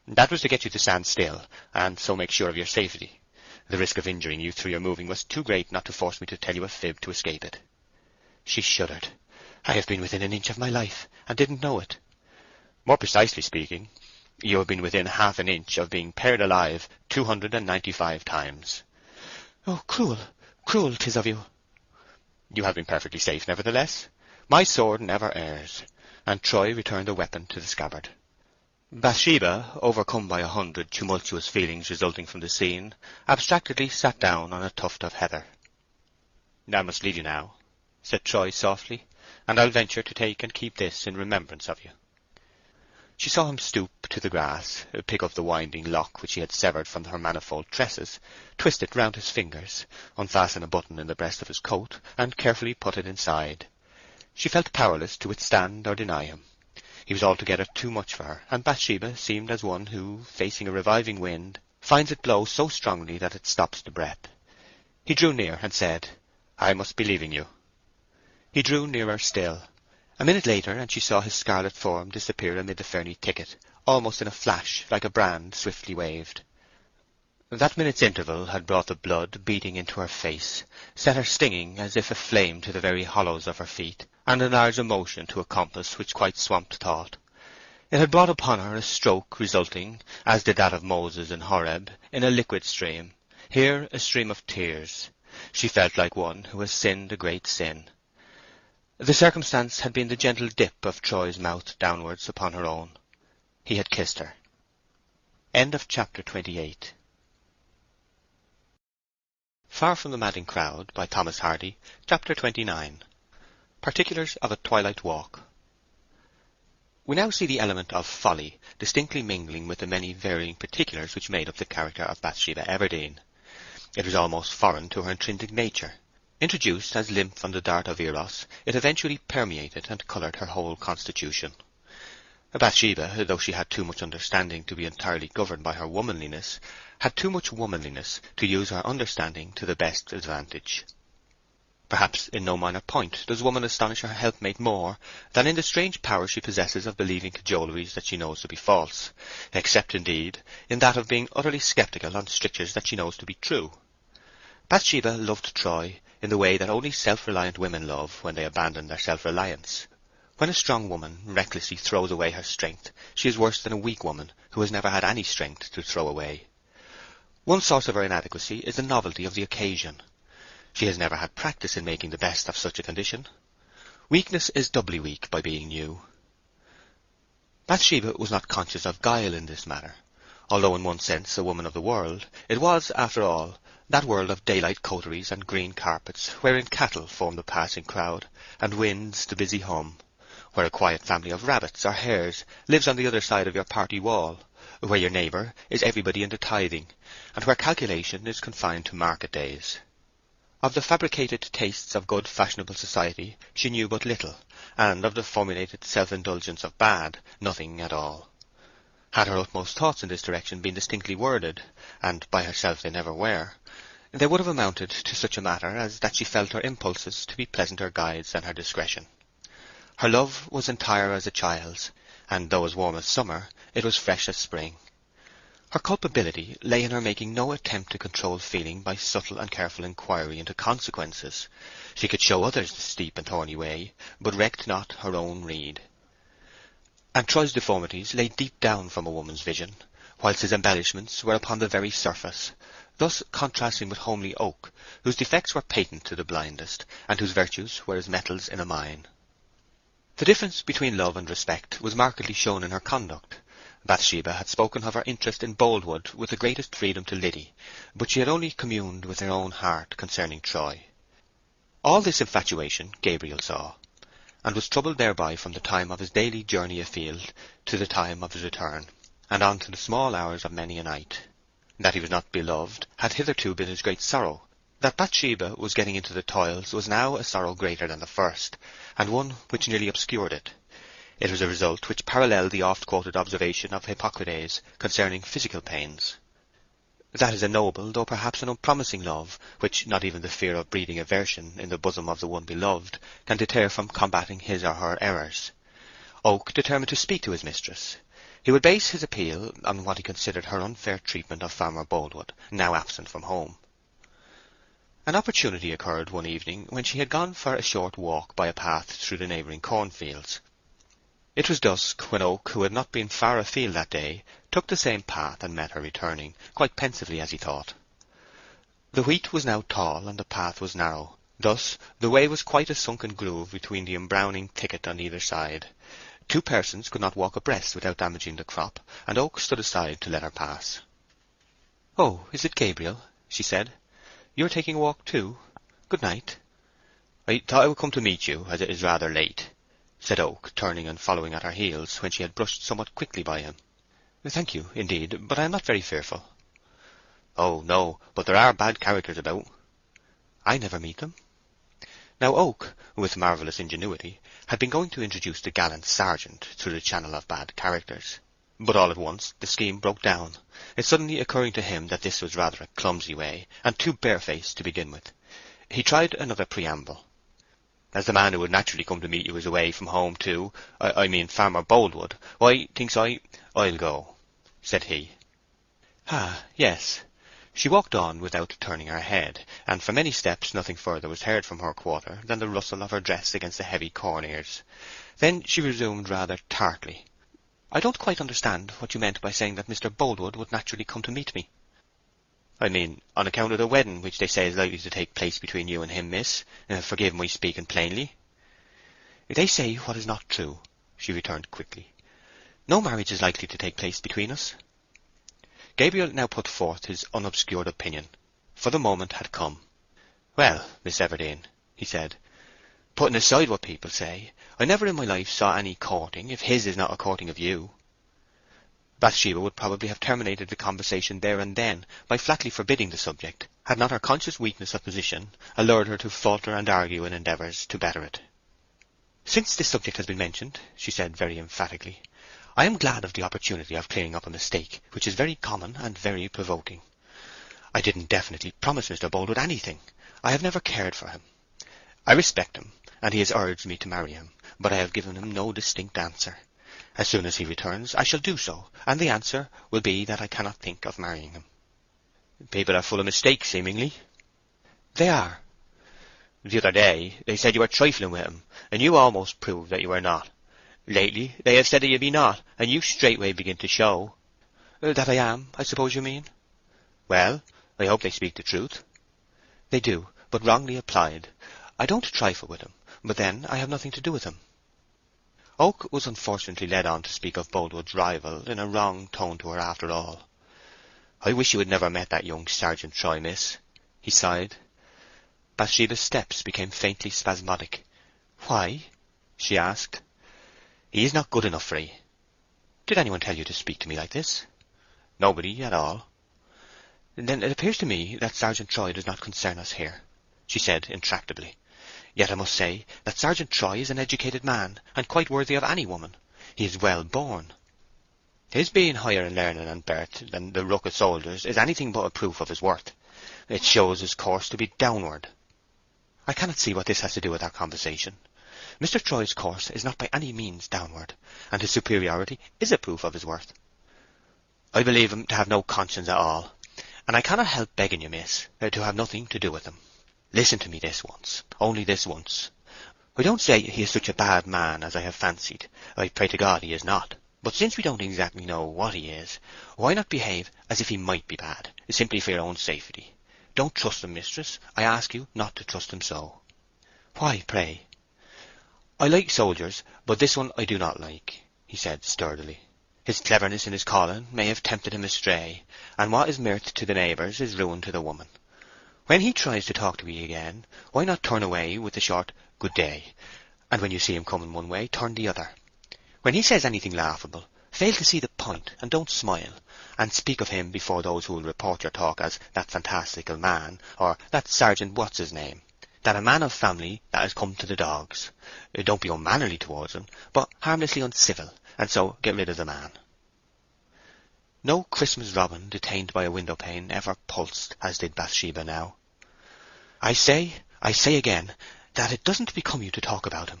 "That was to get you to stand still, and so make sure of your safety. The risk of injuring you through your moving was too great not to force me to tell you a fib to escape it." She shuddered. "I have been within an inch of my life, and didn't know it." "More precisely speaking, you have been within half an inch of being pared alive 295 times. "Oh, cruel, cruel 'tis of you." "You have been perfectly safe, nevertheless. My sword never errs." And Troy returned the weapon to the scabbard. Bathsheba, overcome by 100 tumultuous feelings resulting from the scene, abstractedly sat down on a tuft of heather. "I must leave you now," said Troy softly, "and I'll venture to take and keep this in remembrance of you." She saw him stoop to the grass, pick up the winding lock which he had severed from her manifold tresses, twist it round his fingers, unfasten a button in the breast of his coat, and carefully put it inside. She felt powerless to withstand or deny him. He was altogether too much for her, and Bathsheba seemed as one who, facing a reviving wind, finds it blow so strongly that it stops the breath. He drew near and said, "I must be leaving you." He drew nearer still. A minute later, and she saw his scarlet form disappear amid the ferny thicket, almost in a flash, like a brand swiftly waved. That minute's interval had brought the blood beating into her face, set her stinging as if aflame to the very hollows of her feet, and enlarged emotion to a compass which quite swamped thought. It had brought upon her a stroke resulting, as did that of Moses in Horeb, in a liquid stream, here a stream of tears. She felt like one who has sinned a great sin. The circumstance had been the gentle dip of Troy's mouth downwards upon her own. He had kissed her. End of chapter 28. Far from the Madding Crowd, by Thomas Hardy, chapter 29. Particulars of a Twilight Walk. We now see the element of folly distinctly mingling with the many varying particulars which made up the character of Bathsheba Everdene. It was almost foreign to her intrinsic nature. Introduced as lymph on the dart of Eros, it eventually permeated and coloured her whole constitution. Bathsheba, though she had too much understanding to be entirely governed by her womanliness, had too much womanliness to use her understanding to the best advantage. Perhaps in no minor point does woman astonish her helpmate more than in the strange power she possesses of believing cajoleries that she knows to be false, except, indeed, in that of being utterly sceptical on strictures that she knows to be true. Bathsheba loved Troy in the way that only self-reliant women love when they abandon their self-reliance. When a strong woman recklessly throws away her strength, she is worse than a weak woman who has never had any strength to throw away. One source of her inadequacy is the novelty of the occasion. She has never had practice in making the best of such a condition. Weakness is doubly weak by being new. Bathsheba was not conscious of guile in this matter. Although in one sense a woman of the world, it was, after all, that world of daylight coteries and green carpets wherein cattle form the passing crowd, and winds the busy hum, where a quiet family of rabbits or hares lives on the other side of your party wall, where your neighbour is everybody into tithing, and where calculation is confined to market days. Of the fabricated tastes of good fashionable society she knew but little, and of the formulated self-indulgence of bad, nothing at all. Had her utmost thoughts in this direction been distinctly worded, and by herself they never were, They would have amounted to such a matter as that she felt her impulses to be pleasanter guides than her discretion. Her love was entire as a child's, and though as warm as summer, it was fresh as spring. Her culpability lay in her making no attempt to control feeling by subtle and careful inquiry into consequences. She could show others the steep and thorny way, but recked not her own rede. And Troy's deformities lay deep down from a woman's vision, whilst his embellishments were upon the very surface, thus contrasting with homely Oak, whose defects were patent to the blindest, and whose virtues were as metals in a mine. The difference between love and respect was markedly shown in her conduct. Bathsheba had spoken of her interest in Boldwood with the greatest freedom to Liddy, but she had only communed with her own heart concerning Troy. All this infatuation Gabriel saw, and was troubled thereby from the time of his daily journey afield to the time of his return, and on to the small hours of many a night. That he was not beloved had hitherto been his great sorrow. That Bathsheba was getting into the toils was now a sorrow greater than the first, and one which nearly obscured it. It was a result which paralleled the oft-quoted observation of Hippocrates concerning physical pains. That is a noble, though perhaps an unpromising love, which not even the fear of breeding aversion in the bosom of the one beloved can deter from combating his or her errors. Oak determined to speak to his mistress. He would base his appeal on what he considered her unfair treatment of Farmer Boldwood, now absent from home. An opportunity occurred one evening when she had gone for a short walk by a path through the neighbouring cornfields. It was dusk when Oak, who had not been far afield that day, took the same path and met her returning, quite pensively as he thought. The wheat was now tall and the path was narrow. Thus the way was quite a sunken groove between the embrowning thicket on either side. Two persons could not walk abreast without damaging the crop, and Oak stood aside to let her pass. "Oh, is it Gabriel?" she said. "You are taking a walk too? Good night." "I thought I would come to meet you, as it is rather late," said Oak, turning and following at her heels when she had brushed somewhat quickly by him. "Thank you, indeed, but I am not very fearful." "Oh, no, but there are bad characters about." "I never meet them." Now Oak, with marvellous ingenuity, had been going to introduce the gallant sergeant through the channel of bad characters. But all at once the scheme broke down, it suddenly occurring to him that this was rather a clumsy way, and too barefaced to begin with. He tried another preamble. "As the man who would naturally come to meet you is away from home too, I mean Farmer Boldwood, why, thinks I'll go," said he. "Ah, yes." She walked on without turning her head, and for many steps nothing further was heard from her quarter than the rustle of her dress against the heavy corn ears. Then she resumed rather tartly, "I don't quite understand what you meant by saying that Mr. Boldwood would naturally come to meet me." "I mean, on account of the wedding which they say is likely to take place between you and him, miss. Forgive my speaking plainly." "They say what is not true," she returned quickly. "No marriage is likely to take place between us." Gabriel now put forth his unobscured opinion, for the moment had come. "Well, Miss Everdene," he said, "putting aside what people say, I never in my life saw any courting, if his is not a courting of you." Bathsheba would probably have terminated the conversation there and then by flatly forbidding the subject, had not her conscious weakness of position allured her to falter and argue in endeavours to better it. "Since this subject has been mentioned," she said very emphatically, "I am glad of the opportunity of clearing up a mistake which is very common and very provoking. I didn't definitely promise Mr. Boldwood anything. I have never cared for him. I respect him, and he has urged me to marry him, but I have given him no distinct answer. As soon as he returns I shall do so, and the answer will be that I cannot think of marrying him." "People are full of mistakes, seemingly." "They are." "The other day they said you were trifling with him, and you almost proved that you were not. Lately they have said that you be not, and you straightway begin to show." "That I am, I suppose you mean?" "Well, I hope they speak the truth." "They do, but wrongly applied. I don't trifle with him, but then I have nothing to do with him." Oak was unfortunately led on to speak of Boldwood's rival in a wrong tone to her after all. "I wish you had never met that young Sergeant Troy, miss," he sighed. Bathsheba's steps became faintly spasmodic. "Why?" she asked. "He is not good enough for 'ee." "Did anyone tell you to speak to me like this?" "Nobody at all." "Then it appears to me that Sergeant Troy does not concern us here," she said intractably. "Yet I must say that Sergeant Troy is an educated man, and quite worthy of any woman. He is well born." "His being higher in learning and birth than the ruck of soldiers is anything but a proof of his worth. It shows his course to be downward. I cannot see what this has to do with our conversation. Mr. Troy's course is not by any means downward, and his superiority is a proof of his worth. I believe him to have no conscience at all, and I cannot help begging you, miss, to have nothing to do with him. Listen to me this once, only this once. I don't say he is such a bad man as I have fancied. I pray to God he is not. But since we don't exactly know what he is, why not behave as if he might be bad, simply for your own safety? Don't trust him, mistress. I ask you not to trust him so. Why, pray? I like soldiers, but this one I do not like, he said sturdily. His cleverness in his calling may have tempted him astray, and what is mirth to the neighbours is ruin to the woman. When he tries to talk to me again, why not turn away with the short good day, and when you see him coming one way, turn the other. When he says anything laughable, fail to see the point, and don't smile, and speak of him before those who will report your talk as that fantastical man, or that Sergeant What's-his-name, that a man of family that has come to the dogs. Don't be unmannerly towards him, but harmlessly uncivil, and so get rid of the man. No Christmas robin detained by a window-pane ever pulsed as did Bathsheba now. I say again, that it doesn't become you to talk about him.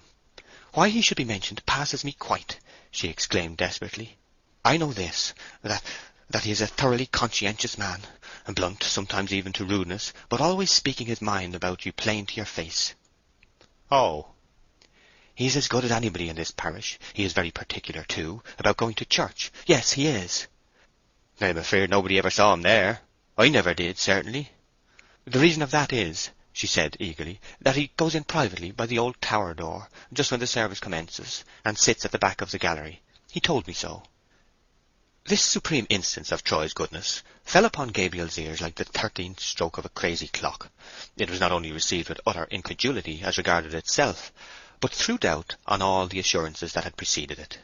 Why he should be mentioned passes me quite, she exclaimed desperately. I know this, that he is a thoroughly conscientious man, and blunt, sometimes even to rudeness, but always speaking his mind about you plain to your face. Oh. He is as good as anybody in this parish. He is very particular, too, about going to church. Yes, he is. I'm afraid nobody ever saw him there. I never did, certainly. The reason of that is, she said eagerly, that he goes in privately by the old tower door, just when the service commences, and sits at the back of the gallery. He told me so. This supreme instance of Troy's goodness fell upon Gabriel's ears like the 13th stroke of a crazy clock. It was not only received with utter incredulity as regarded itself, but threw doubt on all the assurances that had preceded it.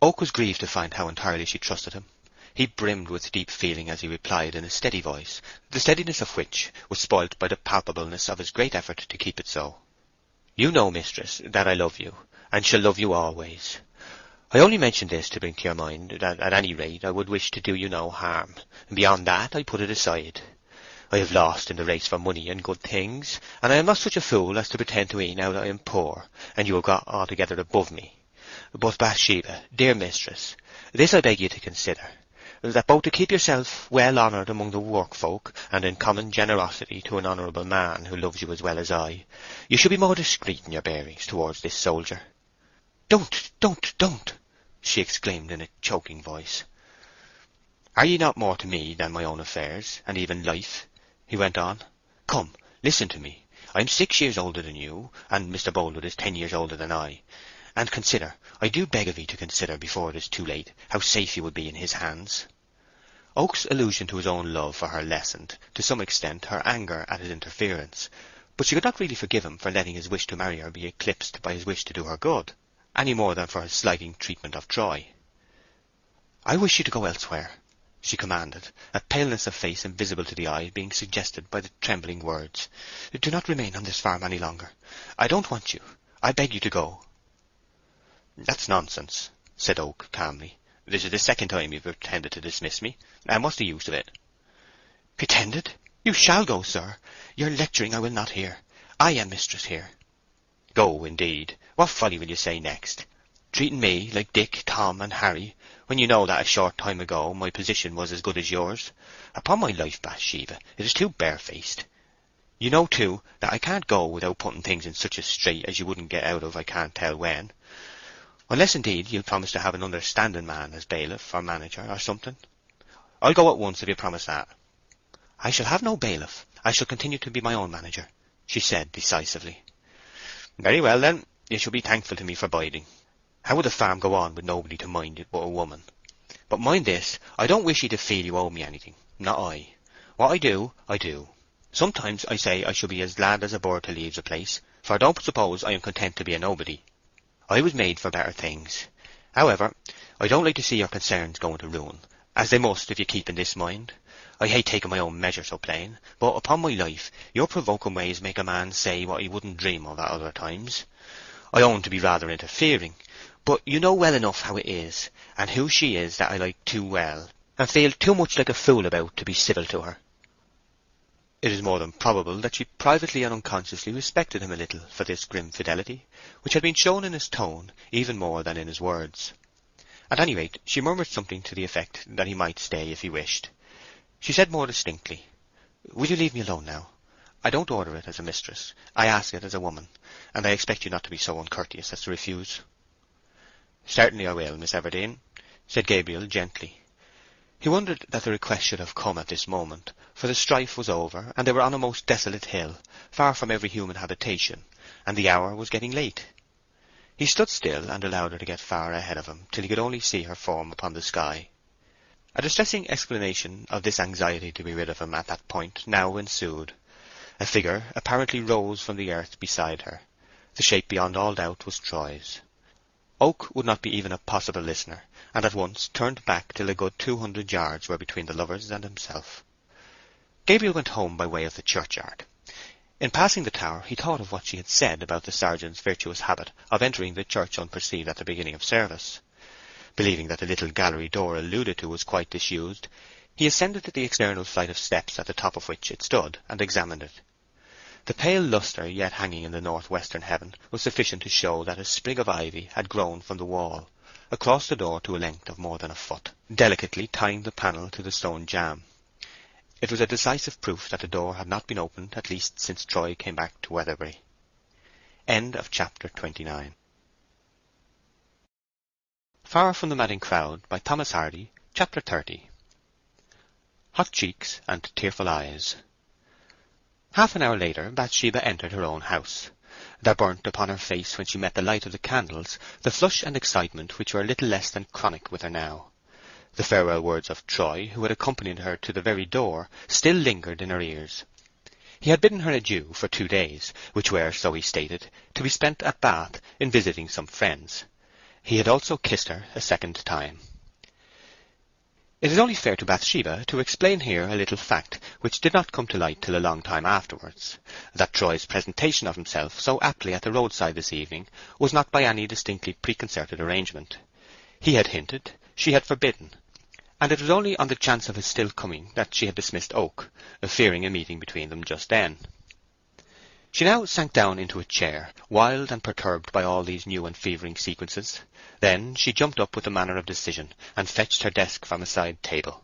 Oak was grieved to find how entirely she trusted him. He brimmed with deep feeling as he replied in a steady voice, the steadiness of which was spoilt by the palpableness of his great effort to keep it so. You know, mistress, that I love you, and shall love you always. I only mention this to bring to your mind that at any rate I would wish to do you no harm, and beyond that I put it aside. I have lost in the race for money and good things, and I am not such a fool as to pretend to eat now that I am poor, and you have got altogether above me. But Bathsheba, dear mistress, this I beg you to consider, that both to keep yourself well honoured among the workfolk, and in common generosity to an honourable man who loves you as well as I, you should be more discreet in your bearings towards this soldier. Don't, she exclaimed in a choking voice. Are ye not more to me than my own affairs, and even life? He went on. Come, listen to me. I am 6 years older than you, and Mr. Boldwood is 10 years older than I. And consider, I do beg of you to consider before it is too late, how safe you would be in his hands. Oak's allusion to his own love for her lessened, to some extent, her anger at his interference, but she could not really forgive him for letting his wish to marry her be eclipsed by his wish to do her good, any more than for his slighting treatment of Troy. I wish you to go elsewhere, she commanded, a paleness of face invisible to the eye being suggested by the trembling words. Do not remain on this farm any longer. I don't want you. I beg you to go. That's nonsense, said Oak calmly. This is the second time you've pretended to dismiss me, and what's the use of it? Pretended? You shall go, sir. Your lecturing I will not hear. I am mistress here. Go, indeed. What folly will you say next? Treating me like Dick, Tom, and Harry, when you know that a short time ago my position was as good as yours. Upon my life, Bathsheba, it is too barefaced. You know, too, that I can't go without putting things in such a strait as you wouldn't get out of I can't tell when. Unless, indeed, you'll promise to have an understanding man as bailiff or manager or something. I'll go at once if you promise that. I shall have no bailiff. I shall continue to be my own manager, she said decisively. Very well, then. You shall be thankful to me for biding. How would the farm go on with nobody to mind it but a woman? But mind this, I don't wish you to feel you owe me anything. Not I. What I do, I do. Sometimes I say I shall be as glad as a bird to leave the place, for don't suppose I am content to be a nobody. I was made for better things. However, I don't like to see your concerns going to ruin, as they must if you keep in this mind. I hate taking my own measure so plain, but upon my life, your provoking ways make a man say what he wouldn't dream of at other times. I own to be rather interfering, but you know well enough how it is, and who she is that I like too well, and feel too much like a fool about to be civil to her. It is more than probable that she privately and unconsciously respected him a little for this grim fidelity, which had been shown in his tone even more than in his words. At any rate, she murmured something to the effect that he might stay if he wished. She said more distinctly, "Will you leave me alone now? I don't order it as a mistress. I ask it as a woman, and I expect you not to be so uncourteous as to refuse." "Certainly I will, Miss Everdene," said Gabriel gently. He wondered that the request should have come at this moment, for the strife was over, and they were on a most desolate hill, far from every human habitation, and the hour was getting late. He stood still and allowed her to get far ahead of him, till he could only see her form upon the sky. A distressing explanation of this anxiety to be rid of him at that point now ensued. A figure apparently rose from the earth beside her. The shape beyond all doubt was Troy's. Oak would not be even a possible listener, and at once turned back till a good 200 yards were between the lovers and himself. Gabriel went home by way of the churchyard. In passing the tower he thought of what she had said about the sergeant's virtuous habit of entering the church unperceived at the beginning of service. Believing that the little gallery door alluded to was quite disused, he ascended to the external flight of steps at the top of which it stood, and examined it. The pale lustre yet hanging in the northwestern heaven was sufficient to show that a sprig of ivy had grown from the wall, across the door to a length of more than a foot, delicately tying the panel to the stone jamb. It was a decisive proof that the door had not been opened at least since Troy came back to Weatherbury. End of chapter 29. Far from the Madding Crowd by Thomas Hardy, chapter 30. Hot cheeks and tearful eyes. Half an hour later Bathsheba entered her own house. There burnt upon her face when she met the light of the candles the flush and excitement which were little less than chronic with her now. The farewell words of Troy, who had accompanied her to the very door, still lingered in her ears. He had bidden her adieu for 2 days, which were, so he stated, to be spent at Bath in visiting some friends. He had also kissed her a second time. It is only fair to Bathsheba to explain here a little fact which did not come to light till a long time afterwards, that Troy's presentation of himself so aptly at the roadside this evening was not by any distinctly preconcerted arrangement. He had hinted, she had forbidden, and it was only on the chance of his still coming that she had dismissed Oak, fearing a meeting between them just then. She now sank down into a chair, wild and perturbed by all these new and fevering sequences. Then she jumped up with a manner of decision, and fetched her desk from a side table.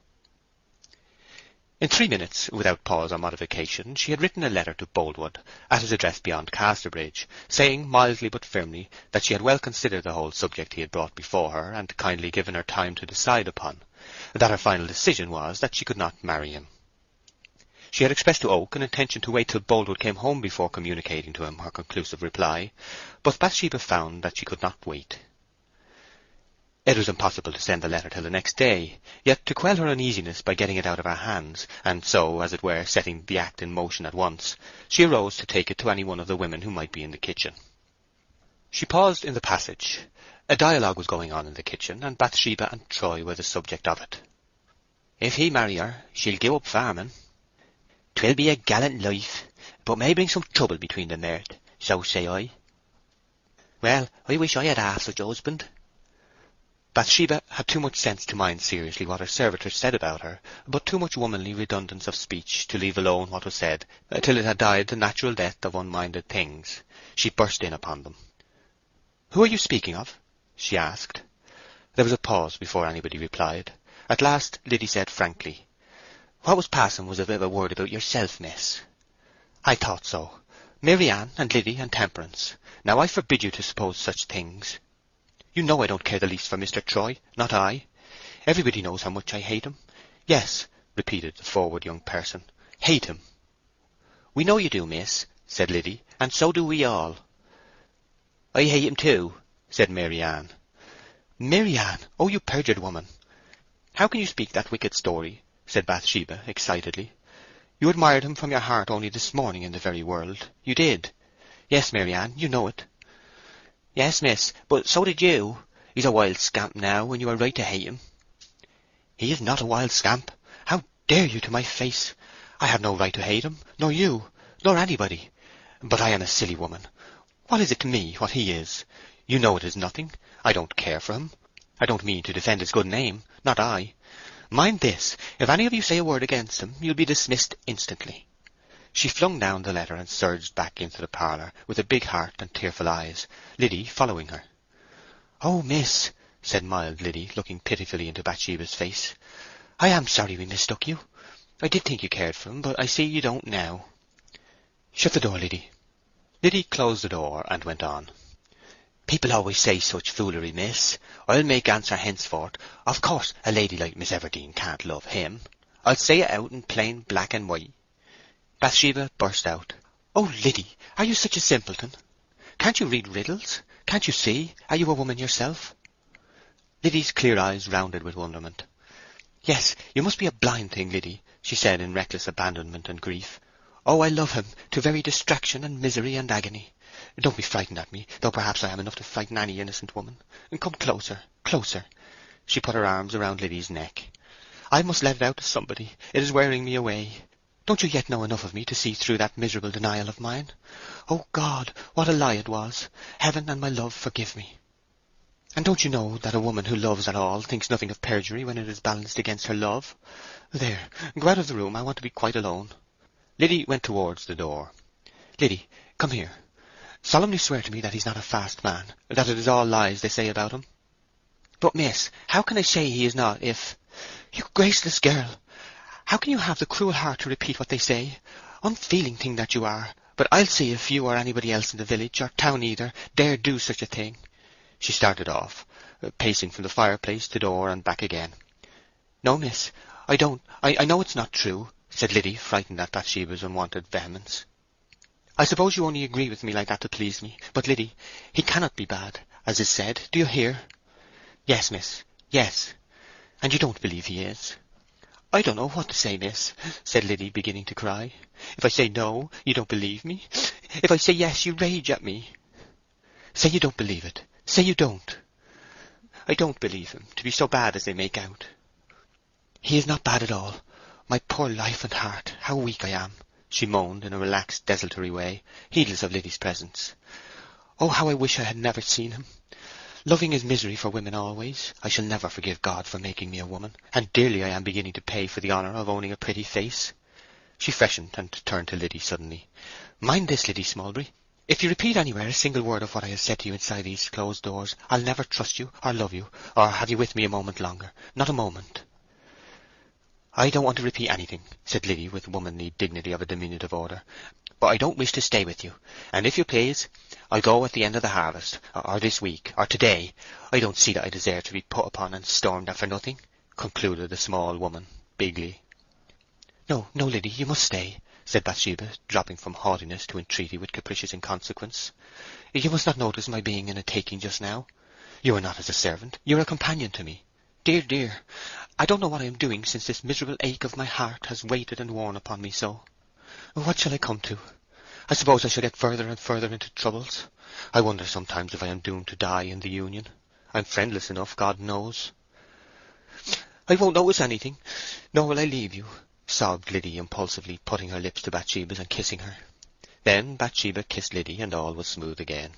In 3 minutes, without pause or modification, she had written a letter to Boldwood, at his address beyond Casterbridge, saying mildly but firmly that she had well considered the whole subject he had brought before her, and kindly given her time to decide upon, that her final decision was that she could not marry him. She had expressed to Oak an intention to wait till Boldwood came home before communicating to him her conclusive reply, but Bathsheba found that she could not wait. It was impossible to send the letter till the next day, yet to quell her uneasiness by getting it out of her hands, and so, as it were, setting the act in motion at once, she arose to take it to any one of the women who might be in the kitchen. She paused in the passage. A dialogue was going on in the kitchen, and Bathsheba and Troy were the subject of it. "If he marry her, she'll give up farming. 'Twill be a gallant life, but may bring some trouble between the mirth, so say I. Well, I wish I had half such a husband." Bathsheba had too much sense to mind seriously what her servitors said about her, but too much womanly redundance of speech to leave alone what was said till it had died the natural death of unminded things. She burst in upon them. "Who are you speaking of?" she asked. There was a pause before anybody replied. At last Liddy said frankly, "What was passing was a bit of a word about yourself, miss." "I thought so. Mary Ann and Liddy and Temperance. Now I forbid you to suppose such things. You know I don't care the least for Mr. Troy, not I. Everybody knows how much I hate him. Yes," repeated the forward young person, "hate him." "We know you do, miss," said Liddy, "and so do we all." "I hate him too," said Mary Ann. "Mary Ann! Oh, you perjured woman!" "How can you speak that wicked story?" said Bathsheba excitedly. "You admired him from your heart only this morning in the very world. You did. Yes, Mary Ann, you know it." "Yes, miss, but so did you. He's a wild scamp now, and you are right to hate him." "He is not a wild scamp. How dare you to my face? I have no right to hate him, nor you, nor anybody. But I am a silly woman. What is it to me, what he is? You know it is nothing. I don't care for him. I don't mean to defend his good name, not I. Mind this, if any of you say a word against him, you'll be dismissed instantly." She flung down the letter and surged back into the parlour with a big heart and tearful eyes, Liddy following her. "Oh, miss," said mild Liddy, looking pitifully into Bathsheba's face, "I am sorry we mistook you. I did think you cared for him, but I see you don't now." "Shut the door, Liddy." Liddy closed the door and went on. "People always say such foolery, miss. I'll make answer henceforth. Of course a lady like Miss Everdene can't love him. I'll say it out in plain black and white." Bathsheba burst out. "Oh, Liddy, are you such a simpleton? Can't you read riddles? Can't you see? Are you a woman yourself?" Liddy's clear eyes rounded with wonderment. "Yes, you must be a blind thing, Liddy," she said in reckless abandonment and grief. "Oh, I love him to very distraction and misery and agony. Don't be frightened at me, though perhaps I am enough to frighten any innocent woman. Come closer, closer." She put her arms around Liddy's neck. "I must let it out to somebody. It is wearing me away. Don't you yet know enough of me to see through that miserable denial of mine? Oh, God, what a lie it was! Heaven and my love forgive me. And don't you know that a woman who loves at all thinks nothing of perjury when it is balanced against her love? There, go out of the room. I want to be quite alone." Liddy went towards the door. "Liddy, come here. Solemnly swear to me that he's not a fast man, that it is all lies they say about him." "But, miss, how can I say he is not if—" "You graceless girl! How can you have the cruel heart to repeat what they say? Unfeeling thing that you are! But I'll see if you or anybody else in the village, or town either, dare do such a thing." She started off, pacing from the fireplace to door and back again. "No, miss, I don't. I know it's not true," said Liddy, frightened at Bathsheba's unwonted vehemence. "I suppose you only agree with me like that to please me. But, Liddy, he cannot be bad, as is said. Do you hear?" "Yes, miss, yes." "And you don't believe he is?" "I don't know what to say, miss," said Liddy, beginning to cry. "If I say no, you don't believe me. If I say yes, you rage at me." "Say you don't believe it. Say you don't." "I don't believe him to be so bad as they make out." "He is not bad at all. My poor life and heart, how weak I am," she moaned in a relaxed, desultory way, heedless of Liddy's presence. "Oh, how I wish I had never seen him. Loving is misery for women always. I shall never forgive God for making me a woman, and dearly I am beginning to pay for the honour of owning a pretty face." She freshened and turned to Liddy suddenly. "Mind this, Liddy Smallbury. If you repeat anywhere a single word of what I have said to you inside these closed doors, I'll never trust you, or love you, or have you with me a moment longer. Not a moment." "I don't want to repeat anything," said Liddy with womanly dignity of a diminutive order. "But I don't wish to stay with you. And if you please, I'll go at the end of the harvest, or this week, or today. I don't see that I deserve to be put upon and stormed at for nothing," concluded the small woman, bigly. "No, no, Liddy, you must stay," said Bathsheba, dropping from haughtiness to entreaty with capricious inconsequence. "You must not notice my being in a taking just now. You are not as a servant. You are a companion to me. Dear, dear, I don't know what I am doing since this miserable ache of my heart has weighted and worn upon me so. What shall I come to? I suppose I shall get further and further into troubles. I wonder sometimes if I am doomed to die in the union. I'm friendless enough, God knows." "I won't notice anything, nor will I leave you," sobbed Liddy impulsively, putting her lips to Bathsheba's and kissing her. Then Bathsheba kissed Liddy, and all was smooth again.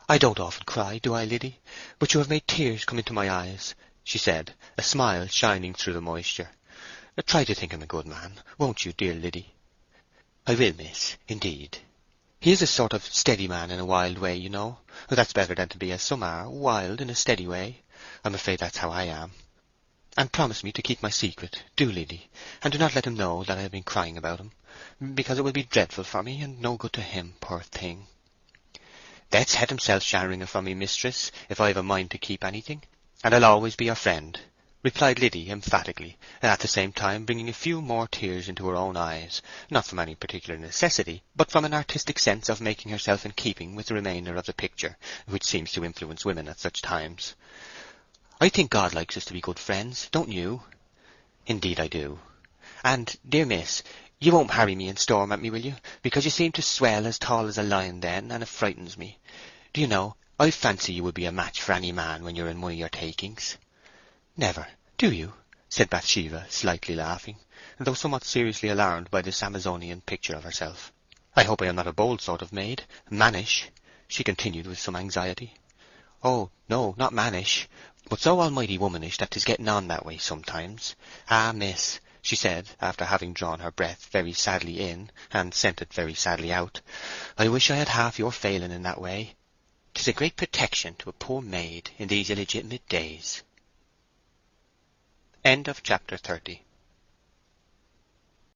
"I don't often cry, do I, Liddy? But you have made tears come into my eyes," she said, a smile shining through the moisture. "Try to think him a good man, won't you, dear Liddy?" "I will, miss, indeed. He is a sort of steady man in a wild way, you know. That's better than to be, as some are, wild in a steady way. I'm afraid that's how I am. And promise me to keep my secret, do, Liddy, and do not let him know that I have been crying about him, because it will be dreadful for me, and no good to him, poor thing." "That's head himself sharing it from me, mistress, if I've a mind to keep anything, and I'll always be your friend," replied Liddy emphatically, at the same time bringing a few more tears into her own eyes, not from any particular necessity, but from an artistic sense of making herself in keeping with the remainder of the picture, which seems to influence women at such times. "I think God likes us to be good friends, don't you?" "Indeed I do." "And, dear miss, you won't harry me and storm at me, will you? Because you seem to swell as tall as a lion then, and it frightens me. Do you know, I fancy you would be a match for any man when you're in one of your takings." "Never, do you?" said Bathsheba, slightly laughing, though somewhat seriously alarmed by this Amazonian picture of herself. "I hope I am not a bold sort of maid, mannish," she continued with some anxiety. "Oh, no, not mannish, but so almighty womanish that 'tis getting on that way sometimes. Ah, miss," she said, after having drawn her breath very sadly in, and sent it very sadly out. "I wish I had half your failing in that way. 'Tis a great protection to a poor maid in these illegitimate days." End of chapter 30.